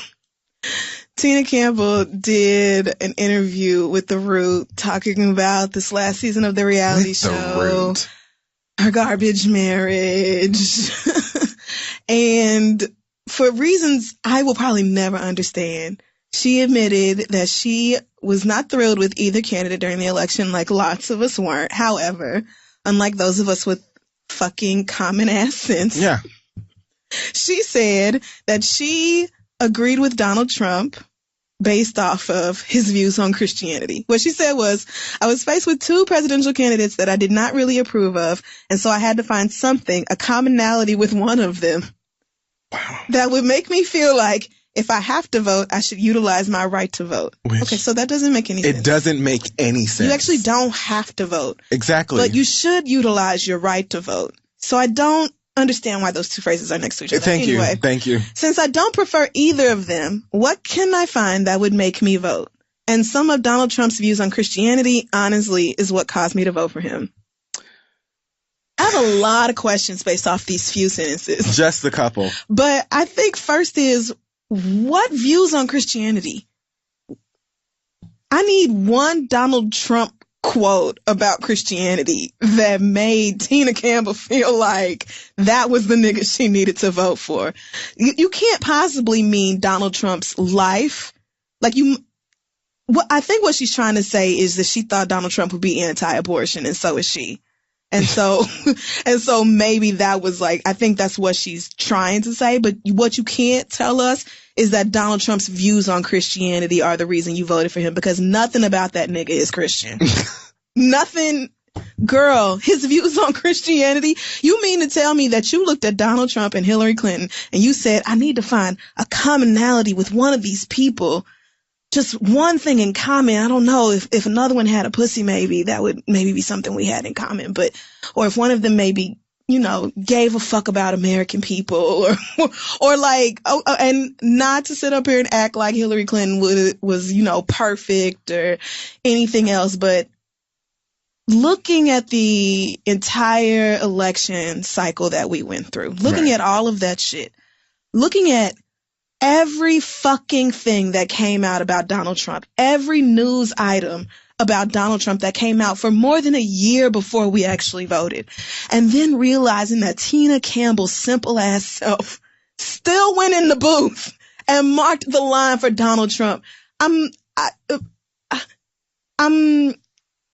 Tina Campbell did an interview with The Root talking about this last season of the reality show, her garbage marriage. And for reasons I will probably never understand, she admitted that she was not thrilled with either candidate during the election, like lots of us weren't. However, unlike those of us with fucking common ass sense, yeah, she said that she agreed with Donald Trump based off of his views on Christianity. What she said was, I was faced with two presidential candidates that I did not really approve of, and so I had to find something, a commonality with one of them, that would make me feel like if I have to vote, I should utilize my right to vote. Okay, so that doesn't make any sense. It doesn't make any sense. You actually don't have to vote. Exactly. But you should utilize your right to vote. So I don't understand why those two phrases are next to each other. Thank you. Since I don't prefer either of them, what can I find that would make me vote? And some of Donald Trump's views on Christianity, honestly, is what caused me to vote for him. I have a lot of questions based off these few sentences. Just a couple. But I think first is, what views on Christianity? I need one Donald Trump quote about Christianity that made Tina Campbell feel like that was the nigga she needed to vote for. You can't possibly mean Donald Trump's life. Like I think what she's trying to say is that she thought Donald Trump would be anti-abortion, and so is she. And so maybe that was like, I think that's what she's trying to say. But what you can't tell us is that Donald Trump's views on Christianity are the reason you voted for him, because nothing about that nigga is Christian. Nothing. Girl, his views on Christianity. You mean to tell me that you looked at Donald Trump and Hillary Clinton and you said, I need to find a commonality with one of these people. Just one thing in common. I don't know if another one had a pussy, maybe that would maybe be something we had in common, or if one of them maybe, gave a fuck about American people or like, and not to sit up here and act like Hillary Clinton was, perfect or anything else, but looking at the entire election cycle that we went through, looking at all of that shit, looking at every fucking thing that came out about Donald Trump, every news item about Donald Trump that came out for more than a year before we actually voted. And then realizing that Tina Campbell's simple ass self still went in the booth and marked the line for Donald Trump. I'm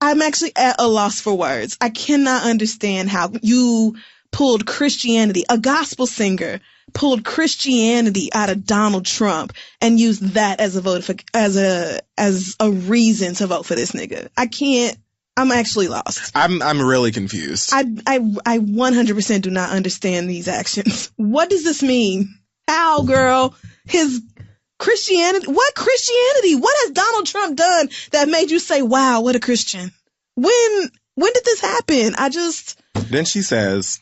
actually at a loss for words. I cannot understand how you pulled Christianity, a gospel singer pulled Christianity out of Donald Trump and used that as a vote for, as a reason to vote for this nigga. I can't. I'm actually lost. I'm really confused. I 100% do not understand these actions. What does this mean? How, girl? His Christianity? What Christianity? What has Donald Trump done that made you say, wow, what a Christian? When did this happen? Then she says,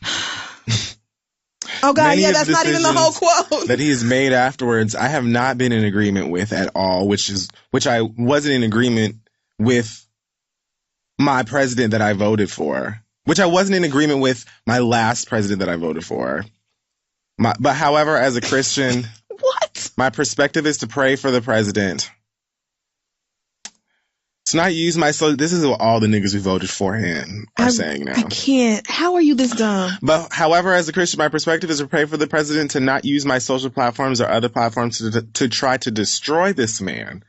oh God, yeah, that's not even the whole quote. That he has made afterwards, I have not been in agreement with at all, which I wasn't in agreement with my president that I voted for, which I wasn't in agreement with my last president that I voted for. But however, as a Christian, what? My perspective is to pray for the president. To not use my soul. This is what all the niggas who voted for him are saying now. I can't. How are you this dumb? But however, as a Christian, my perspective is to pray for the president to not use my social platforms or other platforms to try to destroy this man.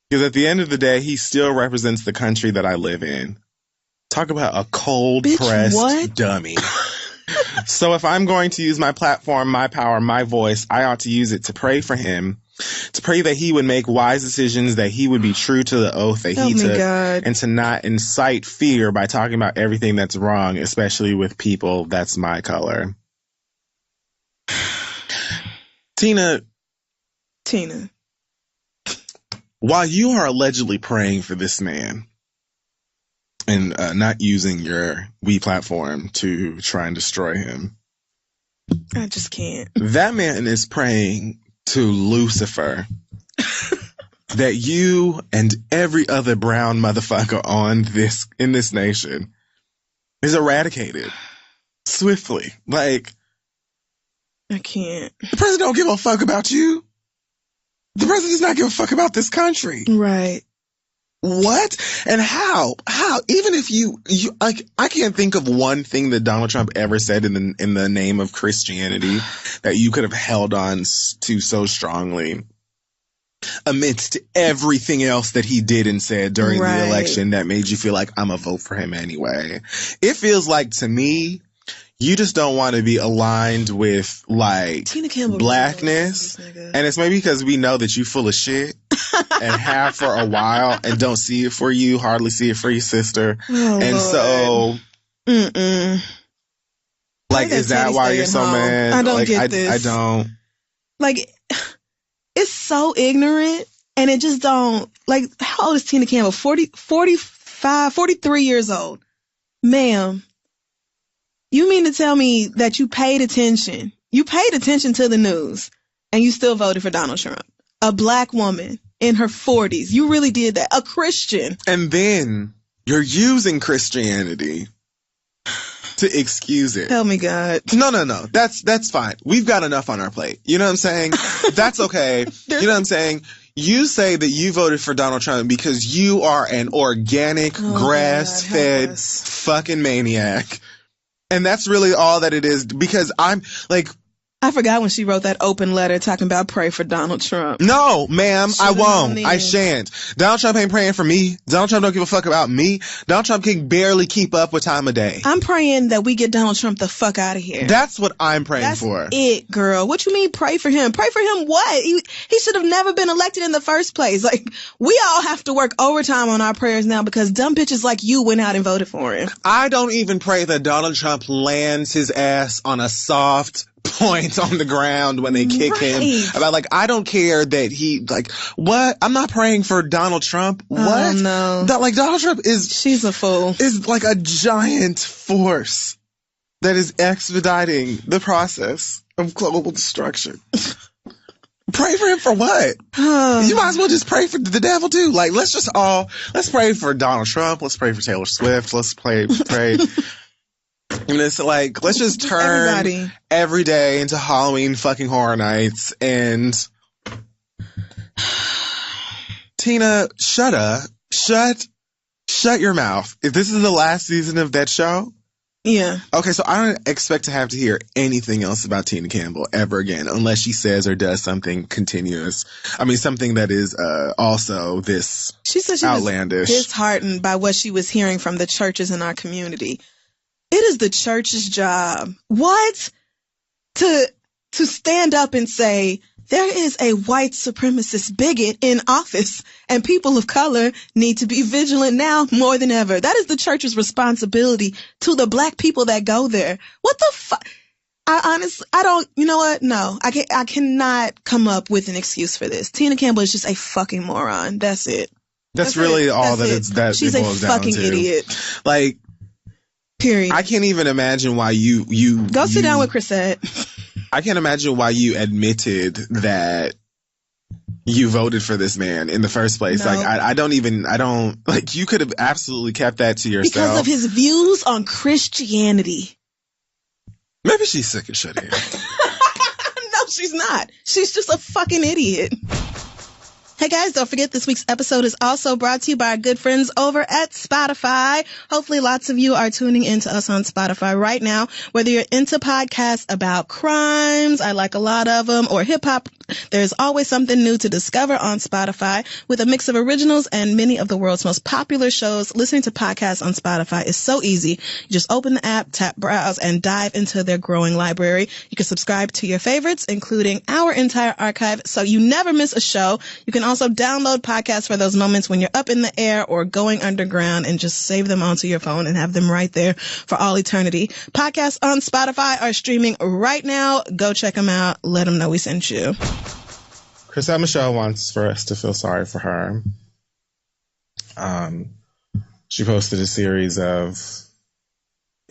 Because at the end of the day, he still represents the country that I live in. Talk about a cold-pressed dummy. So if I'm going to use my platform, my power, my voice, I ought to use it to pray for him, to pray that he would make wise decisions, that he would be true to the oath that he took, and to not incite fear by talking about everything that's wrong, especially with people that's my color. Tina. While you are allegedly praying for this man and not using your We platform to try and destroy him, I just can't. That man is praying to Lucifer that you and every other brown motherfucker in this nation is eradicated swiftly. Like, I can't. The president don't give a fuck about you. The president does not give a fuck about this country. Right. What? And how? Even if you I can't think of one thing that Donald Trump ever said in the name of Christianity that you could have held on to so strongly amidst everything else that he did and said during the election that made you feel like I'm a vote for him anyway. It feels like to me, you just don't want to be aligned with like blackness. And it's maybe because we know that you full of shit and have for a while and don't see it for you, hardly see it for your sister. Oh, and Lord. So, like, is that why you're so mad? I don't get this. I don't. Like, it's so ignorant and it just don't, like, how old is Tina Campbell? 43 years old. Ma'am. You mean to tell me that you paid attention to the news and you still voted for Donald Trump? A black woman in her 40s. You really did that. A Christian. And then you're using Christianity to excuse it. Help me, God. No. That's fine. We've got enough on our plate. You know what I'm saying? That's okay. You know what I'm saying? You say that you voted for Donald Trump because you are an organic, grass-fed fucking maniac. And that's really all that it is, because I'm like, I forgot when she wrote that open letter talking about pray for Donald Trump. No, ma'am, I won't. I shan't. Donald Trump ain't praying for me. Donald Trump don't give a fuck about me. Donald Trump can barely keep up with time of day. I'm praying that we get Donald Trump the fuck out of here. That's what I'm praying for. That's it, girl. What you mean pray for him? Pray for him what? He should have never been elected in the first place. Like, we all have to work overtime on our prayers now because dumb bitches like you went out and voted for him. I don't even pray that Donald Trump lands his ass on a soft point on the ground when they kick him. About, like, I don't care that he, like, what? I'm not praying for Donald Trump. What? Oh, no. Like, Donald Trump she's a fool. Is like a giant force that is expediting the process of global destruction. Pray for him for what? You might as well just pray for the devil too. Like, let's pray for Donald Trump. Let's pray for Taylor Swift. Let's pray. And it's like, let's just turn every day into Halloween fucking Horror Nights and Tina, shut up. Shut your mouth. If this is the last season of that show. Yeah. Okay, so I don't expect to have to hear anything else about Tina Campbell ever again, unless she says or does something continuous. I mean, something that is also this she said she outlandish. Was disheartened by what she was hearing from the churches in our community. It is the church's job. What? To stand up and say, there is a white supremacist bigot in office and people of color need to be vigilant now more than ever. That is the church's responsibility to the black people that go there. What the fuck? I don't, you know what? No, I cannot come up with an excuse for this. Tina Campbell is just a fucking moron. That's it. That's really it. All That's that She's it boils a fucking down to. Idiot. Like, period. I can't even imagine why you go sit down with Chrisette. I can't imagine why you admitted that you voted for this man in the first place. No. Like, I don't, like, you could have absolutely kept that to yourself. Because of his views on Christianity. Maybe she's sick of shit here. No, she's not. She's just a fucking idiot. Hey guys, don't forget this week's episode is also brought to you by our good friends over at Spotify. Hopefully lots of you are tuning into us on Spotify right now. Whether you're into podcasts about crimes, I like a lot of them, or hip hop, there's always something new to discover on Spotify. With a mix of originals and many of the world's most popular shows, listening to podcasts on Spotify is so easy. You just open the app, tap browse, and dive into their growing library. You can subscribe to your favorites, including our entire archive, so you never miss a show. You can also download podcasts for those moments when you're up in the air or going underground and just save them onto your phone and have them right there for all eternity. Podcasts on Spotify are streaming right now. Go check them out. Let them know we sent you. Chrisette Michele wants for us to feel sorry for her. She posted a series of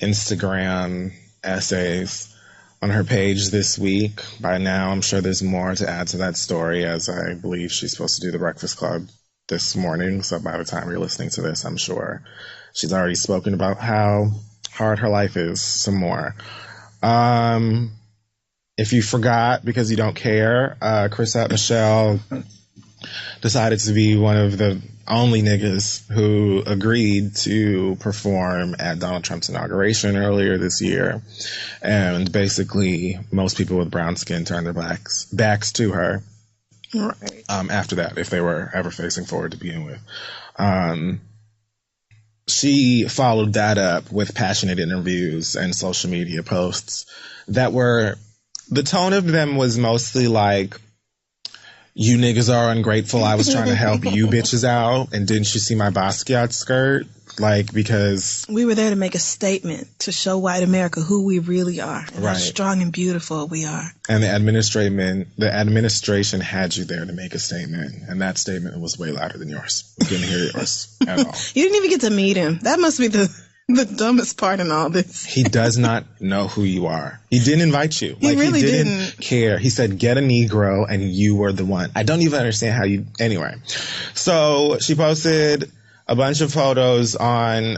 Instagram essays on her page this week. By now, I'm sure there's more to add to that story, as I believe she's supposed to do the Breakfast Club this morning. So by the time you're listening to this, I'm sure she's already spoken about how hard her life is some more. If you forgot because you don't care, Chrisette Michele decided to be one of the only niggas who agreed to perform at Donald Trump's inauguration earlier this year. And basically, most people with brown skin turned their backs to her. Right. After that, if they were ever facing forward to begin with. She followed that up with passionate interviews and social media posts that were, the tone of them was mostly like, you niggas are ungrateful. I was trying to help you bitches out. And didn't you see my Basquiat skirt? Like, because we were there to make a statement to show white America who we really are and how strong and beautiful we are. And the administration had you there to make a statement. And that statement was way louder than yours. You didn't hear yours at all. You didn't even get to meet him. That must be the dumbest part in all this. He does not know who you are. He didn't invite you. He really didn't care. He said, get a Negro, and you were the one. I don't even understand how you... Anyway. So she posted a bunch of photos on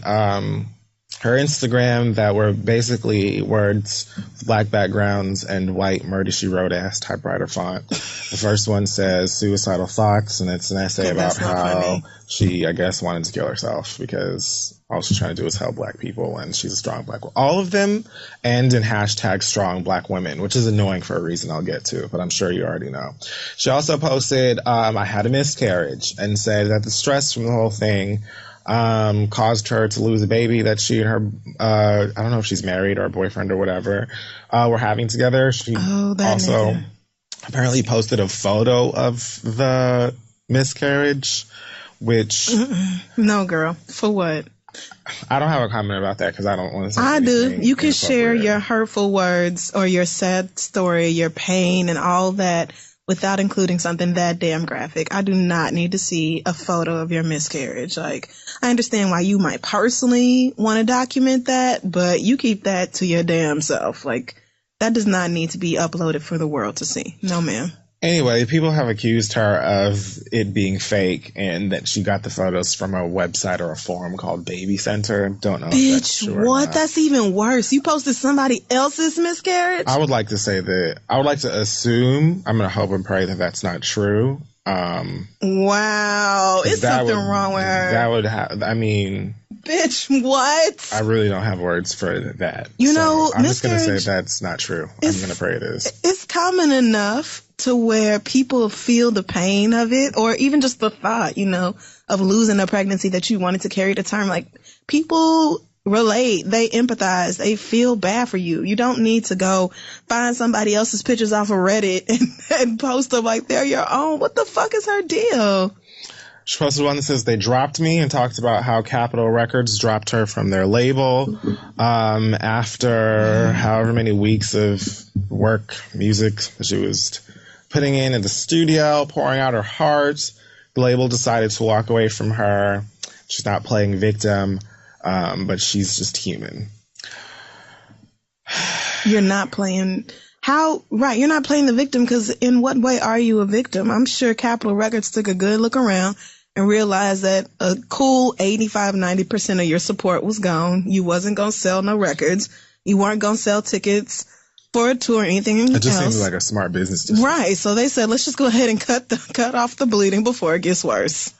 her Instagram that were basically words, black backgrounds, and white Murder, She Wrote ass typewriter font. The first one says suicidal thoughts, and it's an essay about how she, I guess, wanted to kill herself because all she's trying to do is help black people, and she's a strong black woman. All of them end in hashtag strong black women, which is annoying for a reason I'll get to, but I'm sure you already know. She also posted, I had a miscarriage, and said that the stress from the whole thing caused her to lose a baby that she and her, I don't know if she's married or a boyfriend or whatever, were having together. She also apparently posted a photo of the miscarriage, which... No, girl. For what? I don't have a comment about that because I don't want to say I do. You can share your hurtful words or your sad story, your pain and all that without including something that damn graphic. I do not need to see a photo of your miscarriage. Like, I understand why you might personally want to document that, but you keep that to your damn self. Like, that does not need to be uploaded for the world to see. No, ma'am. Anyway, people have accused her of it being fake and that she got the photos from a website or a forum called Baby Center. Don't know if that's true or what? not. That's even worse. You posted somebody else's miscarriage? I would like to say that, I would like to assume, I'm going to hope and pray that that's not true. Wow. It's something wrong with her. That would have, I mean... Bitch, what? I really don't have words for that. You know, I'm just going to say that's not true. I'm going to pray it is. It's common enough to where people feel the pain of it, or even just the thought, you know, of losing a pregnancy that you wanted to carry to term. Like, people relate, they empathize, they feel bad for you. You don't need to go find somebody else's pictures off of Reddit and post them like they're your own. What the fuck is her deal? She posted one that says they dropped me and talked about how Capitol Records dropped her from their label after however many weeks of work, music she was putting in the studio, pouring out her heart. The label decided to walk away from her. She's not playing victim, but she's just human. You're not playing... You're not playing the victim, because in what way are you a victim? I'm sure Capitol Records took a good look around and realized that a cool 85-90% of your support was gone. You wasn't going to sell no records. You weren't going to sell tickets for a tour or anything else. It just seems like a smart business decision. Right. So they said, let's just go ahead and cut off the bleeding before it gets worse.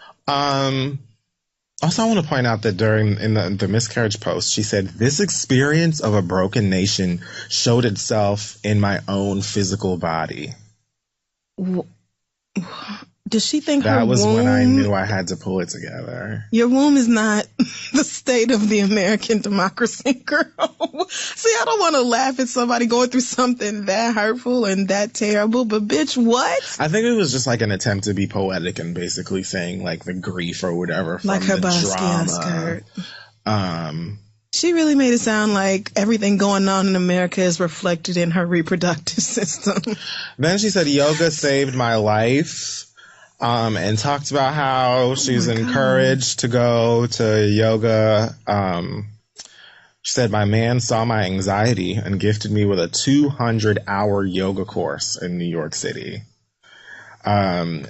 Also, I want to point out that in the miscarriage post, she said, this experience of a broken nation showed itself in my own physical body. Does she think that her was womb, when I knew I had to pull it together? Your womb is not the state of the American democracy, girl. See, I don't want to laugh at somebody going through something that hurtful and that terrible, but bitch, what? I think it was just like an attempt to be poetic and basically saying like the grief or whatever from like her the drama. skirt. She really made it sound like everything going on in America is reflected in her reproductive system. Then she said, yoga saved my life. And talked about how she's encouraged to go to yoga. She said, my man saw my anxiety and gifted me with a 200-hour yoga course in New York City. I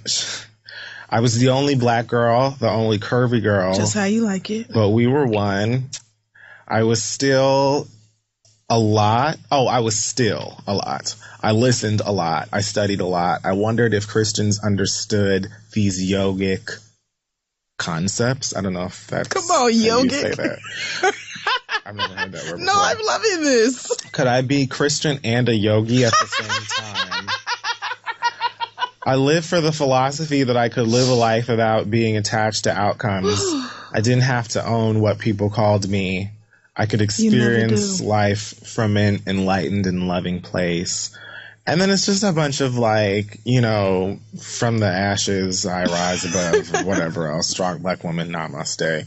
was the only black girl, the only curvy girl. Just how you like it. But we were one. I was still a lot. I listened a lot. I studied a lot. I wondered if Christians understood these yogic concepts. I don't know if that's... Come on, yogic. Say that. I've never heard that word before. No, I'm loving this. Could I be Christian and a yogi at the same time? I lived for the philosophy that I could live a life without being attached to outcomes. I didn't have to own what people called me. I could experience life from an enlightened and loving place. And then it's just a bunch of like, you know, from the ashes I rise above, or whatever else. Strong black woman, namaste.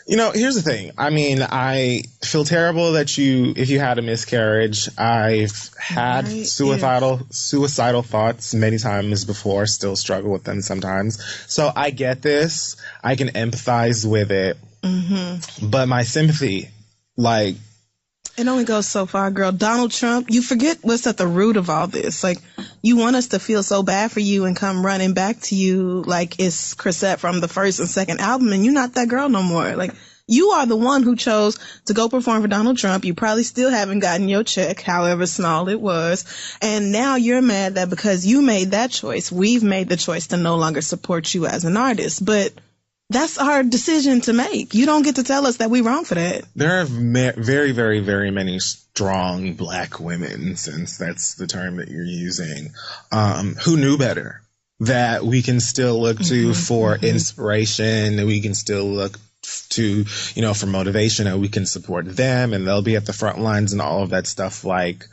You know, here's the thing. I mean, I feel terrible that if you had a miscarriage. I've had suicidal thoughts many times before, still struggle with them sometimes. So I get this. I can empathize with it. Mm-hmm. But my sympathy, like, it only goes so far, girl. Donald Trump, you forget what's at the root of all this. Like, you want us to feel so bad for you and come running back to you like it's Chrisette from the first and second album, and you're not that girl no more. Like, you are the one who chose to go perform for Donald Trump. You probably still haven't gotten your check, however small it was. And now you're mad that because you made that choice, we've made the choice to no longer support you as an artist. But that's our decision to make. You don't get to tell us that we're wrong for that. There are very, very, very many strong black women, since that's the term that you're using, who knew better, that we can still look to for inspiration, and we can still look to, you know, for motivation, and we can support them, and they'll be at the front lines and all of that stuff. Like,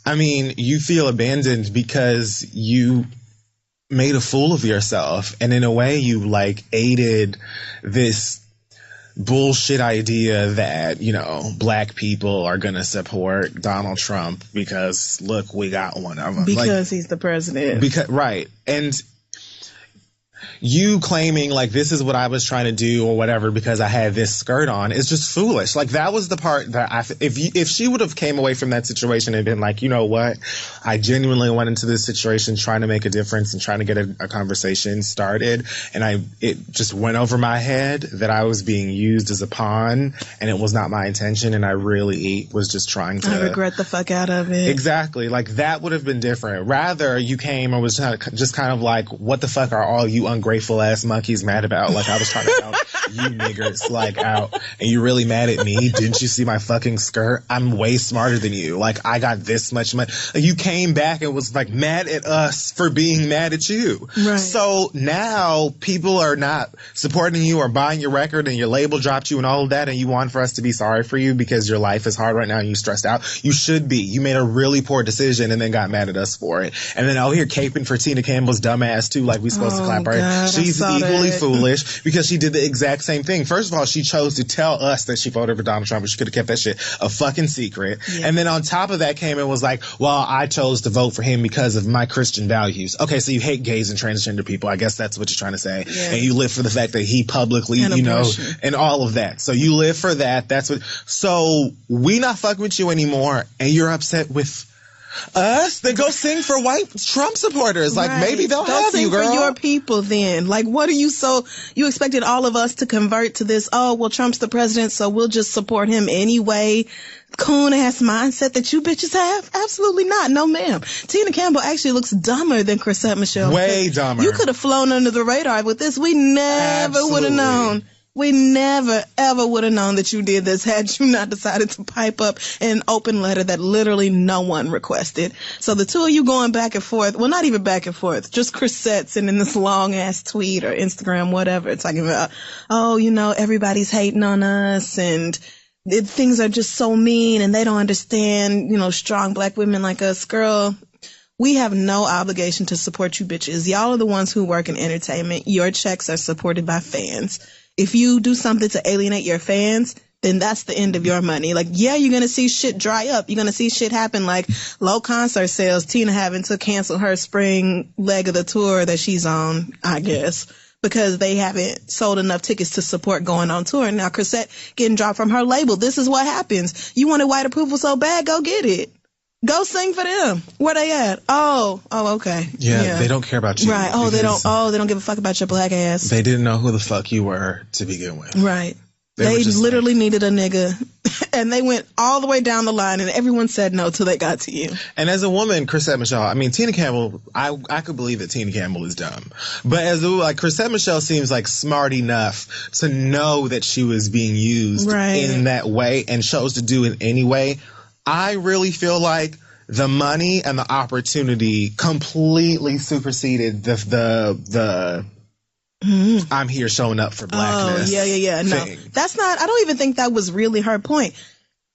I mean, you feel abandoned because you made a fool of yourself, and in a way you like aided this bullshit idea that, you know, black people are gonna support Donald Trump because look, we got one of them, because he's the president. Right. And you claiming like this is what I was trying to do or whatever because I had this skirt on is just foolish. Like that was the part that if she would have came away from that situation and been like, you know what, I genuinely went into this situation trying to make a difference and trying to get a conversation started, and it just went over my head that I was being used as a pawn and it was not my intention, and I really was just trying to. I regret the fuck out of it. Exactly. Like that would have been different. Rather, you came and was just kind of like, what the fuck are all you ungrateful ass monkeys mad about? Like I was trying to help you niggers like out, and you really mad at me? Didn't you see my fucking skirt? I'm way smarter than you. Like I got this much money. Like, you came back and was like mad at us for being mad at you. Right. So now people are not supporting you or buying your record, and your label dropped you and all of that, and you want for us to be sorry for you because your life is hard right now and you're stressed out. You should be. You made a really poor decision and then got mad at us for it. And then out here caping for Tina Campbell's dumbass too, like we supposed to clap her. God, she's equally foolish because she did the exact same thing. First of all, she chose to tell us that she voted for Donald Trump, but she could have kept that shit a fucking secret. Yeah. And then on top of that came and was like, well, I chose to vote for him because of my Christian values. Okay, so you hate gays and transgender people. I guess that's what you're trying to say. Yeah. And you live for the fact that he publicly, and and all of that. So you live for that. That's what. So we not fucking with you anymore, and you're upset with us? Then go sing for white Trump supporters. Like, maybe they'll have you, girl. Go sing for your people then. Like, what are you you expected all of us to convert to this, oh, well, Trump's the president, so we'll just support him anyway. Coon ass mindset that you bitches have? Absolutely not. No, ma'am. Tina Campbell actually looks dumber than Chrisette Michele. Way dumber. You could have flown under the radar with this. We never would have known. We never, ever would have known that you did this had you not decided to pipe up an open letter that literally no one requested. So the two of you going back and forth, well, not even back and forth, just Chrisette sending this long-ass tweet or Instagram, whatever, talking about, oh, everybody's hating on us and things are just so mean and they don't understand, strong black women like us. Girl, we have no obligation to support you bitches. Y'all are the ones who work in entertainment. Your checks are supported by fans. If you do something to alienate your fans, then that's the end of your money. Like, yeah, you're going to see shit dry up. You're going to see shit happen like low concert sales, Tina having to cancel her spring leg of the tour that she's on, I guess, because they haven't sold enough tickets to support going on tour. Now, Chrisette getting dropped from her label. This is what happens. You wanted white approval so bad, go get it. Go sing for them. Where they at? Oh, okay. Yeah, they don't care about you. Right. They don't give a fuck about your black ass. They didn't know who the fuck you were to begin with. Right. They literally needed a nigga, and they went all the way down the line, and everyone said no till they got to you. And as a woman, Chrisette Michele, Tina Campbell, I could believe that Tina Campbell is dumb. But Chrisette Michele seems like smart enough to know that she was being used in that way and chose to do it anyway. I really feel like the money and the opportunity completely superseded the I'm here showing up for blackness. Oh, yeah. No, that's not, I don't even think that was really her point.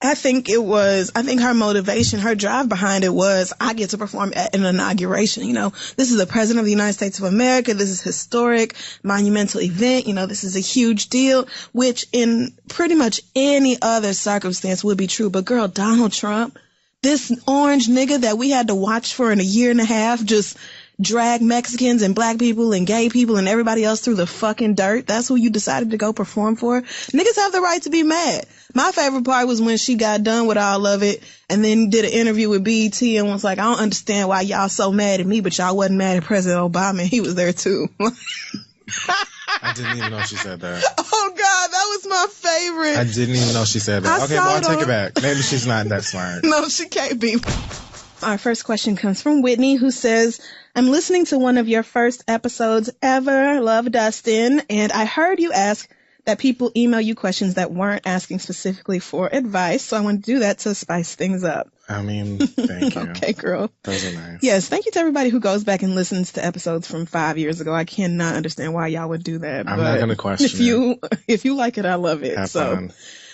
I think her motivation, her drive behind it was, I get to perform at an inauguration. This is the president of the United States of America. This is historic, monumental event. This is a huge deal, which in pretty much any other circumstance would be true. But girl, Donald Trump, this orange nigga that we had to watch for in a year and a half, just drag Mexicans and black people and gay people and everybody else through the fucking dirt. That's who you decided to go perform for. Niggas have the right to be mad. My favorite part was when she got done with all of it and then did an interview with BET and was like, I don't understand why y'all so mad at me, but y'all wasn't mad at President Obama. He was there too. I didn't even know she said that. Oh, God, that was my favorite. I didn't even know she said that. Okay, well, I'll take it back. Maybe she's not that smart. No, she can't be. Our first question comes from Whitney, who says, I'm listening to one of your first episodes ever. Love, Dustin. And I heard you ask that people email you questions that weren't asking specifically for advice. So I want to do that to spice things up. Thank you. Okay, girl. Those are nice. Yes, thank you to everybody who goes back and listens to episodes from 5 years ago. I cannot understand why y'all would do that. I'm not going to question if you like it, I love it. Have fun.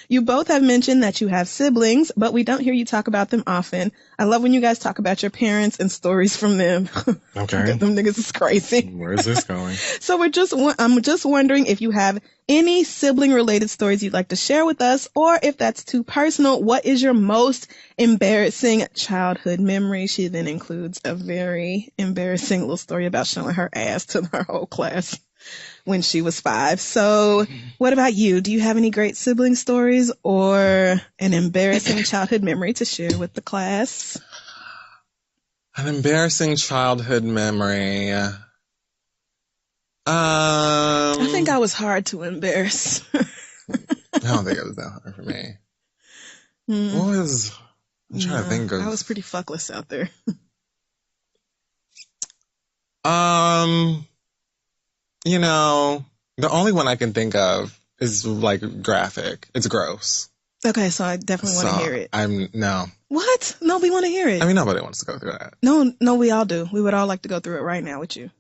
You both have mentioned that you have siblings, but we don't hear you talk about them often. I love when you guys talk about your parents and stories from them. Okay. Them niggas is crazy. Where is this going? So I'm just wondering if you have any sibling-related stories you'd like to share with us, or if that's too personal, what is your most embarrassing childhood memory? She then includes a very embarrassing little story about showing her ass to her whole class. when she was 5. So what about you? Do you have any great sibling stories or an embarrassing childhood memory to share with the class? An embarrassing childhood memory. I think I was hard to embarrass. I don't think it was that hard for me. I'm trying to think of. I was pretty fuckless out there. You know, the only one I can think of is like graphic. It's gross. Okay, so I definitely want to hear it. No. What? No, we want to hear it. I mean, nobody wants to go through that. No, we all do. We would all like to go through it right now with you.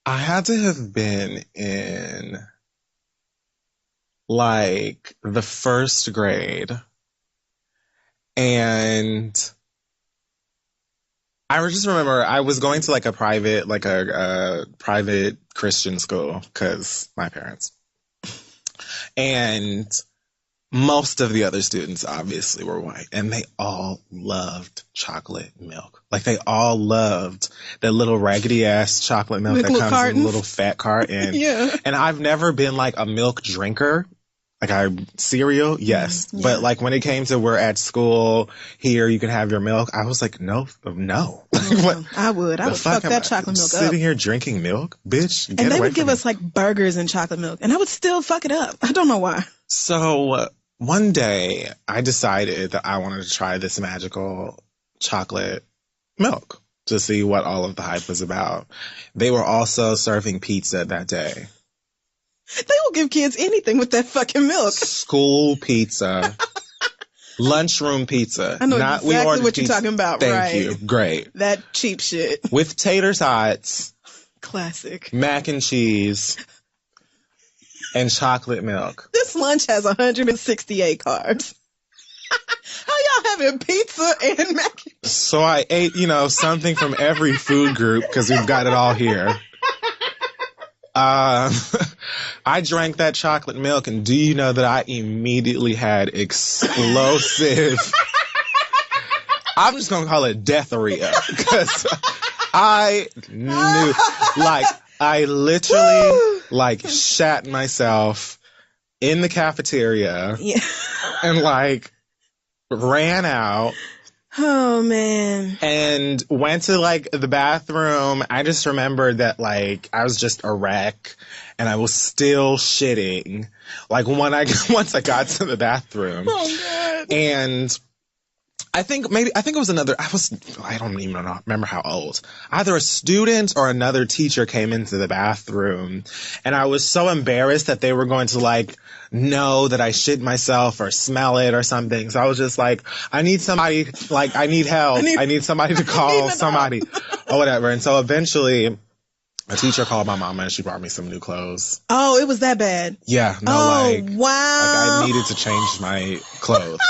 I had to have been in like the first grade, and I just remember I was going to like a private Christian school because my parents, and most of the other students obviously were white, and they all loved chocolate milk. Like they all loved that little raggedy ass chocolate milk that comes in a little fat carton. Yeah. And I've never been like a milk drinker. Like cereal, yes. Yeah. But like when it came to we're at school, here you can have your milk, I was like, no. What? I would fuck that chocolate milk up. Sitting here drinking milk, bitch. And they would give us like burgers and chocolate milk, and I would still fuck it up. I don't know why. So one day I decided that I wanted to try this magical chocolate milk to see what all of the hype was about. They were also serving pizza that day. They will give kids anything with that fucking milk. School pizza. Lunchroom pizza. I know exactly what you're talking about, Thank right? you. Great. That cheap shit. With tater tots. Classic. Mac and cheese. And chocolate milk. This lunch has 168 carbs. How y'all having pizza and mac and cheese? So I ate, something from every food group because we've got it all here. I drank that chocolate milk, and do you know that I immediately had explosive, I'm just going to call it deathria, because I knew, I literally, shat myself in the cafeteria, and, ran out. Oh, man. And went to, the bathroom. I just remembered that, I was just a wreck, and I was still shitting. Once I got to the bathroom. Oh, God. And I think it was I don't even remember how old. Either a student or another teacher came into the bathroom, and I was so embarrassed that they were going to, know that I shit myself or smell it or something. So I was just I need somebody, I need help. I need somebody to call somebody or whatever. And so eventually a teacher called my mama and she brought me some new clothes. Oh, it was that bad? Yeah. No, wow. I needed to change my clothes.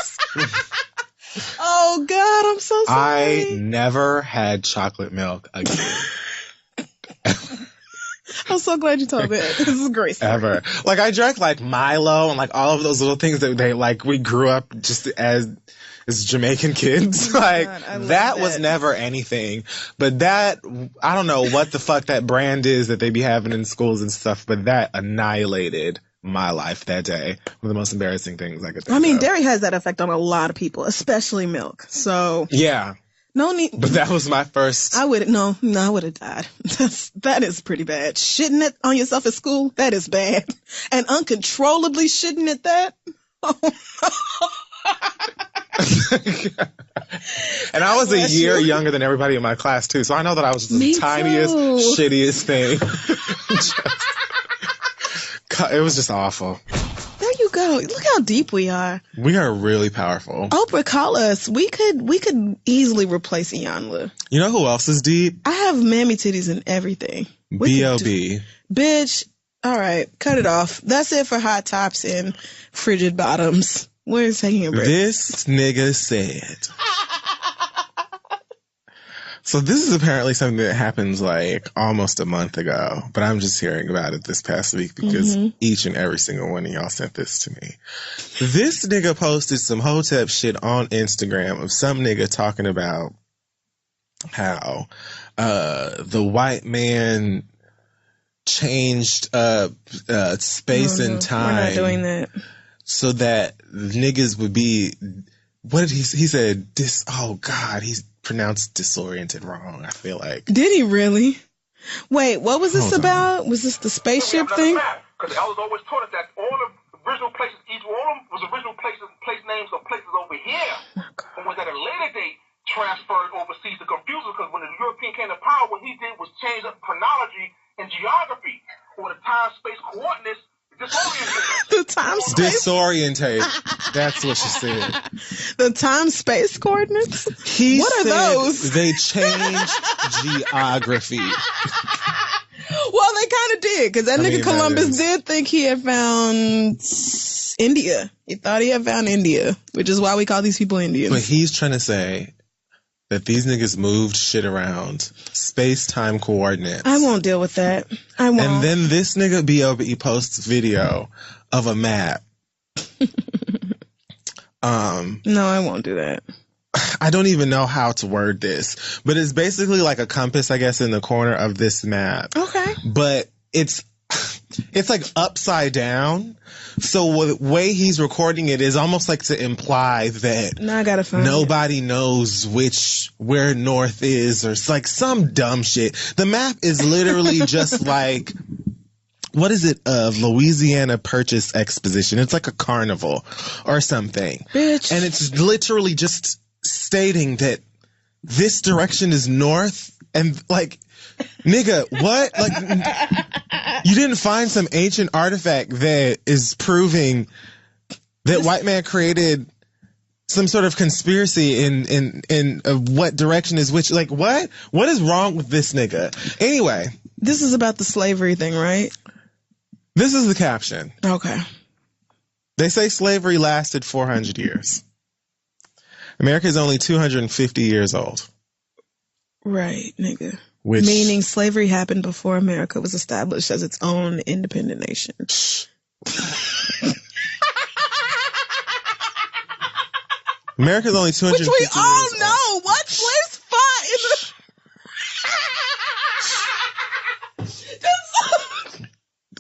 Oh, God, I'm so sorry. I never had chocolate milk again. I'm so glad you told that. This is a great story. Ever. I drank Milo and all of those little things that they we grew up just as Jamaican kids. That was never anything. But that, I don't know what the fuck that brand is that they be having in schools and stuff, but that annihilated my life that day. One of the most embarrassing things I could think of. Dairy has that effect on a lot of people, especially milk. So. Yeah. No need. But that was my first. I would have died. That is pretty bad. Shitting it on yourself at school, that is bad. And uncontrollably shitting at that. And I was a year younger than everybody in my class too, so I know that I was the tiniest, shittiest thing. It was just awful. There you go. Look how deep we are. We are really powerful. Oprah, call us. We could easily replace Iyanla. You know who else is deep? I have mammy titties and everything. B.O.B. Bitch. All right. Cut it off. That's it for hot tops and frigid bottoms. We're taking a break. This nigga said. So this is apparently something that happens almost a month ago, but I'm just hearing about it this past week because each and every single one of y'all sent this to me. This nigga posted some hotep shit on Instagram of some nigga talking about how the white man changed space and time. We're not doing that. So that niggas would be, what did he said, he pronounced disoriented wrong, I feel like. Did he really? Wait, what was this about? Was this the spaceship thing? Because elders always taught us that all the original places, each one of them was original place names of places over here. And was at a later date transferred overseas to confuse us, because when the European came to power, what he did was change up chronology and geography, or the time-space coordinates. The time space disorientate. That's what she said. The time space coordinates. What are those? They changed geography. Well, they kind of did, because that nigga Columbus did think he had found India. He thought he had found India, which is why we call these people Indians. But he's trying to say that these niggas moved shit around space-time coordinates. I won't deal with that. I won't. And then this nigga B.O.B. posts video of a map. No, I won't do that. I don't even know how to word this, but it's basically like a compass, I guess, in the corner of this map. Okay. But it's like upside down. So the way he's recording it is almost like to imply that now I gotta find nobody knows where north is, or it's like some dumb shit. The map is literally just like, what is it? Louisiana Purchase Exposition. It's like a carnival or something. Bitch. And it's literally just stating that this direction is north, and like, nigga, what? Like, you didn't find some ancient artifact that is proving that white man created some sort of conspiracy in what direction is which? Like, what? What is wrong with this nigga? Anyway. This is about the slavery thing, right? This is the caption. Okay. They say slavery lasted 400 years. America is only 250 years old. Right, nigga. Meaning slavery happened before America was established as its own independent nation. America's only 250 Which we all years know. Old. What slaves fought in the...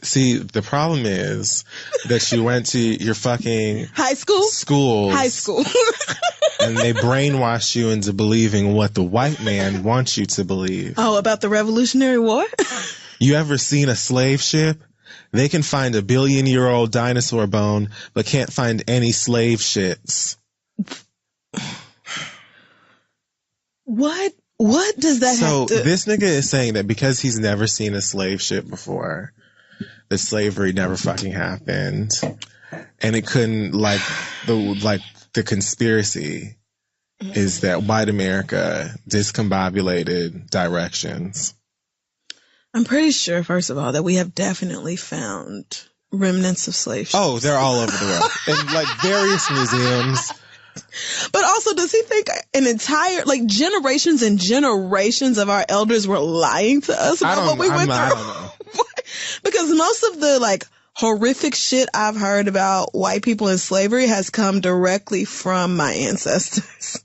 See, the problem is that you went to your fucking high school. And they brainwash you into believing what the white man wants you to believe. Oh, about the Revolutionary War? You ever seen a slave ship? They can find a billion-year-old dinosaur bone, but can't find any slave ships. What does that have to... So this nigga is saying that because he's never seen a slave ship before, that slavery never fucking happened, and it couldn't, the conspiracy is that white America discombobulated directions. I'm pretty sure, first of all, that we have definitely found remnants of slave ships. Oh, they're all over the world in like various museums. But also, does he think an entire, generations and generations of our elders were lying to us about what we went through? I don't know. Because most of the, horrific shit I've heard about white people in slavery has come directly from my ancestors.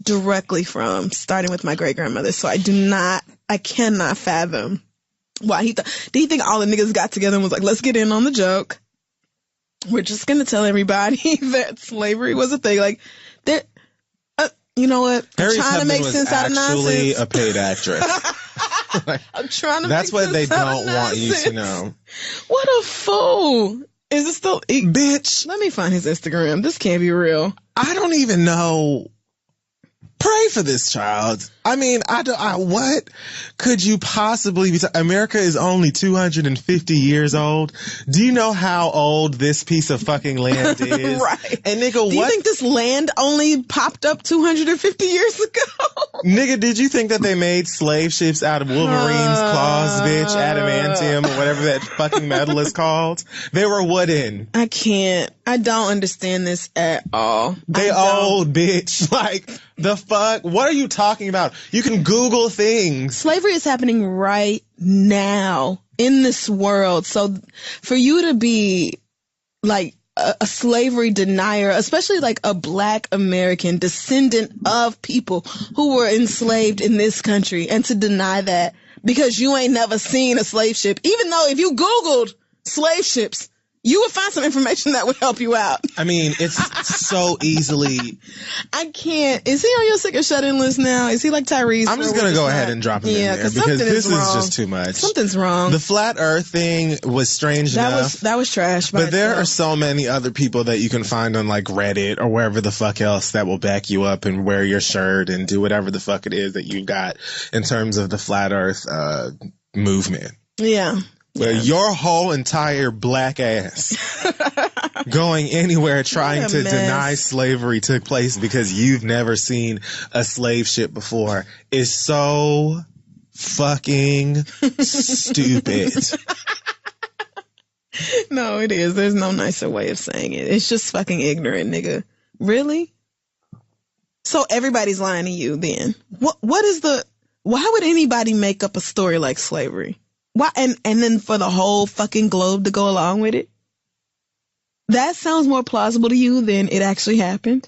Directly from, starting with my great-grandmother. So I cannot fathom why do you think all the niggas got together and was like, let's get in on the joke? We're just going to tell everybody that slavery was a thing. You know what? I'm trying to make sense out of nonsense. Actually a paid actress. I'm trying to That's what they don't want you to know. What a fool. Is it still... Bitch. Let me find his Instagram. This can't be real. I don't even know. Pray for this child. I mean, what could you possibly be? America is only 250 years old. Do you know how old this piece of fucking land is? Right. And nigga, Do you think this land only popped up 250 years ago? Nigga, did you think that they made slave ships out of Wolverine's claws, bitch? Adamantium, or whatever that fucking metal is called? They were wooden. I don't understand this at all. They old, bitch. The fuck? What are you talking about? You can Google things. Slavery is happening right now in this world. So for you to be a slavery denier, especially a Black American descendant of people who were enslaved in this country, and to deny that because you ain't never seen a slave ship. Even though if you Googled slave ships, you would find some information that would help you out. I mean, it's so easily. I can't. Is he on your sick and shut in list now? Is he like Tyrese? I'm just going to go ahead and drop him in there because this is just too much. Something's wrong. The flat earth thing was strange enough. That was trash. But there are so many other people that you can find on like Reddit or wherever the fuck else that will back you up and wear your shirt and do whatever the fuck it is that you got in terms of the flat earth movement. Yeah. Where your whole entire black ass going anywhere trying to deny slavery took place because you've never seen a slave ship before is so fucking stupid. No, it is. There's no nicer way of saying it. It's just fucking ignorant, nigga. Really? So everybody's lying to you then. Why would anybody make up a story like slavery? Why? And then for the whole fucking globe to go along with it? That sounds more plausible to you than it actually happened.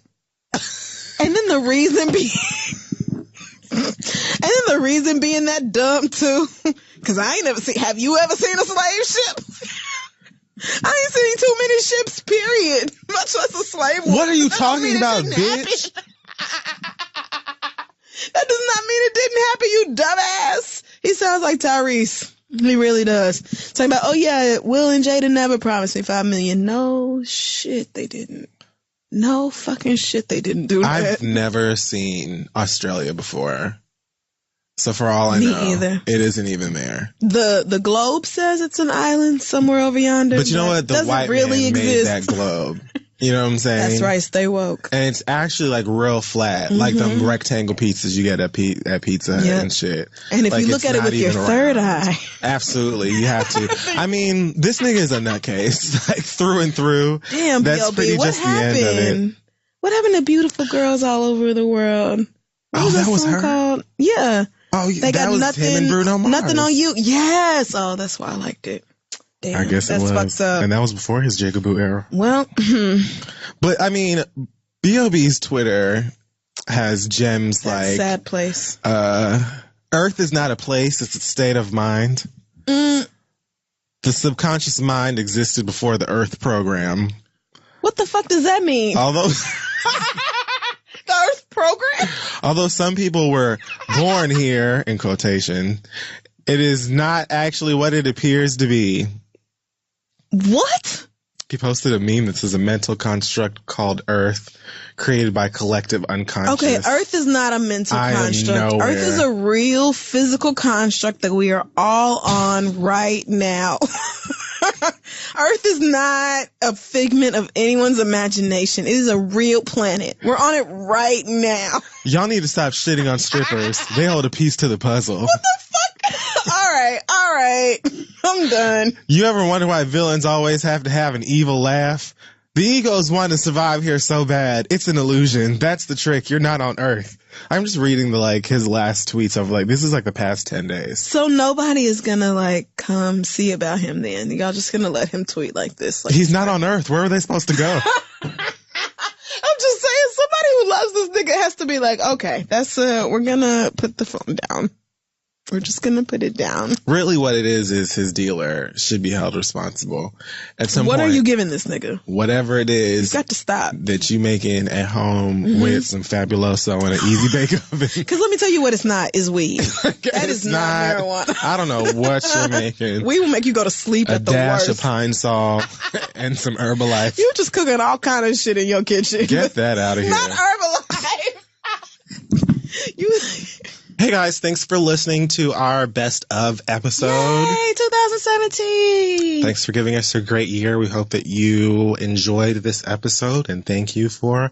And then the reason being that dumb too. Cause I ain't never seen, have you ever seen a slave ship? I ain't seen too many ships, period. Much less a slave one. What are you talking about, bitch? That does not mean it didn't happen, you dumbass. He sounds like Tyrese. He really does. Talking about, oh yeah, Will and Jada never promised me $5 million. No shit, they didn't. No fucking shit, they didn't do that. I've never seen Australia before. So for all I know, either. It isn't even there. The globe says it's an island somewhere over yonder. But you know what? The white man made that globe. You know what I'm saying? That's right. Stay woke. And it's actually like real flat, like them rectangle pizzas you get at Pizza and shit. And if you look at it with your third eye. Absolutely. You have to. I mean, this nigga is a nutcase, like through and through. Damn, that's BLB, pretty what just happened? the end of it. What happened to beautiful girls all over the world? What that was her? Called? Yeah. Oh, they got was nothing, him and Bruno Mars. Nothing on you. Yes. Oh, that's why I liked it. Damn, I guess it was. Fucked up. And that was before his Jigaboo era. Well, but I mean, B.O.B.'s Twitter has gems like sad place. Earth is not a place, it's a state of mind. The subconscious mind existed before the Earth program. What the fuck does that mean? Although the Earth program? Although some people were born here, in quotation, it is not actually what it appears to be. What? He posted a meme that says a mental construct called Earth, created by collective unconscious. Okay, Earth is not a mental construct. Earth is a real physical construct that we are all on right now. Earth is not a figment of anyone's imagination. It is a real planet. We're on it right now. Y'all need to stop shitting on strippers. They hold a piece to the puzzle. What the fuck? All right. I'm done. You ever wonder why villains always have to have an evil laugh? The egos want to survive here so bad. It's an illusion. That's the trick. You're not on Earth. I'm just reading his last tweets of this is the past 10 days. So nobody is gonna come see about him then. Y'all just gonna let him tweet like this. He's not on Earth. Where are they supposed to go? I'm just saying, somebody who loves this nigga has to be like, okay, that's we're gonna put the phone down. We're just going to put it down. Really what it is his dealer should be held responsible. At some point, what are you giving this nigga? Whatever it is. You got to stop. That you making at home with some Fabuloso and an easy bake oven. Because let me tell you what it's not, is weed. That is not marijuana. I don't know what you're making. We will make you go to sleep at the worst. A dash of Pine Sol and some Herbalife. You just cooking all kind of shit in your kitchen. Get that out of here. Not Herbalife. Hey guys, thanks for listening to our best of episode. Yay, 2017. Thanks for giving us a great year. We hope that you enjoyed this episode, and thank you for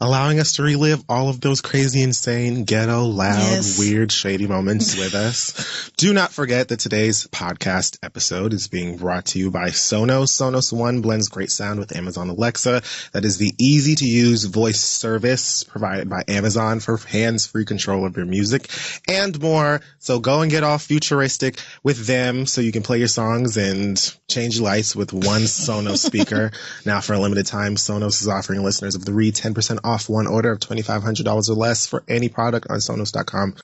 allowing us to relive all of those crazy, insane, ghetto, loud, weird, shady moments with us. Do not forget that today's podcast episode is being brought to you by Sonos. Sonos One blends great sound with Amazon Alexa. That is the easy-to-use voice service provided by Amazon for hands-free control of your music and more. So go and get all futuristic with them so you can play your songs and change your lights with one Sonos speaker. Now, for a limited time, Sonos is offering listeners of The Read 10% off one order of $2,500 or less for any product on Sonos.com.